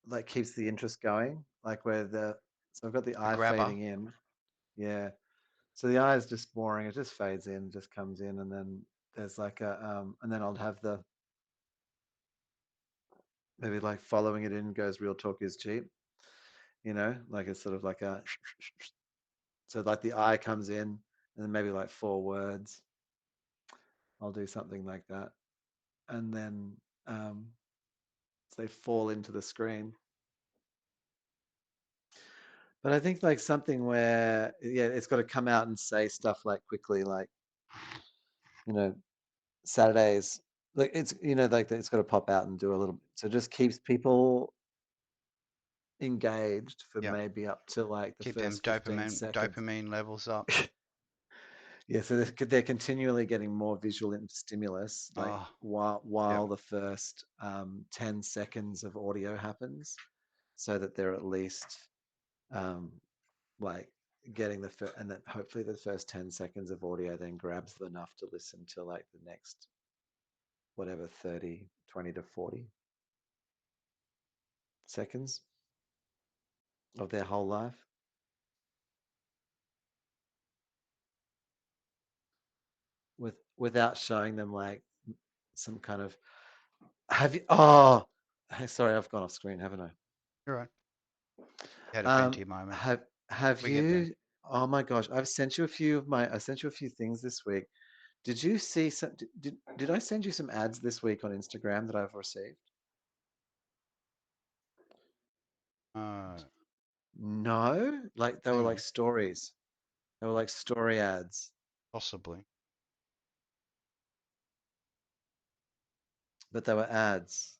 like, keeps the interest going, like where so I've got the The eye grabber. fading in. Yeah. So the eye is just boring. It just fades in, just comes in, and then there's like a and then I'll have the maybe like following it in goes real talk is cheap. You know, like it's sort of like a so like the eye comes in and then maybe like 4 words. I'll do something like that. And then so they fall into the screen. But I think like something where, yeah, it's got to come out and say stuff like quickly, like, you know, Saturdays, like it's, you know, like it's got to pop out and do a little, so it just keeps people engaged for Yep. maybe up to like the Keep them first 15 seconds. dopamine levels up. Yeah, so they're continually getting more visual stimulus, like Oh, while yep. the first 10 seconds of audio happens, so that they're at least um, like getting and then hopefully the first 10 seconds of audio then grabs them enough to listen to like the next whatever 30, 20 to 40 seconds of their whole life without showing them like some kind of have you hey, sorry, I've gone off screen, haven't I? You're right. You had a venti moment. Have We get there. you, oh my gosh, I sent you a few things this week. Did you see some did I send you some ads this week on Instagram that I've received? No, like they were Hang like on. stories. They were like story ads, Possibly. but they were ads.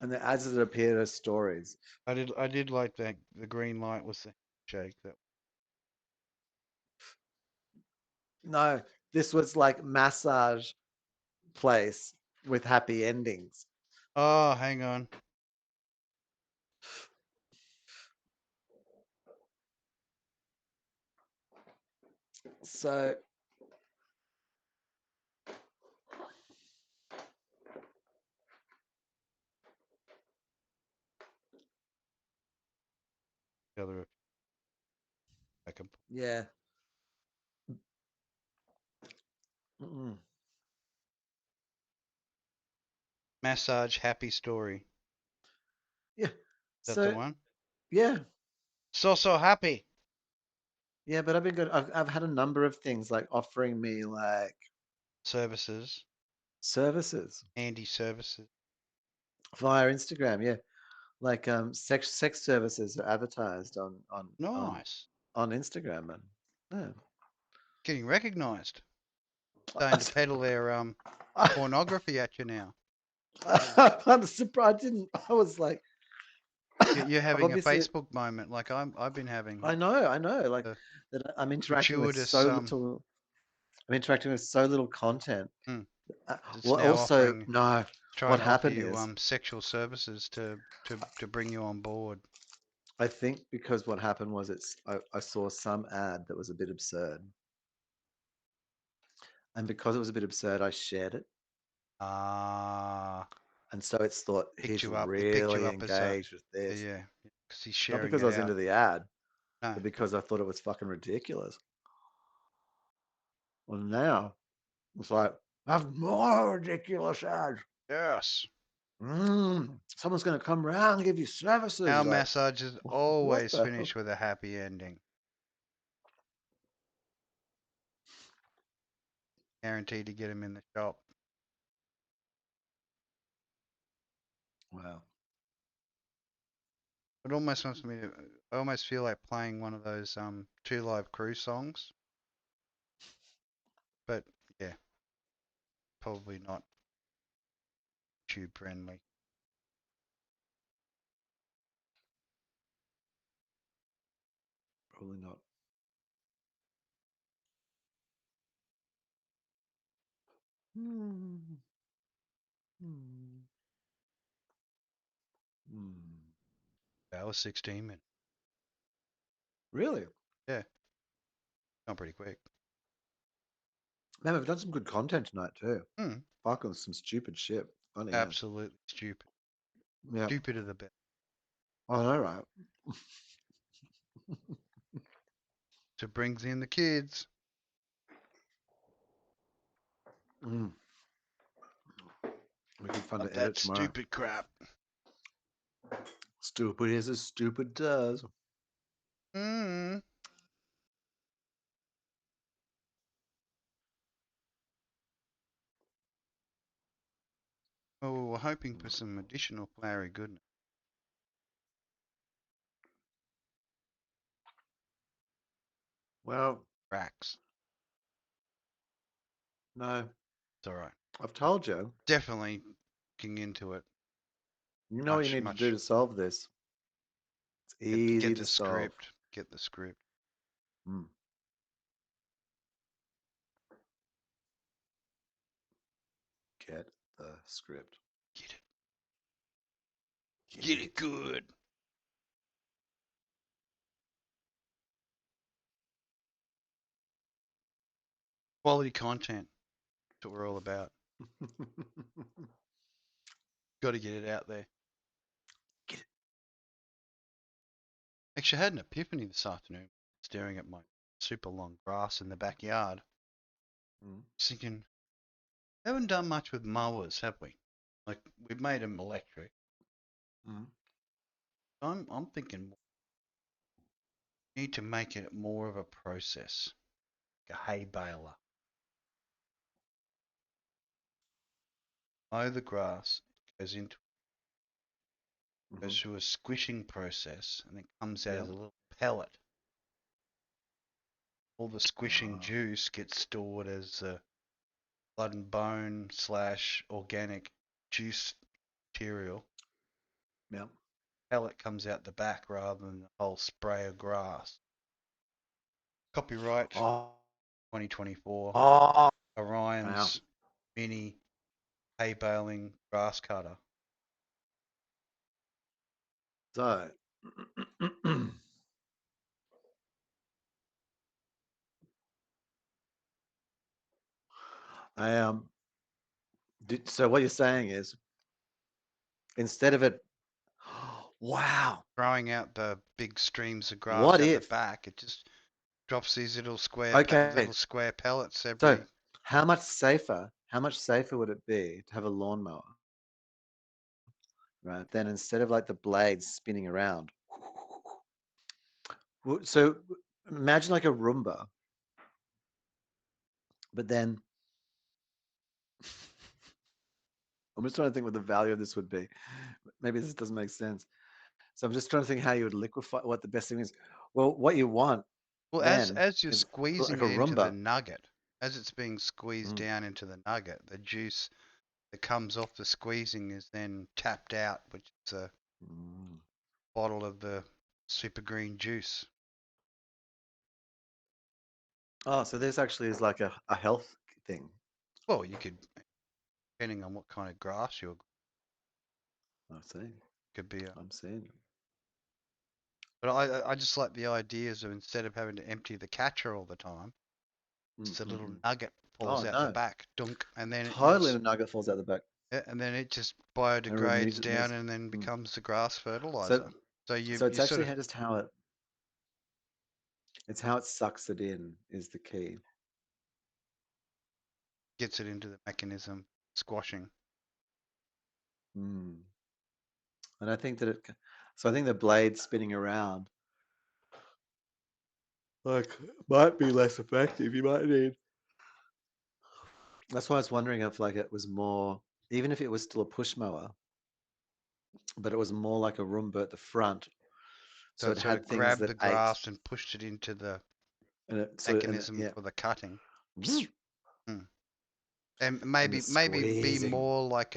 And the ads that appeared as stories. I did like that. The green light was the shake. That. No, this was like massage place with happy endings. Oh, hang on. So The other. I can. yeah. Mm-mm. Massage happy story. Is Yeah. that the So one? yeah. So happy. Yeah, but I've been good. I've had a number of things like offering me like Services. services Handy services. via Instagram. Yeah, like sex services are advertised Nice. on Instagram, and yeah. Getting recognised. Starting to peddle their pornography at you now. I'm surprised. I didn't. I was like, You're I've having a obviously. Facebook moment like I've been having. I know. Like The that. I'm interacting with gratuitous so little. I'm interacting with so little content. mm, it's Well, now also offering no. trying What to offer happened you is, sexual services to bring you on board. I think because what happened was I saw some ad that was a bit absurd, and because it was a bit absurd, I shared it. Ah, And so it's thought Picked he's you up. It picked you really up as a engaged with this. yeah, because he's Not sharing because it I was out. into the ad, No, but because I thought it was fucking ridiculous. Well, now it's like, have more ridiculous ads. yes. Someone's going to come around and give you services. Our Like, massages what always the finish with a happy ending. Guaranteed to get him in the shop. Wow. It almost wants me to. I almost feel like playing one of those Two Live Crew songs. But yeah, probably not tube friendly. Probably not. Hmm. Hmm. Hmm. Hour 16 minutes. Really? Yeah, gone pretty quick. Man, we've done some good content tonight too. Hmm. Fuck on some stupid shit. Funny. Absolutely stupid. Yeah. Stupid of the best. I know, right? So it brings in the kids. Mm. We can fun Love to that edit tomorrow. stupid crap. Stupid is as stupid does. Hmm. Well, we were hoping for some additional flowery goodness. Well, Cracks. no, It's all right. I've told you. Definitely looking into it. You know what you need to do to solve this? It's easy Get to the solve. script. Get the script. Mm. Get the script. Get it. Get it good. Quality content. That's what we're all about. Got to get it out there. Get it. Actually, I had an epiphany this afternoon staring at my super long grass in the backyard. Mm. Thinking, we haven't done much with mowers, have we? Like, we've made them electric. Mm. I'm thinking we need to make it more of a process. Like a hay baler. Mow the grass, goes into goes through a squishing process and then comes out Yep. as a little pellet. All the squishing Ah. juice gets stored as blood and bone / organic juice material. Yep. Pellet comes out the back rather than the whole spray of grass. Copyright Oh. 2024. Oh. Orion's mini hay baling grass cutter. So. I so what you're saying is instead of it, wow, Throwing out the big streams of grass what out the if? back, it just drops these little Okay, square pellets so every. how much safer would it be to have a lawnmower, right? Then instead of like the blades spinning around, so imagine like a Roomba, but then I'm just trying to think what the value of this would be. Maybe this doesn't make sense. So I'm just trying to think how you would liquefy, what the best thing is. Well, what you want Well, then as you're is squeezing like a it into the Roomba. nugget, as it's being squeezed Mm. down into the nugget, the juice that comes off the squeezing is then tapped out, which is a Mm. bottle of the super green juice. Oh, so this actually is like a health thing. Well, you could, depending on what kind of grass you're, I see. could be a. I'm seeing. But I just like the ideas of instead of having to empty the catcher all the time, just a little nugget falls Oh out the no, back, dunk, and then totally you the nugget falls out the back. Yeah, and then it just removes biodegrades it, down and then mm. becomes the grass fertilizer. So, So you so it's you sort actually of just how it. It's how it sucks it in is the key. gets it into the mechanism, squashing. Mm. And I think that so I think the blade spinning around like might be less effective. You might need. That's why I was wondering if like it was more, even if it was still a push mower, but it was more like a Roomba at the front, So so it it sort had of things grabbed that the ate, grass and pushed it into the and it mechanism yeah, for the cutting. and And the maybe be squeezing. more like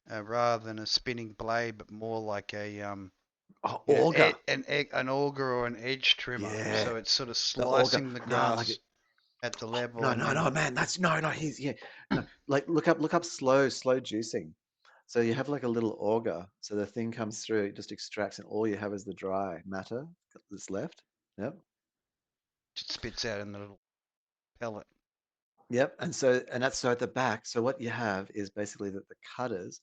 rather than a spinning blade, but more like a Oh, auger. an auger or an edge trimmer. Yeah, So it's sort of the auger. slicing the No, like grass at the level, no, and no, then no, man. That's no. He's yeah. No, like look up slow juicing. So you have like a little auger. So the thing comes through, it just extracts, and all you have is the dry matter that's left. Yep. it spits out in the little pellet. Yep. And that's so at the back. So what you have is basically that the cutters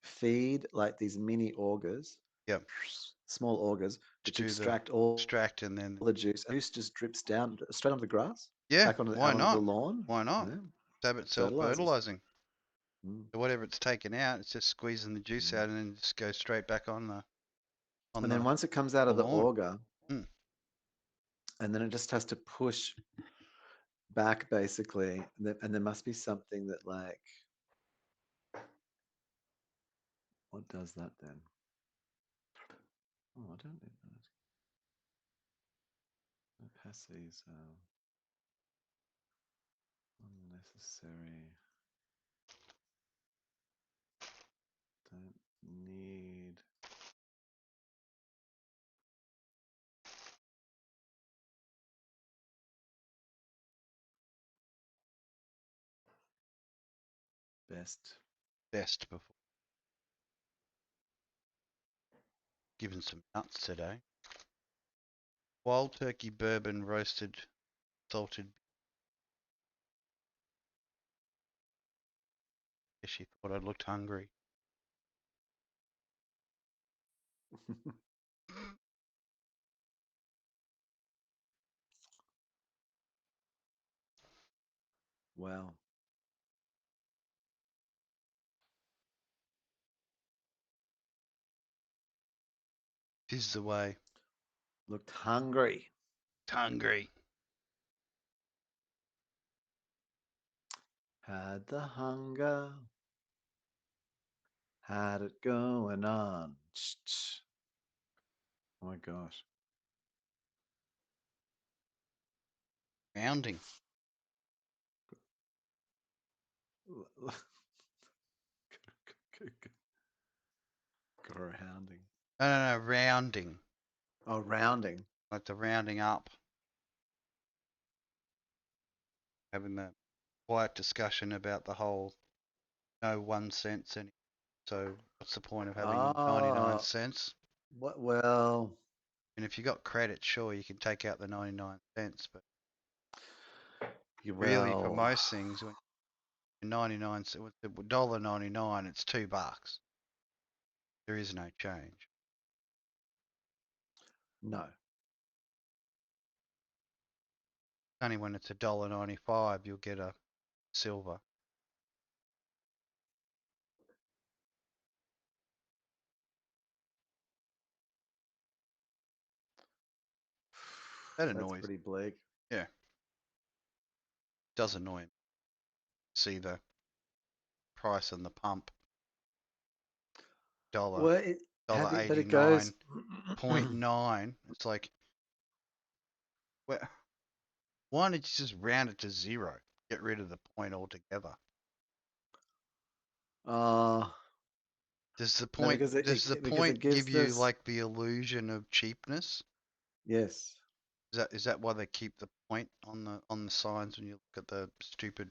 feed like these mini augers, Yep. small augers, To which do the extract all extract and then the juice. And juice just drips down straight onto the grass, yeah, back onto why out onto the not? lawn. Why not? Yeah. Have it Fertilizes. self-fertilizing. Mm. So whatever it's taken out, it's just squeezing the juice Mm. out and then just goes straight back on And then once it comes out the of the lawn. auger, and then it just has to push back basically, and there must be something that like, what does that then? Oh, I don't need that. Passes unnecessary. Don't need. Best before given some nuts today. Wild turkey bourbon roasted salted. She thought I looked hungry. Wow. This is the way. Looked hungry. Hungry. Had the hunger. Had it going on. Oh my gosh. Rounding. Grounding. No, rounding. Oh, rounding. Like the rounding up. Having that quiet discussion about the whole no 1 cents any. So what's the point of having 99 cents? What? Well, And if you got credit, sure, you can take out the 99 cents, but really for well, most things, when 99 cents, with $1.99, it's $2. There is no change. no. Only when it's $1.95 you'll get a silver. That That's annoys. pretty bleak. Yeah, does annoy me. See the price on the pump. Well, but it goes. 0.9. It's like, why don't you just round it to 0? Get rid of the point altogether. Uh, Does the no, point because it gives give you this. like the illusion of cheapness? Yes. Is that why they keep the point on the signs when you look at the stupid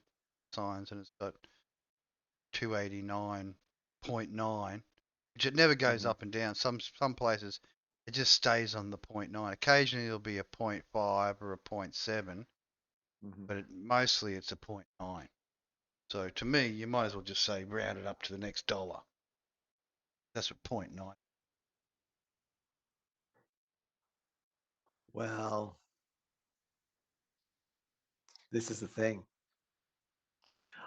signs and it's got 289.9, which it never goes Mhm, up and down. Some places it just stays on the 0.9. Occasionally it'll be a 0.5 or a 0.7, mhm. but mostly it's a 0.9. So to me, you might as well just say round it up to the next dollar. That's what 0.9. Well, this is the thing.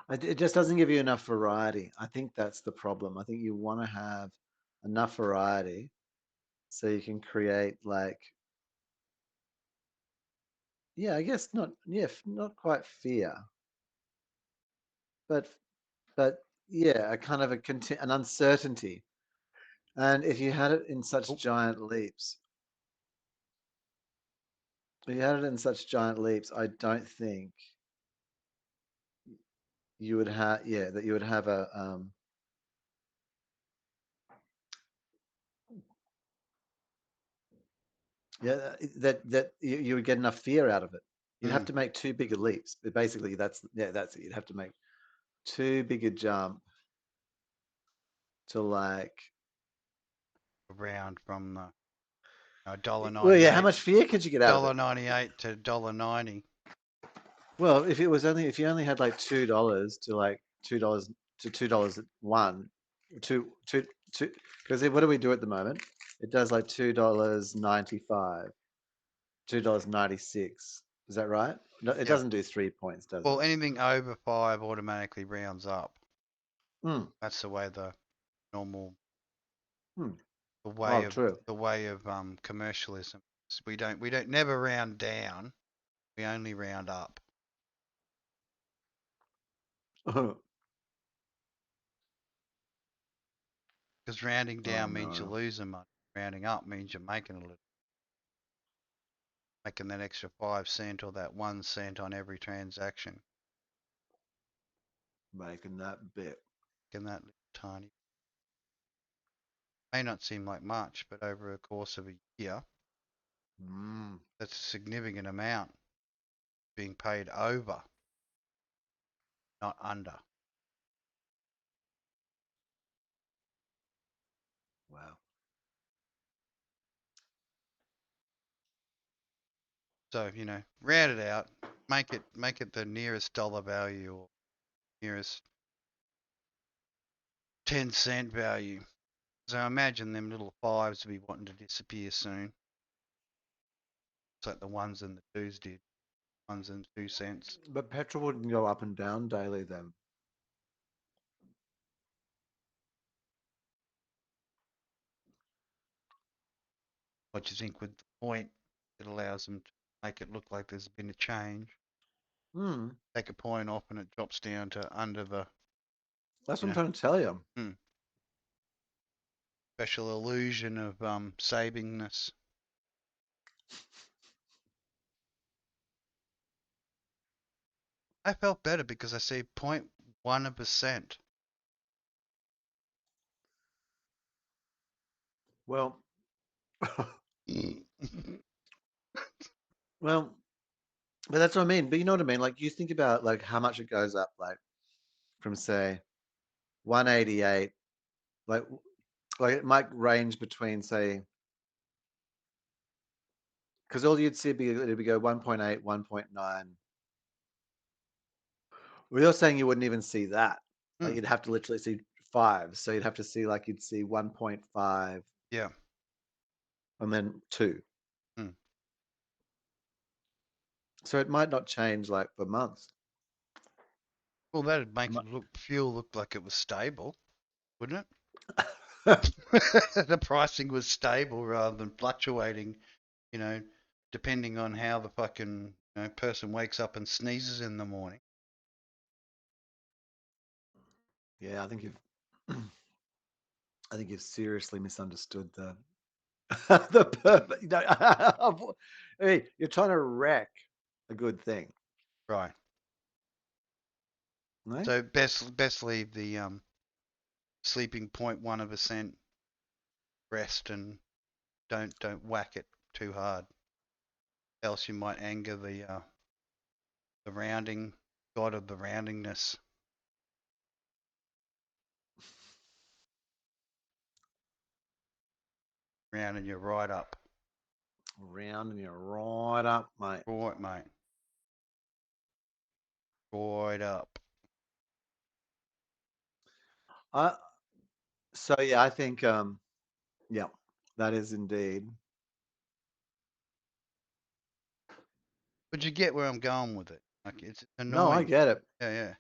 It just doesn't give you enough variety. I think that's the problem. I think you want to have enough variety so you can create like, yeah, I guess not, yeah, not quite fear, but yeah, a kind of an uncertainty. And if you had it in such giant leaps, if you had it in such giant leaps, I don't think you would have, yeah, that you would have a, yeah, that you would get enough fear out of it. You'd have to make too big a leaps. But basically, that's it. You'd have to make too big a jump to like. Around from $1.98. Well, yeah. How much fear could you get out of it? $1.98 to $1.90. Well, if you only had like $2 to like $2 to $2 at one, two, because what do we do at the moment? It does like $2.95, $2.96. Is that right? No, it Yep. doesn't do 3 points, does Well, it? anything over 5 automatically rounds up. Hmm. That's the way the normal, Hmm. the way of True. the way of commercialism. We don't never round down. We only round up. Because rounding down means you're losing money. Rounding up means you're making a little, making that extra 5 cent or that 1 cent on every transaction. Making that bit. Making that little tiny. May not seem like much, but over a course of a year, that's a significant amount being paid over, not under. Wow. So, round it out, make it the nearest dollar value or nearest 10-cent value. So I imagine them little 5s will be wanting to disappear soon. It's like the 1s and the 2s did. 1s and 2 cents. But petrol wouldn't go up and down daily then. What do you think with the point? It allows them to make it look like there's been a change. Take a point off and it drops down to under the. That's what I'm trying to tell you. Special illusion of savingness. I felt better because I see 0.1%. Well, well, but that's what I mean. But you know what I mean? Like you think about like how much it goes up, like from say 188, like it might range between say, because all you'd see it'd be go 1.8, 1.9. Well, you're saying you wouldn't even see that. Like you'd have to literally see 5. So you'd have to see like you'd see 1.5. Yeah. And then 2. So it might not change like for months. Well, that'd make fuel look like it was stable, wouldn't it? The pricing was stable rather than fluctuating, depending on how the fucking person wakes up and sneezes in the morning. Yeah, I think you've seriously misunderstood the the purpose. Hey, you're trying to wreck a good thing, right? Right? So best leave the sleeping 0.1% rest and don't whack it too hard, else you might anger the rounding god of the roundingness. Rounding you right up. Rounding you right up, mate. Right, mate. Right up. I so yeah, I think yeah, that is indeed. But you get where I'm going with it. Like it's No, I annoying. get it. Yeah.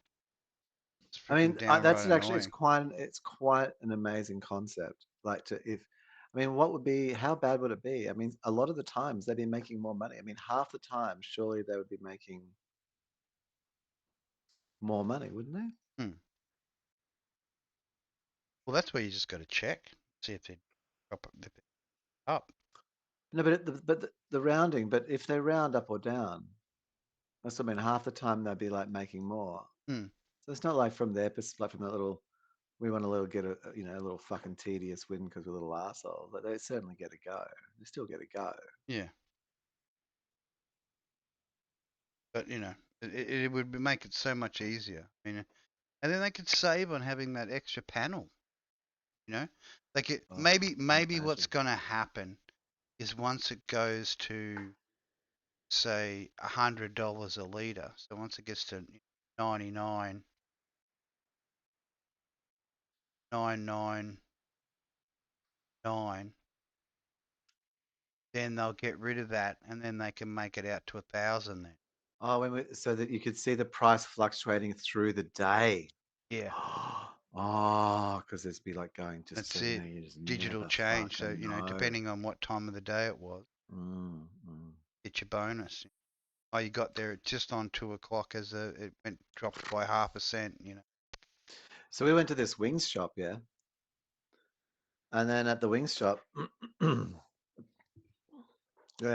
It's I freaking mean, that's downright actually annoying. it's quite an amazing concept. Like to if I mean, what would be how bad would it be? I mean, a lot of the times they'd be making more money. I mean, half the time, surely they would be making more money, wouldn't they? Hmm. Well, that's where you just got to check, see if they drop it up. No, but the rounding. But if they round up or down, that's what I mean. Half the time they'd be like making more. Hmm. So it's not like from their perspective, like from that little. We want a little get a little fucking tedious win because we're little assholes. But they certainly get a go. They still get a go. Yeah. But it would make it so much easier. And then they could save on having that extra panel. Like Oh, maybe what's imagine. gonna happen is once it goes to say $100 a liter, so once it gets to 99, 999, then they'll get rid of that, and then they can make it out to 1,000 then. Oh, so that you could see the price fluctuating through the day. Yeah, Oh, because there's be like going just that's so it. you just Digital never change. So, fucking know. depending on what time of the day it was, Mm, mm. get your bonus. Oh, you got there at just on 2 o'clock as it went dropped by 0.5%. So we went to this wings shop, yeah, and then at the wings shop, they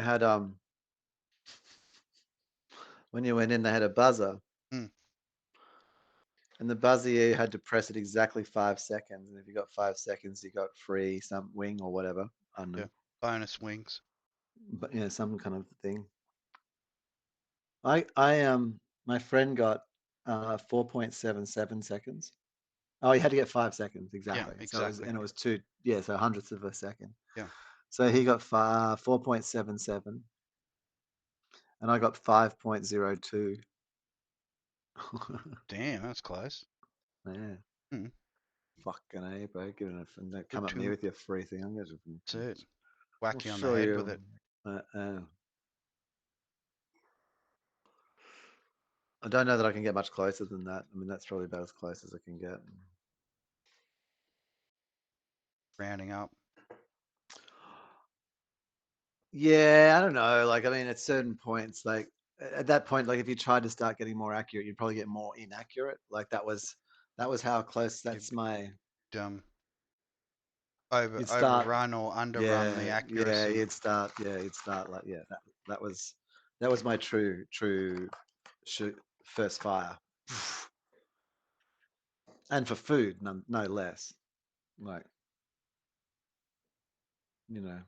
had when you went in, they had a buzzer, Hmm. and the buzzer you had to press it exactly 5 seconds, and if you got 5 seconds, you got free some wing or whatever. I don't Yeah, know, bonus wings. but yeah, some kind of thing. I my friend got 4.77 seconds. Oh, you had to get 5 seconds Yeah, exactly. So exactly. it was two, yeah, so hundredths of a second. Yeah. So he got 4.77, and I got 5.02. Damn, that's close. Yeah, Hmm. fucking a, bro. Get enough and don't come Good at me too. with your free thing. I'm gonna That's it. I'll Whack you on the show head with you. it. Uh, uh, I don't know that I can get much closer than that. I mean, that's probably about as close as I can get. Rounding up. Yeah, I don't know. Like, I mean, at certain points, like at that point, like if you tried to start getting more accurate, you'd probably get more inaccurate. Like that was how close. You'd That's my. um You'd start. overrun or underrun the Yeah, yeah. accuracy. You'd start. Yeah, you'd start like yeah. That was my true shoot, first fire, and for food, no less. Like you know,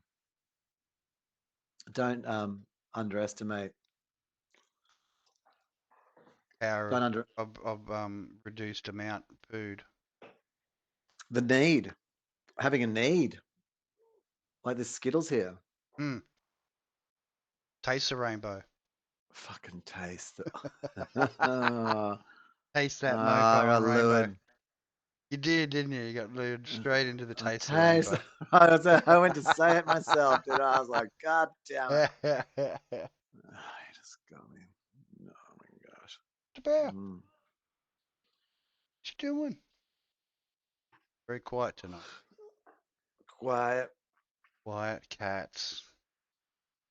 don't underestimate. Power Don't under of reduced amount of food. the need. Having a need like the Skittles here. Hmm. Taste the rainbow. Fucking taste. Ah, Taste that I mofo got and rainbow. lured. You did, didn't you? You got lured straight into the I taste of the taste. rainbow. I went to say it myself, dude. I was like, God damn it. What You just got me. Oh my gosh. about? What Mm. you doing? Very quiet tonight. Quiet. Quiet cats.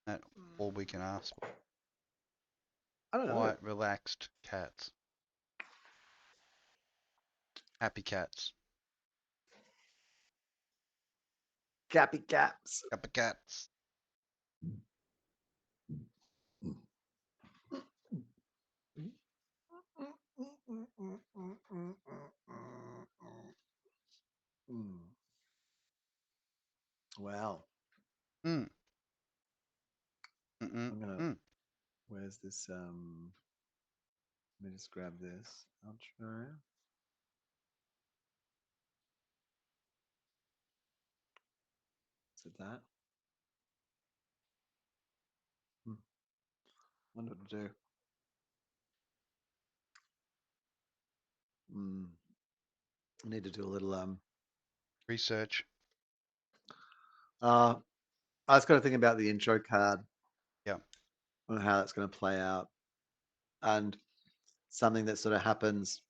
That's all we can ask for. I don't know. Quiet, relaxed cats. Happy cats. Cappy caps. Happy cats. Mm. Wow. Mm. Mm-mm. I'm gonna. Mm. Where's this? Let me just grab this. Outro. Is it that? Hmm. Wonder what to do. Mm. I need to do a little Research. I was kind of thinking about the intro card. Yeah. And how that's going to play out, and something that sort of happens.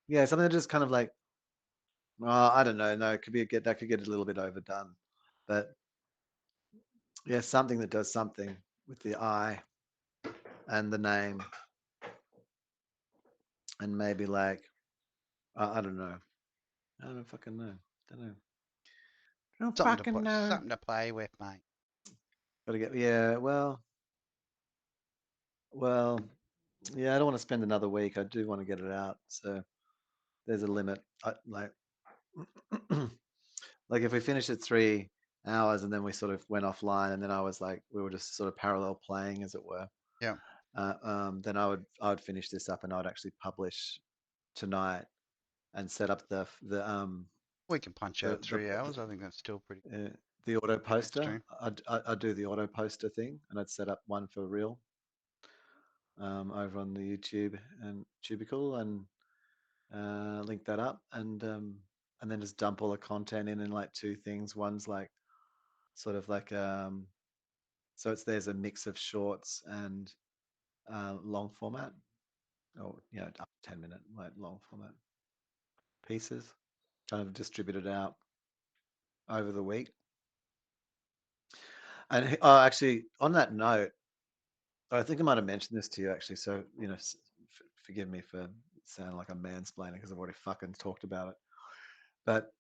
Yeah, something that just kind of like, I don't know. No, it could be that could get a little bit overdone, but yeah, something that does something with the I and the name, and maybe like, I don't know. I don't fucking know. Don't know. Don't fucking know. Something to play with, mate. Gotta get, yeah, well, yeah, I don't want to spend another week. I do want to get it out. So there's a limit. Like, like if we finished at 3 hours and then we sort of went offline and then I was like, we were just sort of parallel playing, as it were. Yeah. Then I would finish this up and I would actually publish tonight and set up We can punch the out 3 hours. I think that's still pretty the auto poster. mainstream. I'd do the auto poster thing and I'd set up one for real over on the YouTube and Tubicle and link that up and then just dump all the content in like two things. One's like sort of like so there's a mix of shorts and long format, or up to 10-minute like long format pieces, kind of distributed out over the week. And actually, on that note, I think I might have mentioned this to you actually. So forgive me for sounding like a mansplaining because I've already fucking talked about it. But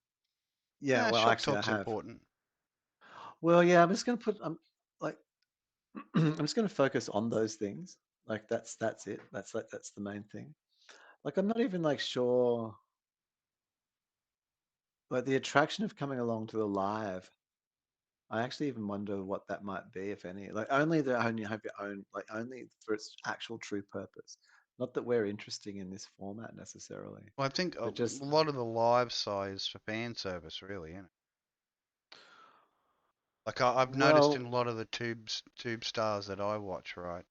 yeah, well, Shop actually, I talk's have. important. Well, yeah, I'm just gonna put. I'm like, I'm just gonna focus on those things. Like that's it. That's the main thing. Like I'm not even like sure. Like the attraction of coming along to the live, I actually even wonder what that might be, if any. Like only you have your own, like only for its actual true purpose. Not that we're interesting in this format necessarily, Well, I think a but just lot of the live side is for fan service, really, isn't it? Like I've noticed in well, a lot of the tube stars that I watch, right?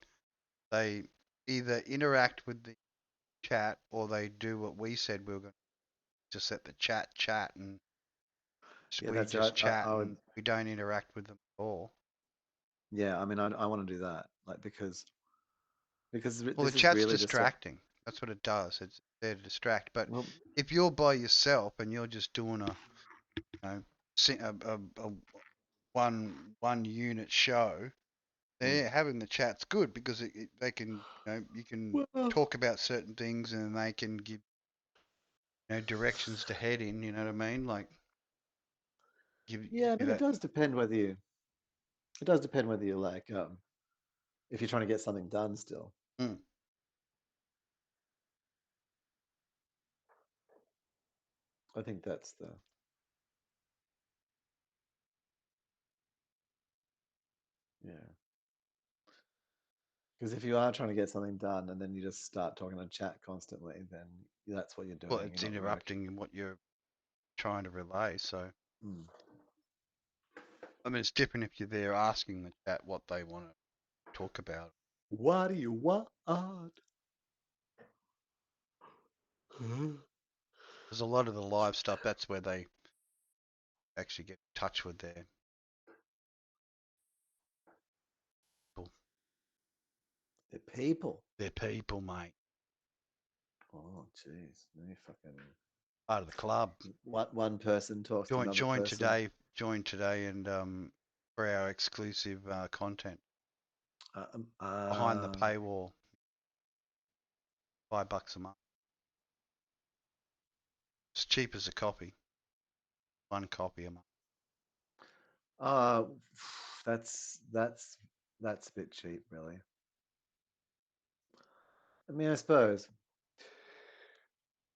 They either interact with the chat or they do what we said we were going to set the chat and yeah, we that's it. just chat I would, and we don't interact with them at all. yeah. I mean, I want to do that, like because Well, the this is chat's really just distracting. That's what it does. It's there to distract. But well, if you're by yourself and you're just doing a one unit show, mm, having the chat's good because they can you can well, talk about certain things and they can give directions to head in. You know what I mean? Like give yeah. I you mean, that. it does depend whether you like if you're trying to get something done still. Mm. I think that's the yeah. Because if you are trying to get something done and then you just start talking on chat constantly, then that's what you're Well, doing. You're it's not really actually. interrupting what you're trying to relay. So Mm. I mean, it's different if you're there asking the chat what they want to talk about. What do you want? There's a lot of the live stuff. That's where they actually get in touch with The people. their people, mate. Oh, jeez. No fucking. Part of the club. One person talks to another person. Join today, and for our exclusive content Uh, um, behind the uh, paywall, $5 a month. It's cheap as a copy. One copy a month. uh, that's a bit cheap, really. I mean, I suppose.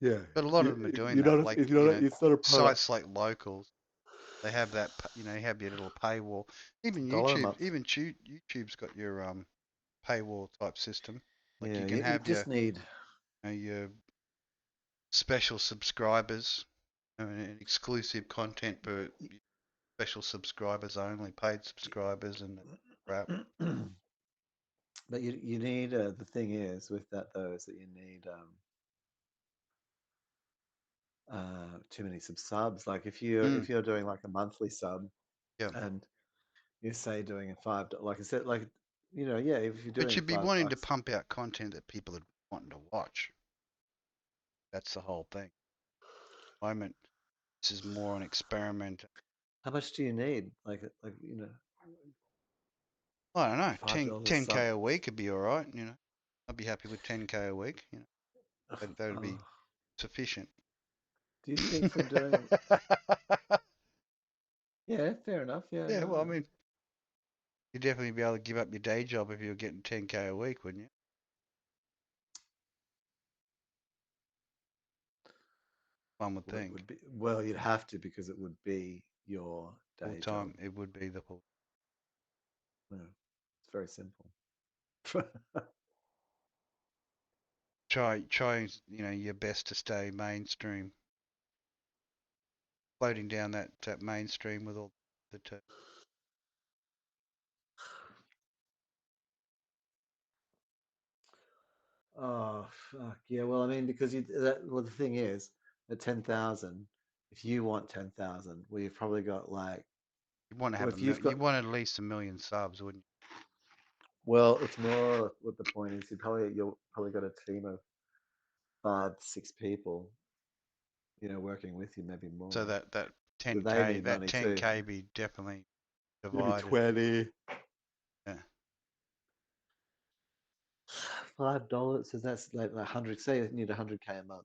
Yeah, But a lot of them are doing you're that. not. Like If you're not, it's not a product. sites like Locals, they have that. You have your little paywall. It's Even $1 a month. YouTube's got your paywall type system. Like you Yeah, can you have just need. your special subscribers and exclusive content for special subscribers only, paid subscribers and crap. But you need the thing is with that though is that you need too many subs. Like if you're doing like a monthly sub Yeah. and you say doing a $5 like I said like yeah if you're But doing you'd be wanting to $5 pump out content that people are wanting to watch. That's the whole thing. At the moment, this is more an experiment. how much do you need I don't know. 10, $5 sub 10K a week would be all right. I'd be happy with 10K a week. That would be Oh, sufficient. do you think from doing yeah fair enough yeah Yeah, no, well, I mean, you'd definitely be able to give up your day job if you were getting 10K a week, wouldn't you? One would well, it think. would be well you'd have to because it would be your Full day job. time, it would be the full. Yeah, it's very simple. Try, your best to stay mainstream. Floating down that mainstream with all the Oh fuck yeah! Well, I mean, because well, the thing is, at 10,000, if you want 10,000, well, you've probably got like, you want to well, have if you've got, you want at least 1 million subs, wouldn't well, it's more what the point is. You'll probably got a team of 5, 6 people, working with you, maybe you? So more. that So they 10K need that money too. 10K be definitely Maybe divided. 20. Yeah. $5, so that's like 100. Say you need 100K a month.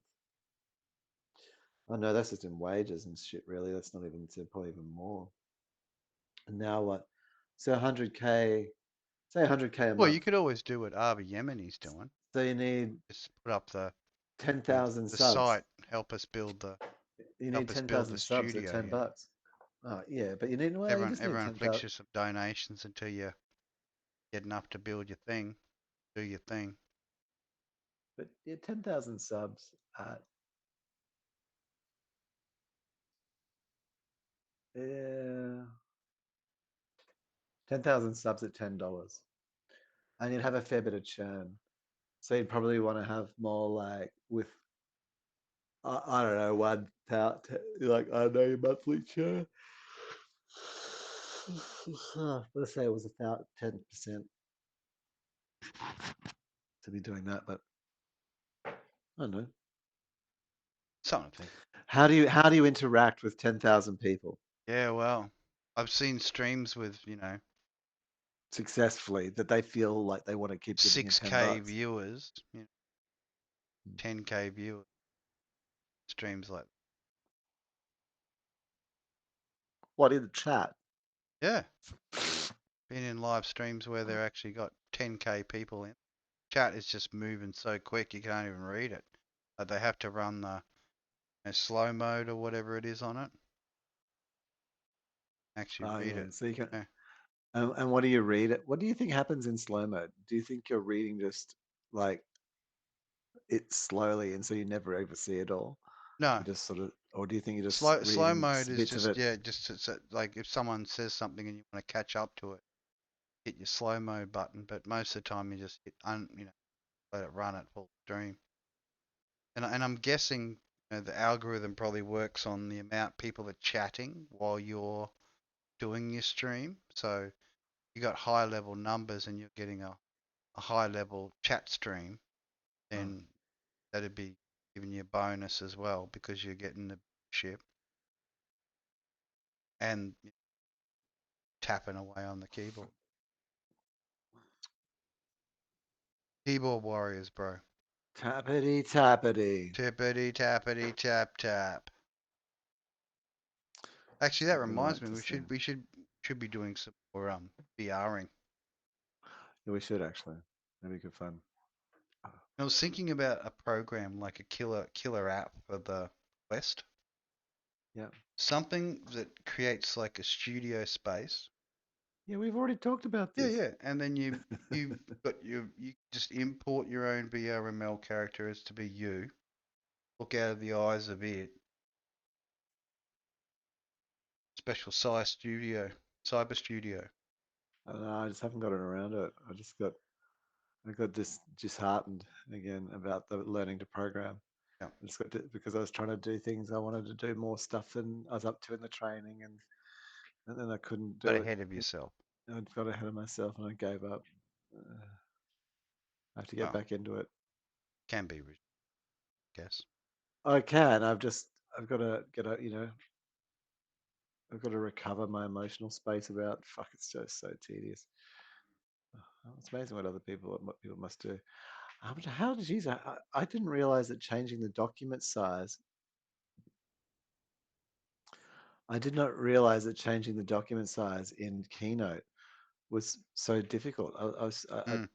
Oh no, that's just in wages and shit. Really, that's not even probably even more. And now what? So 100K, say 100K a Well, you month. could always do what Avi Yemeni's doing. So you need Just put up the 10,000 the subs. site, You need help us build 10,000 the subs at studio. 10 bucks. Oh yeah, but you just need Everyone 10,000. flicks you some donations until you get enough to build your thing, do your thing. But yeah, 10,000 subs at yeah, 10,000 subs at $10, and you'd have a fair bit of churn. So you'd probably want to have more like with I don't know 1,000 like I don't know your monthly churn. Let's say it was 10% to be doing that, but I don't know. Something to think. How do you interact with 10,000 people Yeah, well, I've seen streams with successfully that they feel like they want to keep giving you 10 6K bucks? viewers, 10K viewers, streams like What in the chat? yeah, been in live streams where they're actually got 10K people in. Chat is just moving so quick you can't even read it. They have to run the slow mode or whatever it is on it. Actually Oh read yeah, it. so you can. Yeah. And what do you read it? What do you think happens in slow mode? Do you think you're reading just like it slowly, and so you never ever see it all? No, You just sort of, or do you think you're just slow reading mode is bits of just it? just it's like if someone says something and you want to catch up to it, hit your slow mode button. But most of the time you just hit let it run at full stream. And I'm guessing the algorithm probably works on the amount people are chatting while you're doing your stream. So you got high level numbers and you're getting a high level chat stream, Oh. then that'd be giving you a bonus as well because you're getting the ship and tapping away on the keyboard. Keyboard warriors, bro. Tappity tappity. Tippity tappity tap tap. Actually, That's that what we reminds like me, to see. we should be doing some more VRing. Yeah, we should actually. That'd be good fun. I was thinking about a program like a killer app for the Quest. Yeah. Something that creates like a studio space. Yeah, we've already talked about Yeah, this. yeah. And then you you just import your own VRML characters to be you. Look out of the eyes of it. Special size studio, cyber studio. I don't know, I just haven't gotten around to it. I just got I got disheartened again about the learning to program. Yeah. I just got because I was trying to do things I wanted to do more stuff than I was up to in the training, and then I couldn't Got do it. ahead of yourself. I got ahead of myself and I gave up. I have to get Well, back into it. can be, I guess. I can. I've got to get a, I've got to recover my emotional space about, fuck, it's just so tedious. It's amazing what people must do. How did you, I didn't realize that changing the document size, I did not realize that changing the document size in Keynote was so difficult. Mm.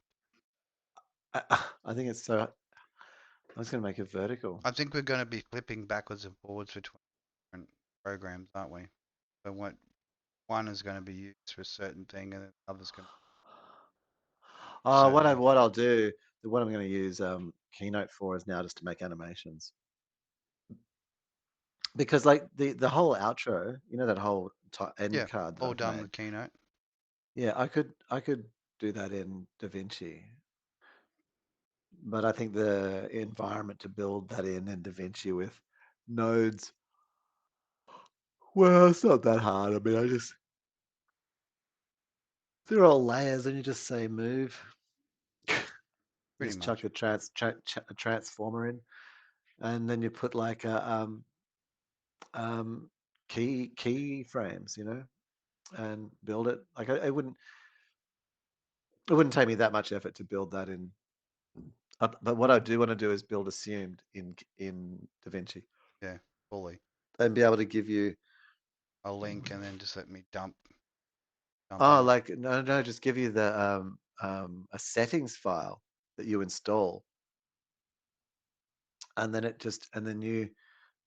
I think it's so, I was going to make it vertical. I think we're going to be flipping backwards and forwards between different programs, aren't we? So what one is going to be used for a certain thing, and then the other's going to What certain. I'll do, what I'm going to use Keynote for is now just to make animations. Because like the whole outro, that whole end Yeah, card that all I've done made. with Keynote. Yeah, I could do that in DaVinci, but I think the environment to build that in DaVinci with nodes, well, it's not that hard. I mean, they're all layers, and you just say move. Pretty Just chuck much. a transformer in, and then you put like a key frames, and build it. Like it wouldn't take me that much effort to build that in. But what I do want to do is build assumed in DaVinci Yeah, fully. and be able to give you A link, and then just let me dump oh, in. like no, just give you the a settings file that you install, and then you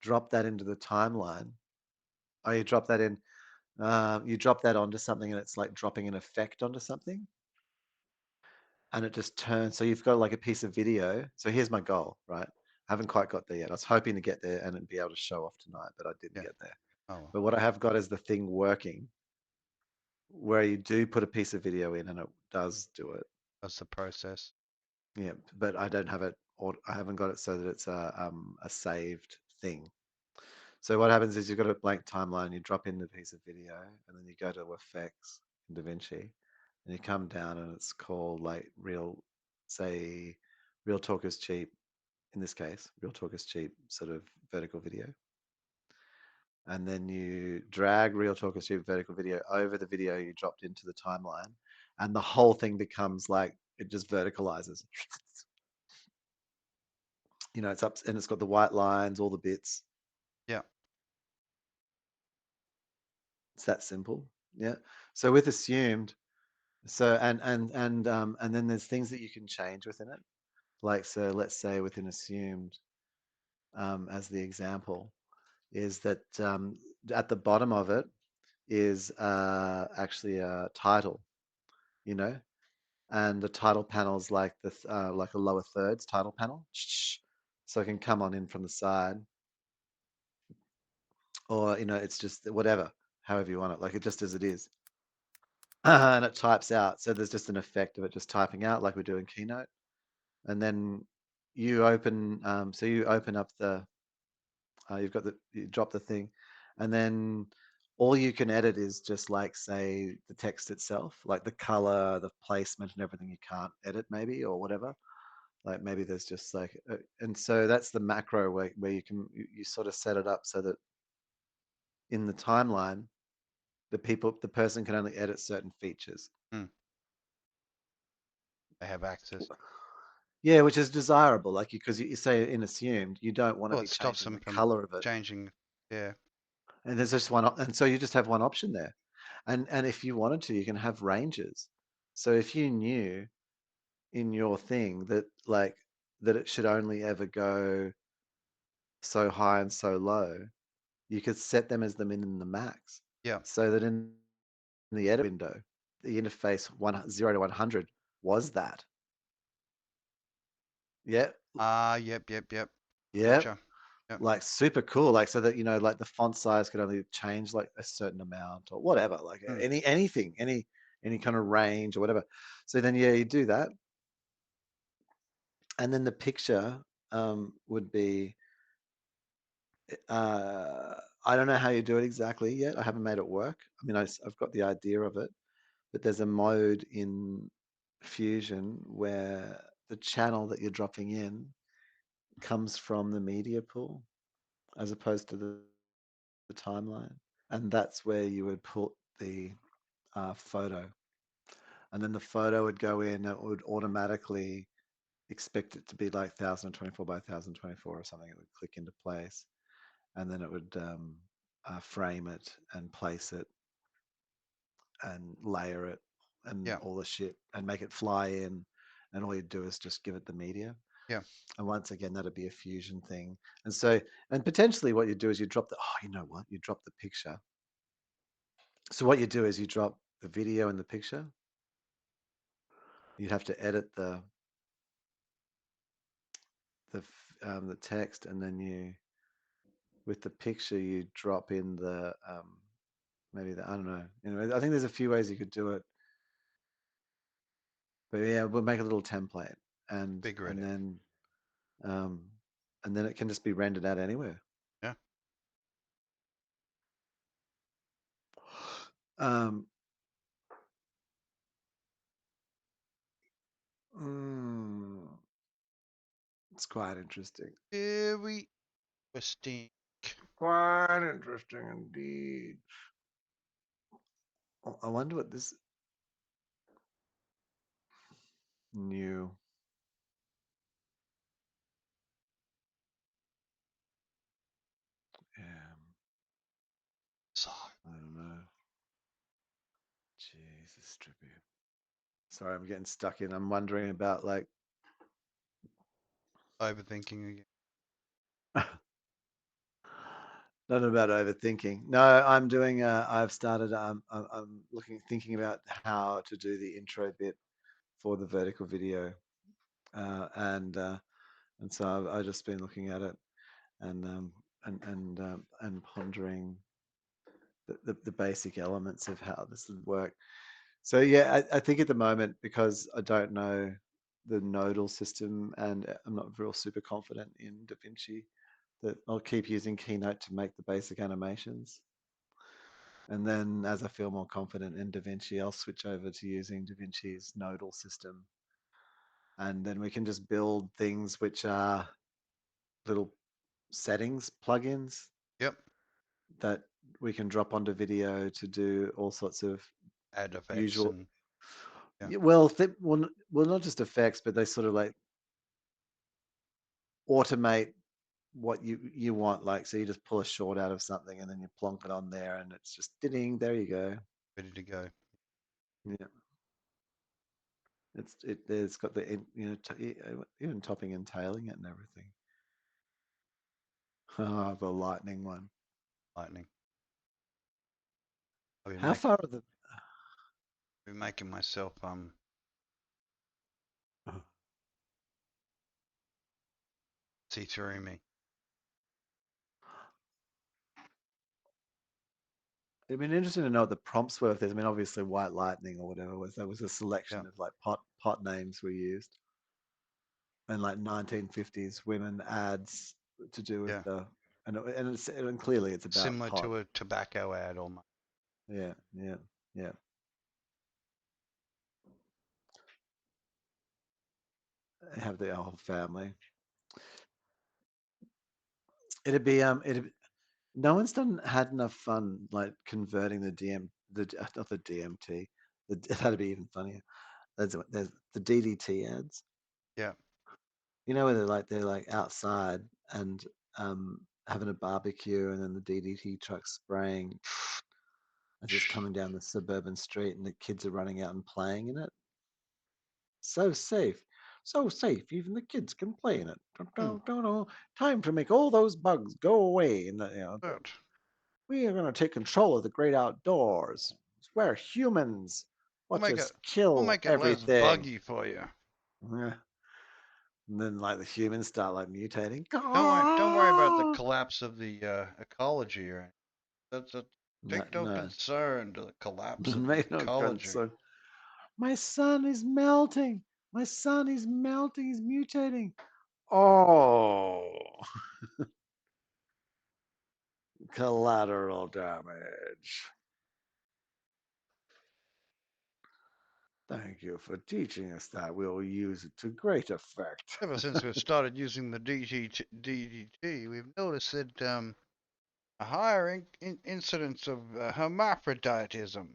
drop that into the timeline. Oh, you drop that in. You drop that onto something, and it's like dropping an effect onto something, and it just turns. So you've got like a piece of video. So here's my goal, right? I haven't quite got there yet. I was hoping to get there and be able to show off tonight, but I didn't Yeah. get there. Oh well. But what I have got is the thing working, where you do put a piece of video in and it does do it. That's the process. Yeah, but I don't have it, or I haven't got it so that it's a saved thing. So what happens is you've got a blank timeline, you drop in the piece of video, and then you go to effects in DaVinci, and you come down, and it's called like say, Real Talk is Cheap. In this case, Real Talk is Cheap, sort of vertical video. And then you drag Real Talk is Cheap vertical video over the video you dropped into the timeline, and the whole thing becomes like it just verticalizes. It's up and it's got the white lines, all the bits. Yeah. It's that simple. Yeah. So with assumed, so and then there's things that you can change within it. Like, so let's say within assumed, as the example, is that at the bottom of it is actually a title, and the title panel is like like a lower thirds title panel. So it can come on in from the side, or it's just whatever, however you want it, like it just as it is. And it types out. So there's just an effect of it just typing out like we do in Keynote. And then you open, so you open up you drop the thing, and then all you can edit is just like, say, the text itself, like the color, the placement and everything you can't edit maybe, or whatever. Like maybe there's just like, and so that's the macro where you sort of set it up so that in the timeline, the person can only edit certain features. Mm. They have access. Yeah, which is desirable, like because you say in assumed, you don't want to Well, be it stops changing them the from color of it, changing. Yeah. and there's just and so you just have one option there, and if you wanted to, you can have ranges. So if you knew in your thing that that it should only ever go so high and so low, you could set them as the min and the max, Yeah. so that in the edit window, the interface 0 to 100 was that. Yeah, Yep. yeah. Gotcha. Yep. Like super cool, like so that like the font size could only change like a certain amount or whatever, like Mm. anything, any kind of range or whatever. So then yeah, you do that, and then the picture would be. I don't know how you do it exactly yet. I haven't made it work. I mean, I've got the idea of it, but there's a mode in Fusion where the channel that you're dropping in comes from the media pool as opposed to the timeline. And that's where you would put the photo. And then the photo would go in, it would automatically expect it to be like 1024 by 1024 or something. It would click into place. And then it would frame it and place it and layer it and Yeah. all the shit and make it fly in. And all you do is just give it the media. Yeah. And once again, that'd be a fusion thing. And so, and potentially what you do is you drop you know what? You drop the picture. So what you do is you drop the video and the picture. You'd have to edit the text, and then with the picture, you drop in the, maybe I don't know. Anyway, I think there's a few ways you could do it. But yeah, we'll make a little template and Figure it and out. then um and then it can just be rendered out anywhere. Yeah. Um mm, it's quite interesting. Very interesting. Quite interesting indeed. I wonder what this new So I don't know. Jesus, trippy. Sorry, I'm getting stuck in. I'm wondering about like overthinking again. not about overthinking. No, I'm doing. I've started. I'm thinking about how to do the intro bit for the vertical video, and so I've just been looking at it and pondering the basic elements of how this would work. So yeah, I think at the moment, because I don't know the nodal system and I'm not real super confident in DaVinci, that I'll keep using Keynote to make the basic animations. And then as I feel more confident in DaVinci, I'll switch over to using DaVinci's nodal system. And then we can just build things which are little settings plugins Yep. that we can drop onto video to do all sorts of Add effects usual. and yeah. Well, not just effects, but they sort of like automate what you want. Like, so you just pull a short out of something and then you plonk it on there, and it's just ding. There you go. Ready to go. Yeah, it's got the even topping and tailing it and everything. Ah, the lightning one. Lightning. How far are the? I've been making myself see through me. It'd been interesting to know what the prompts were. If there's, I mean, obviously, white lightning or whatever was. There was a selection Yeah. of like pot names we used, and like 1950s women ads to do with Yeah. and clearly it's about Similar pot. to a tobacco ad almost. Yeah. Have the whole family. It'd no one's had enough fun like converting not the DMT. That'd be even funnier. There's the DDT ads. Yeah. You know where they're like outside and having a barbecue, and then the DDT truck spraying as it's coming down the suburban street, and the kids are running out and playing in it. So safe. So safe, even the kids can play in it. Time to make all those bugs go away. And Good. we are going to take control of the great outdoors. It's where humans We'll watch make us it kill less everything. buggy for you. Yeah. And then like the humans start like mutating. Don't worry about the collapse of the ecology or anything. That's a take no No. concern to the collapse of the Make no ecology. concern. My sun is melting. My son, he's melting, he's mutating. Oh, collateral damage. Thank you for teaching us that. We'll use it to great effect. Ever since we've started using the DDT, we've noticed that a higher incidence of hermaphroditism.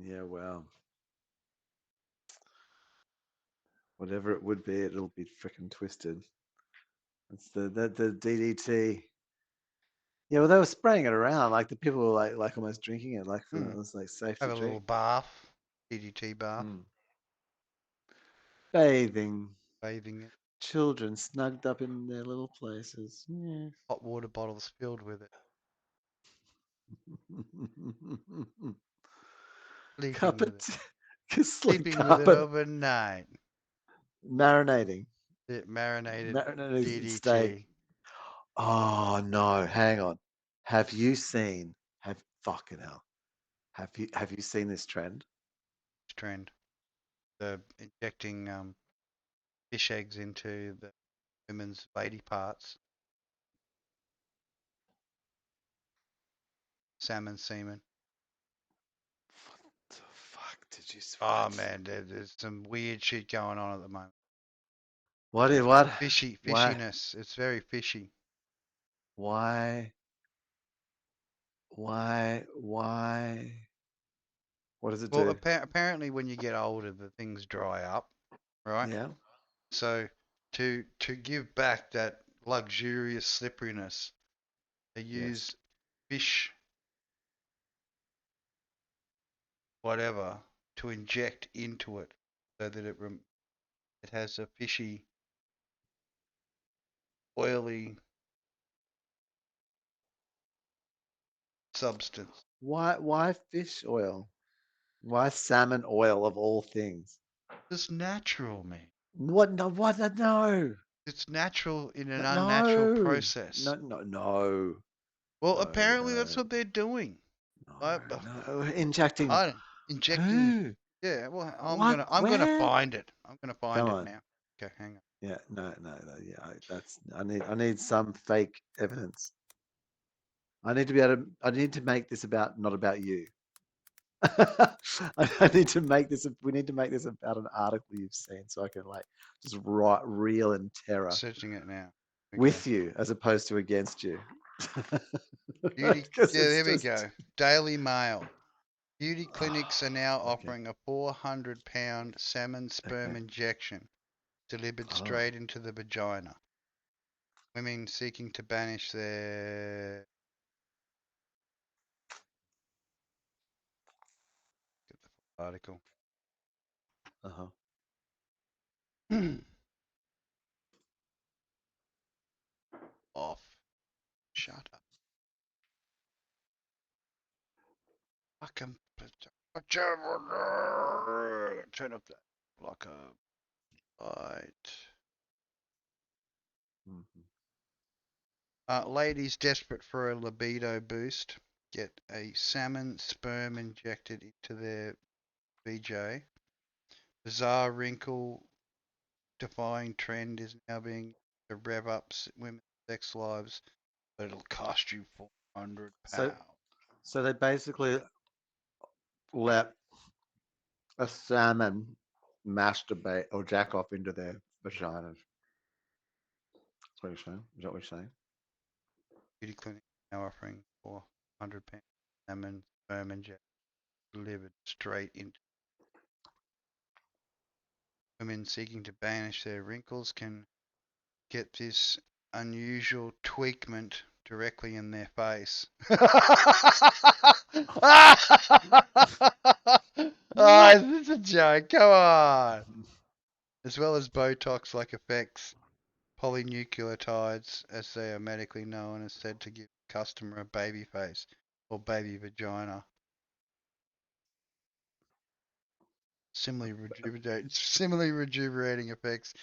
Yeah, well, whatever it would be, it'll be freaking twisted. It's the DDT. Yeah, well, they were spraying it around, like the people were like almost drinking it, like it was like safe Have to a little drink. bath, DDT bath, Bathing bathing it, children snugged up in their little places. Yeah. hot water bottles filled with it, sleeping Cup with it, it, sleep sleeping with it carpet, overnight. marinating, It marinated marinating steak. DDT. Oh no, hang on. Have you seen? Fucking hell. Have you seen this trend? Trend. The injecting fish eggs into the women's lady parts, salmon semen. The fuck did you Oh what? man, there's some weird shit going on at the moment. What? Why? Fishiness. It's very fishy. Why? Why? What does it Well, do? apparently when you get older, the things dry up, right? Yeah. So to give back that luxurious slipperiness, they Yes. use fish whatever to inject into it so that it has a fishy, oily substance. Why fish oil? Why salmon oil of all things? It's natural, man. What? No. What? No. It's natural in an No. unnatural No. process. No. No. No. Well, No. apparently that's No. what they're doing. I, No. Injecting I injecting. who? Yeah, well, What? I'm gonna Where? find it. I'm gonna find Come it on. now. Okay, hang on. Yeah. No. Yeah. That's. I need some fake evidence. I need to be able to. I need to make this about not about you. I need to make this. We need to make this about an article you've seen, so I can like just write reel in terror Searching it now. Okay. with you as opposed to against you. Beauty. 'Cause Yeah, it's there we just go. Daily Mail. Beauty clinics are now okay. offering a 400-pound salmon sperm Okay. injection delivered Oh, straight into the vagina. Women seeking to banish their. Get the full article. uh-huh. Off. Shut up. Fucking. Turn up that blocker. Right. Mhm. Ladies desperate for a libido boost get a salmon sperm injected into their VJ. Bizarre wrinkle defying trend is now being to rev up women's sex lives, but it'll cost you So, £400. so they basically let a salmon masturbate or jack off into their vaginas. That's what you're saying. Is that what you're saying? Beauty clinic now offering £400 salmon sperm injection delivered straight into. Women seeking to banish their wrinkles can get this unusual tweakment directly in their face. Oh, is this a joke? Come on. As well as Botox-like effects, polynucleotides, as they are medically known, is said to give the customer a baby face or baby vagina. Similarly rejuvenating effects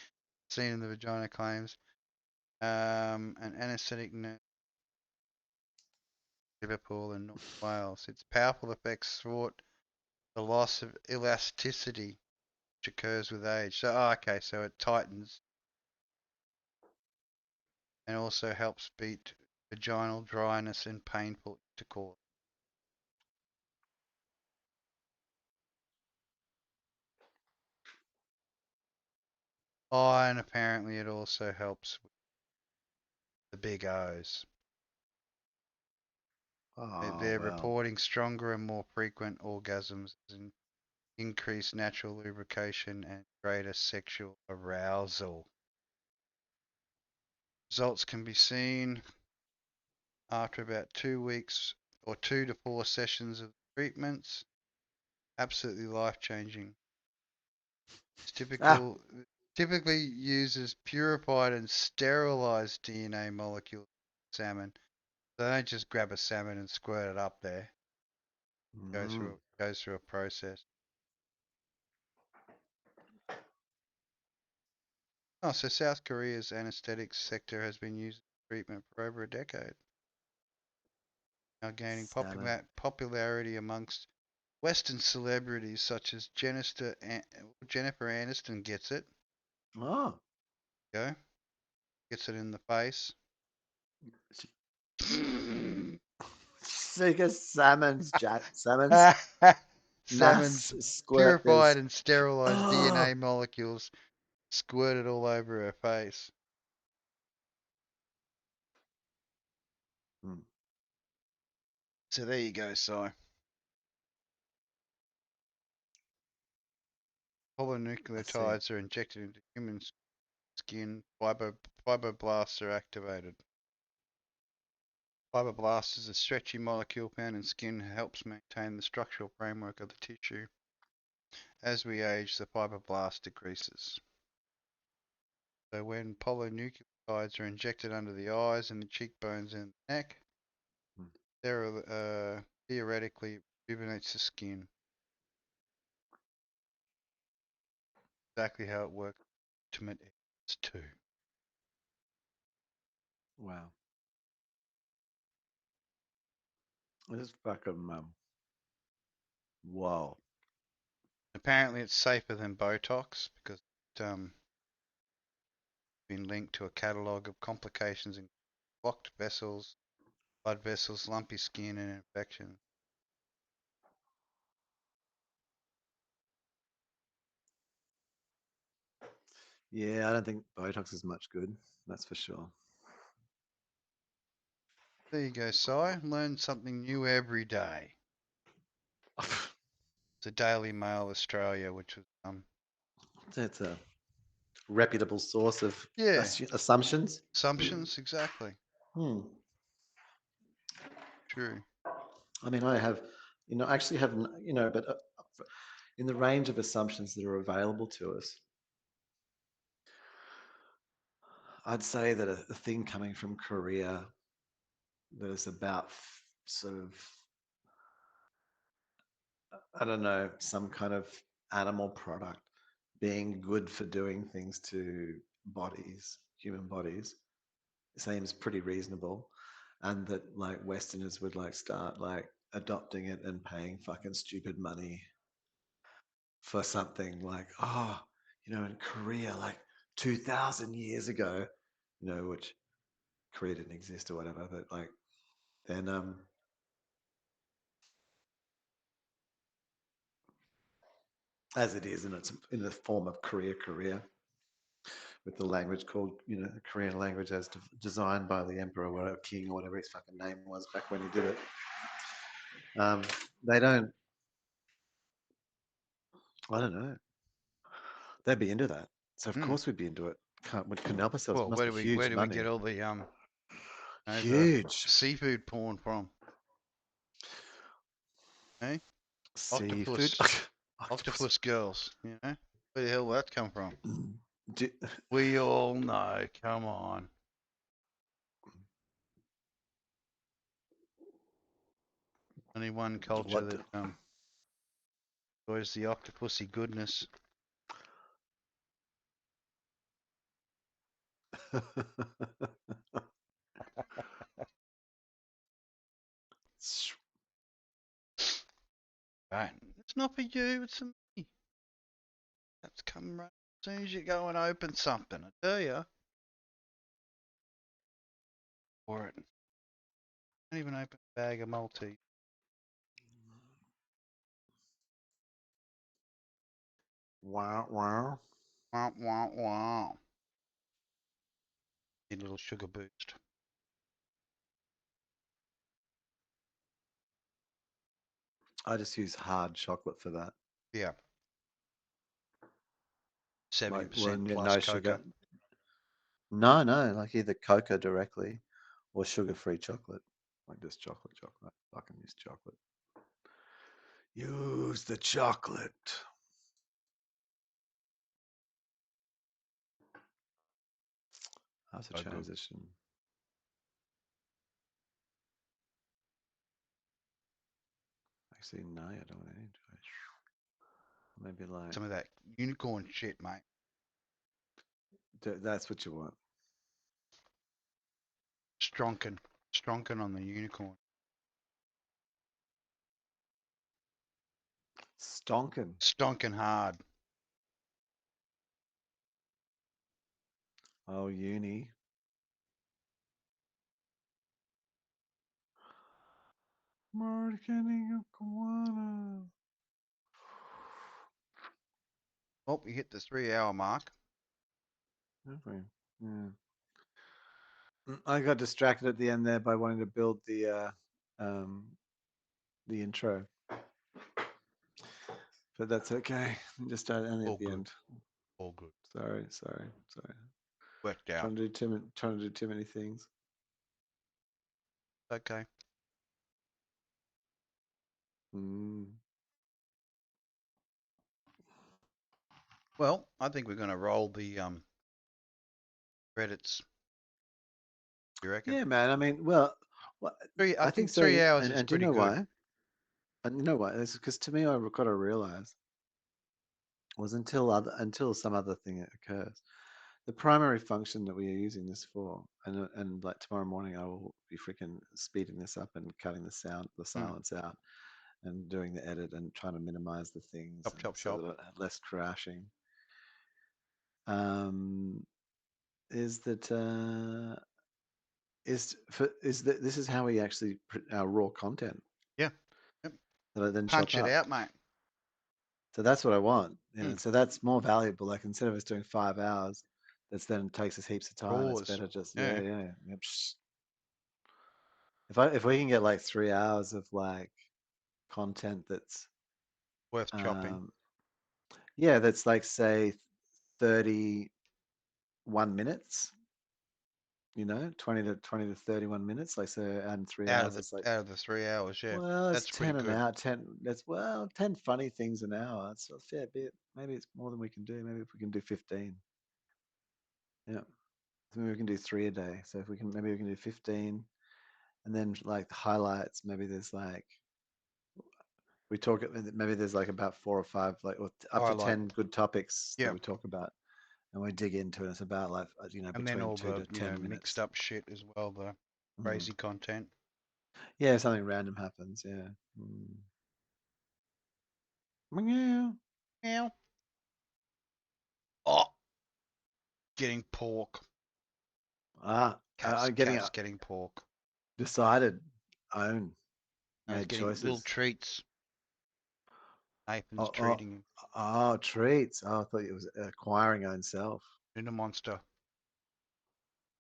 seen in the vagina claims. An anesthetic nurse Liverpool and North Wales. Its powerful effects thwart the loss of elasticity which occurs with age. So, okay, so it tightens and also helps beat vaginal dryness and painful intercourse. Oh, and apparently it also helps with the big O's. Oh, They're well. reporting stronger and more frequent orgasms and increased natural lubrication and greater sexual arousal. Results can be seen after about 2 weeks or 2 to 4 sessions of treatments. Absolutely life-changing. It's typically uses purified and sterilized DNA molecules of salmon. So they don't just grab a salmon and squirt it up there. Goes through a process. Oh, so South Korea's anesthetics sector has been used in treatment for over a decade. Now gaining Salmon. popularity amongst Western celebrities such as Jennifer Aniston gets it. Oh. Go. Gets it in the face. Because salmon's Salmon's mass squirt purified is. and sterilized Oh. DNA molecules squirted all over her face. Hmm. So there you go, Si. Polynucleotides are injected into human skin. Fibroblasts are activated. Fibroblast is a stretchy molecule found in skin that helps maintain the structural framework of the tissue. As we age, the fibroblast decreases. So when polynucleotides are injected under the eyes and the cheekbones and the neck, theoretically rejuvenates the skin. Exactly how it works. Ultimate evidence too. Wow. This is fucking whoa. Apparently, it's safer than Botox because it's been linked to a catalogue of complications in blocked vessels, blood vessels, lumpy skin, and infection. Yeah, I don't think Botox is much good. That's for sure. There you go, Si. Learn something new every day. It's a Daily Mail Australia, which was It's a reputable source of yeah, assumptions. assumptions exactly. Hmm. True. I mean, I actually have, but in the range of assumptions that are available to us, I'd say that a thing coming from Korea that is about sort of, I don't know, some kind of animal product being good for doing things to bodies, human bodies, seems pretty reasonable. And that like Westerners would like start like adopting it and paying fucking stupid money for something like, oh, in Korea, like 2000 years ago, which Korea didn't exist or whatever, but like then as it is, and it's in the form of Korea, with the language called, the Korean language as designed by the emperor or whatever, king or whatever his fucking name was back when he did it. They don't, I don't know. They'd be into that. So of course we'd be into it. We couldn't help ourselves. Well, It must be where huge do we money. get all the the Huge seafood porn from? Eh? seafood. Octopus girls. Where the hell that come from? Do, We all know. Come on. Only one culture what? that enjoys the octopusy goodness. Right. Let's not for you, it's for me. That's coming right as soon as you go and open something, I tell you. For it. Don't even open a bag of multi. Wow, wow. Wow, wow, wow. Need a little sugar boost. I just use hard chocolate for that. Yeah. 70% Like, well, plus no cocoa. sugar. No, like either cocoa directly or sugar-free chocolate. Like just chocolate. Fucking use chocolate. Use the chocolate. How's the So good. transition? Actually, no, I don't want any. Maybe like Some of that unicorn shit, mate. that's what you want. Stronken on the unicorn. Stonking hard. Oh, uni. Marketing of Koala. Oh, you hit the 3-hour mark. Okay. Yeah. I got distracted at the end there by wanting to build the intro. But that's okay. Just started only at the end. All good. Sorry. Worked out. Trying to do too many things. Okay. Well, I think we're going to roll the credits. You reckon? Yeah, man. I mean, well, I think so. 3 hours is And do you pretty know good. why? And you know why? It's because to me, I got to realize was until some other thing occurs. The primary function that we are using this for, and like tomorrow morning, I will be freaking speeding this up and cutting the silence out, and doing the edit and trying to minimize the things Chop. that less crashing. Is that this is how we actually our raw content. Yeah. Yep. That I then Punch chop it up. out, mate. So that's what I want. So that's more valuable. Like instead of us doing 5 hours, that's then takes us heaps of time. It's better just yeah. Yep. If we can get like 3 hours of like content that's Worth chopping. Yeah, that's like say 31 minutes. 20 to 31 minutes. Like so, adding 3 hours. Out of the 3 hours, yeah. Well, that's it's pretty 10 an good. hour. 10 funny things an hour. It's a fair bit. Maybe it's more than we can do. Maybe if we can do 15. Yeah. So maybe we can do 3 a day. So if we can, maybe we can do 15, and then like the highlights. Maybe there's like maybe there's like about 4 or 5, like or up to 10 good topics that we talk about, and we dig into it. It's about like and between then all 2 the to 10 minutes. Mixed up shit as well. The crazy content. Yeah, if something random happens. Yeah. Meow. Oh, getting pork. Cat's getting pork. Decided, own, made getting choices. Little treats. Nathan's treating him. Oh, treats. Oh, I thought it was acquiring own self. In a monster.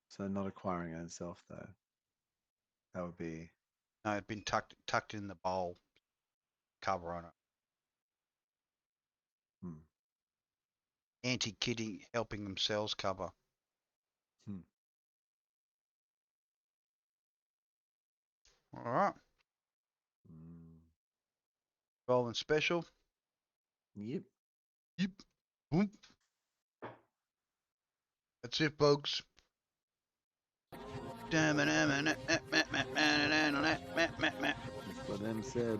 So not acquiring own self though. That would be. No, it'd been tucked in the bowl. Cover on it. Anti-kitty helping themselves cover. All right. Rolling special. Yep. Boom. That's it, folks. That's what them said.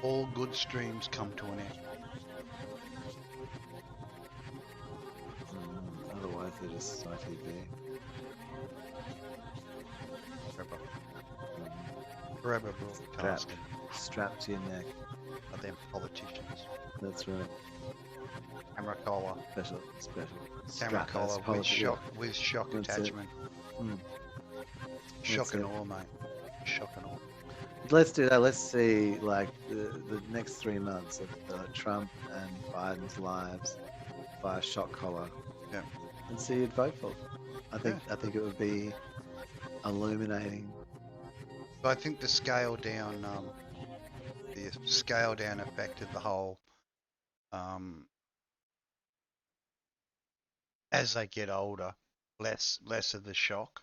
All good streams come to an end. Otherwise, they're just ITV. Forever Strap, broadcasting. strap to your neck. Are them politicians. That's right. Camera collar. Special. Camera Strap those collar with politics. shock That's it. attachment. Mm. Shock and it. all, mate. Shock and all. Let's do that. Let's see, like the next 3 months of Trump and Biden's lives via shock collar. Yeah. And see who'd vote for. I think it would be illuminating. So I think the scale down effect of the whole as they get older, less of the shock.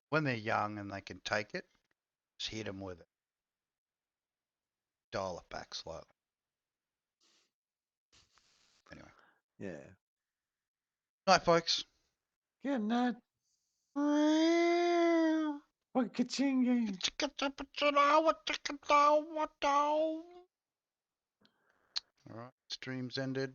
When they're young and they can take it, just hit them with it. Dial it back slowly. Anyway. Yeah. Night, folks. Good night. What ka-chingy? Alright, stream's ended.